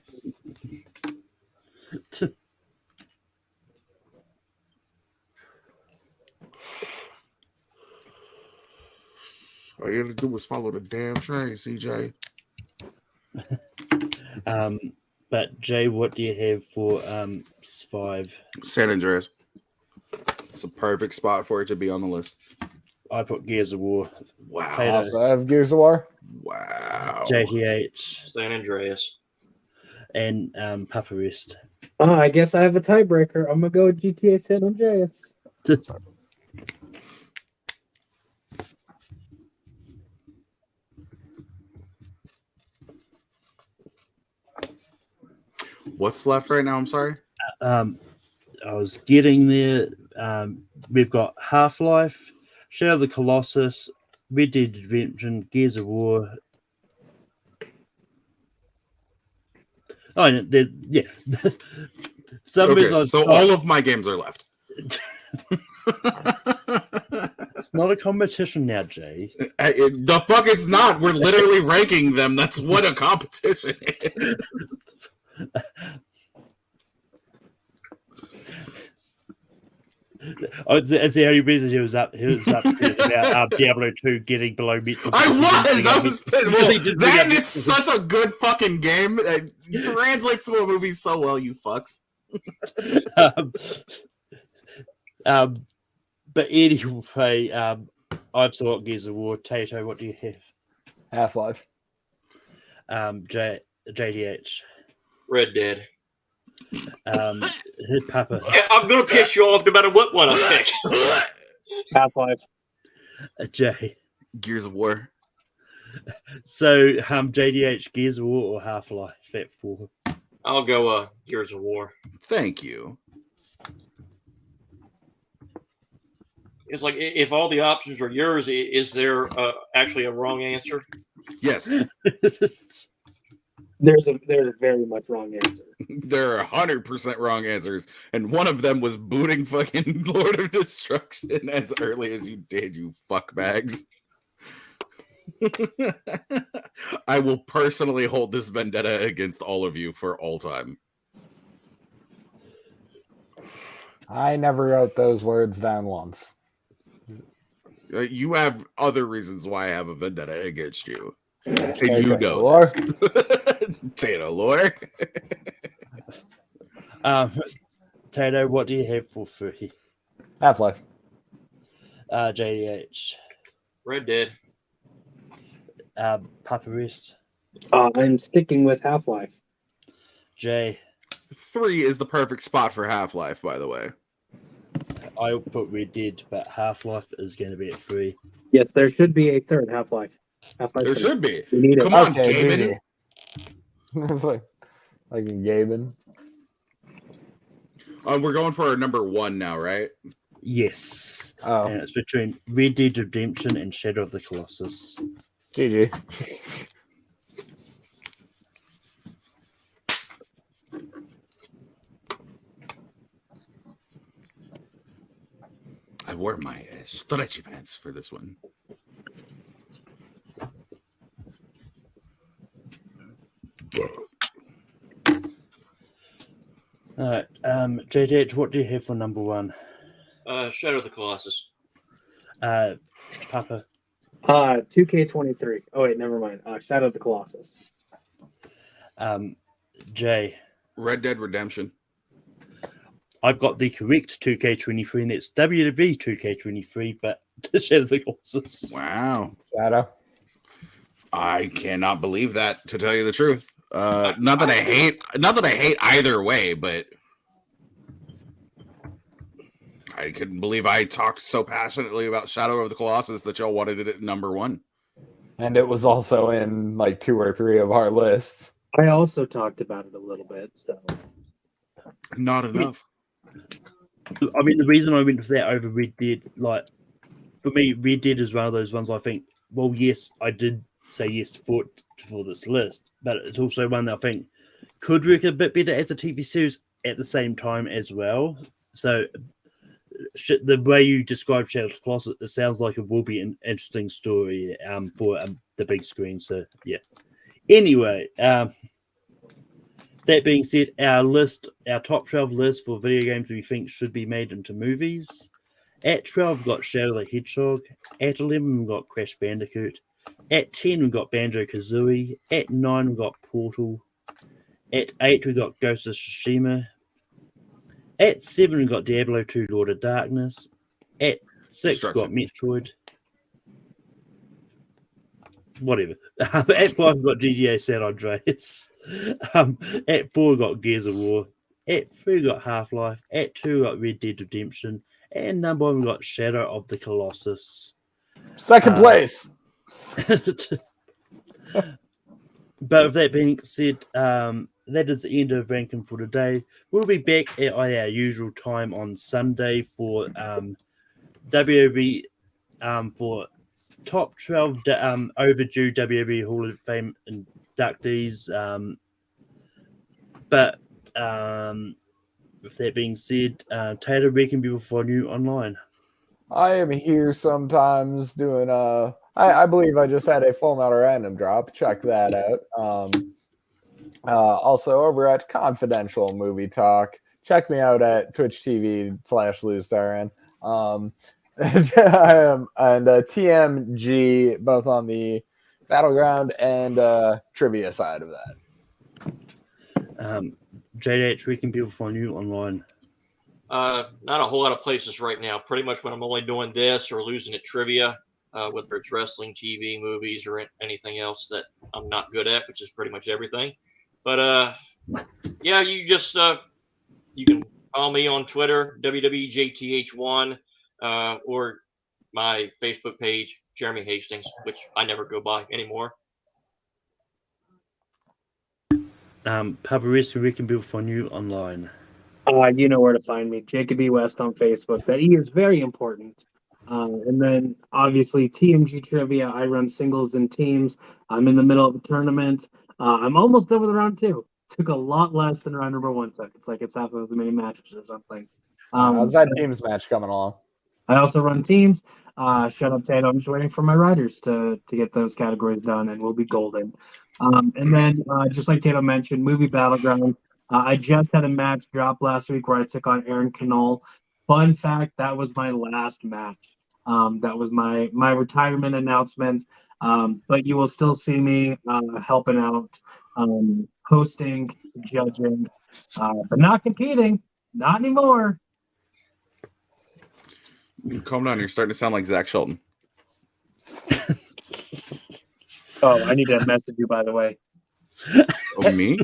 All you had to do was follow the damn train, CJ. But Jay, what do you have for 5? San Andreas. It's a perfect spot for it to be on the list. I put Gears of War. Wow. Tato. Also, I have Gears of War. Wow. JTH San Andreas. and Papa Rest. I guess I have a tiebreaker. I'm gonna go with GTA San Andreas. What's left right now? I'm sorry. I was getting there. We've got Half-Life, Shadow of the Colossus, Red Dead Redemption, Gears of War. Oh, yeah. Some Okay, reason so all of my games are left. It's not a competition now, Jay. The fuck it's not. We're literally ranking them. That's what a competition is. It's the only reason he was upset about Diablo 2 getting below Metro. I was well, He didn't bring that up is Metro. such a good fucking game. It translates to a movie so well, you fucks. But anyway, I've still got Gears of War. Tato, what do you have? Half-Life. JDH. Red Dead. Papa. Yeah, I'm gonna piss you off no matter what one I pick. Half-Life. Jay. Gears of War. So, JDH, Gears of War or Half-Life at 4? I'll go Gears of War. Thank you. It's like if all the options are yours, is there actually a wrong answer? Yes. There's a very much wrong answer. There are 100% wrong answers, and one of them was booting fucking Lord of Destruction as early as you did, you fuckbags. I will personally hold this vendetta against all of you for all time. I never wrote those words down once. You have other reasons why I have a vendetta against you. And Okay, you don't. Lore. Tato lore. Tato, what do you have for 3? Half-Life. JDH. Red Dead. Papa Rest. I'm sticking with Half-Life. Jay. 3 is the perfect spot for Half-Life, by the way. I put Red Dead, but Half-Life is going to be at 3. Yes, there should be a third Half-Life. Half-Life There 3. should be. We need it. Come on, Okay, Gaben. like Gaben. We're going for our number 1 now, right? Yes. Oh, And it's between Red Dead Redemption and Shadow of the Colossus. GG. I wore my stretchy pants for this one. All right. JDH, what do you have for number 1? Shadow of the Colossus. Papa. 2K23. Oh wait, never mind. Shadow of the Colossus. Jay. Red Dead Redemption. I've got the correct 2K23, and it's WWE 2K23, but Shadow of the Colossus. Wow. Shadow. I cannot believe that, to tell you the truth. Not that I hate either way, but I couldn't believe I talked so passionately about Shadow of the Colossus that y'all wanted it at number 1. And it was also in like 2 or 3 of our lists. I also talked about it a little bit, so Not enough. I mean, the reason I went for that over Red Dead, like, for me, Red Dead is one of those ones I think, well, yes, I did say yes for this list, but it's also one that I think could work a bit better as a TV series at the same time as well. So the way you describe Shadow of the Colossus, it sounds like it will be an interesting story for the big screen. So yeah. Anyway, that being said, our top 12 list for video games we think should be made into movies. At 12, we've got Shadow the Hedgehog. At 11, we've got Crash Bandicoot. At 10, we've got Banjo-Kazooie. At 9, we've got Portal. At 8, we've got Ghost of Tsushima. At 7, we've got Diablo 2 Lord of Darkness. At 6, we've got Metroid. Whatever. At 5, we've got GTA San Andreas. At 4, we've got Gears of War. At 3, we've got Half-Life. At 2, we've got Red Dead Redemption. And number 1, we've got Shadow of the Colossus. Second place. But with that being said, that is the end of ranking for today. We'll be back at our usual time on Sunday for WB for top 12 overdue WB Hall of Fame inductees. But with that being said, Taylor, where can people find you online? I am here sometimes doing I believe I just had a Full Metal Random Drop. Check that out. Also over at Confidential Movie Talk. check me out at Twitch TV/LoseTherein. I am and TMG both on the Battleground and trivia side of that. JH, where can people find you online? Not a whole lot of places right now. Pretty much when I'm only doing this or losing at trivia, whether it's wrestling, TV, movies, or anything else that I'm not good at, which is pretty much everything. But yeah, you just you can follow me on Twitter, WWJTH1, or my Facebook page, Jeremy Hastings, which I never go by anymore. Papa Rest, where can people find you online? You know where to find me. Jacob E. West on Facebook. That E is very important. And then obviously TMG Trivia. I run singles and teams. I'm in the middle of a tournament. I'm almost done with round 2. Took a lot less than round number 1 took. It's like it's half of as many matches or something. How's that teams match coming along? I also run teams. Shut up, Tato. I'm just waiting for my riders to get those categories done, and we'll be golden. And then, just like Tato mentioned, movie Battleground. I just had a match drop last week where I took on Aaron Canal. Fun fact, that was my last match. That was my retirement announcement. But you will still see me helping out, hosting, judging, but not competing. Not anymore. Calm down. You're starting to sound like Zach Shelton. Oh, I need to message you, by the way. Oh, me?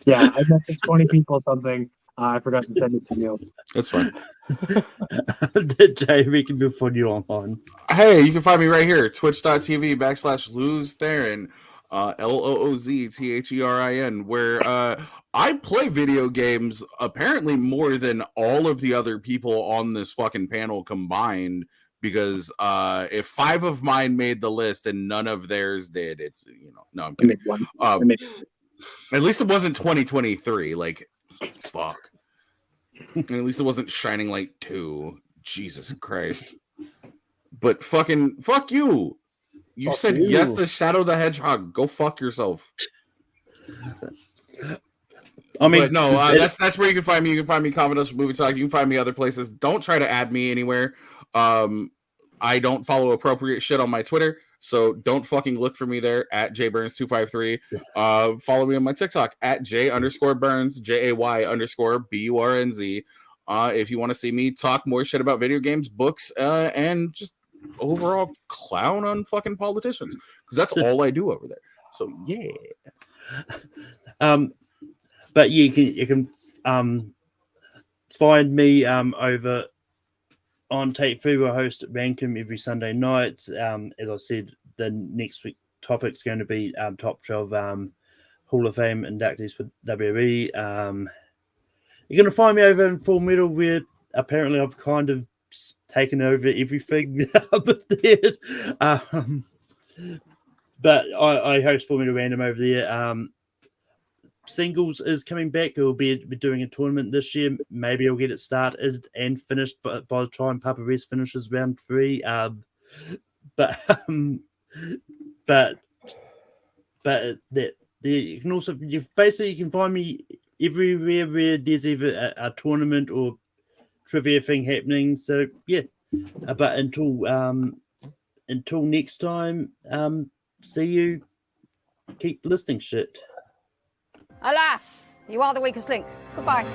Yeah, I messaged 20 people something. I forgot to send it to you. That's fine. Jay, we can be find you online. Hey, you can find me right here, twitch.tv/LoseTherein, LoozTherein, where I play video games apparently more than all of the other people on this fucking panel combined, because if 5 of mine made the list and none of theirs did, it's, no, I'm kidding. At least it wasn't 2023, like, fuck. And at least it wasn't Shining Light 2. Jesus Christ. But fuck you. You said yes to Shadow the Hedgehog. Go fuck yourself. I mean, but no, that's where you can find me. You can find me Confidential Movie Talk. You can find me other places. Don't try to add me anywhere. I don't follow appropriate shit on my Twitter, so don't fucking look for me there at jburns253. Follow me on my TikTok at j_burns, JAY_BURNZ. If you want to see me talk more shit about video games, books, and just overall clown on fucking politicians, because that's all I do over there. So yeah. But you can find me over on Take 3. We'll host Rankum every Sunday night. As I said, the next week topic's going to be top 12 Hall of Fame inductees for WWE. You're going to find me over in Full Metal, where apparently I've kind of taken over everything up there. But I host Full Metal Random over there. Singles is coming back. We'll be doing a tournament this year. Maybe I'll get it started and finished by the time Papa Rest finishes round 3. But you can also you can find me everywhere where there's either a tournament or trivia thing happening. So yeah. But until next time, see you. Keep listening shit. Alas, you are the weakest link. Goodbye.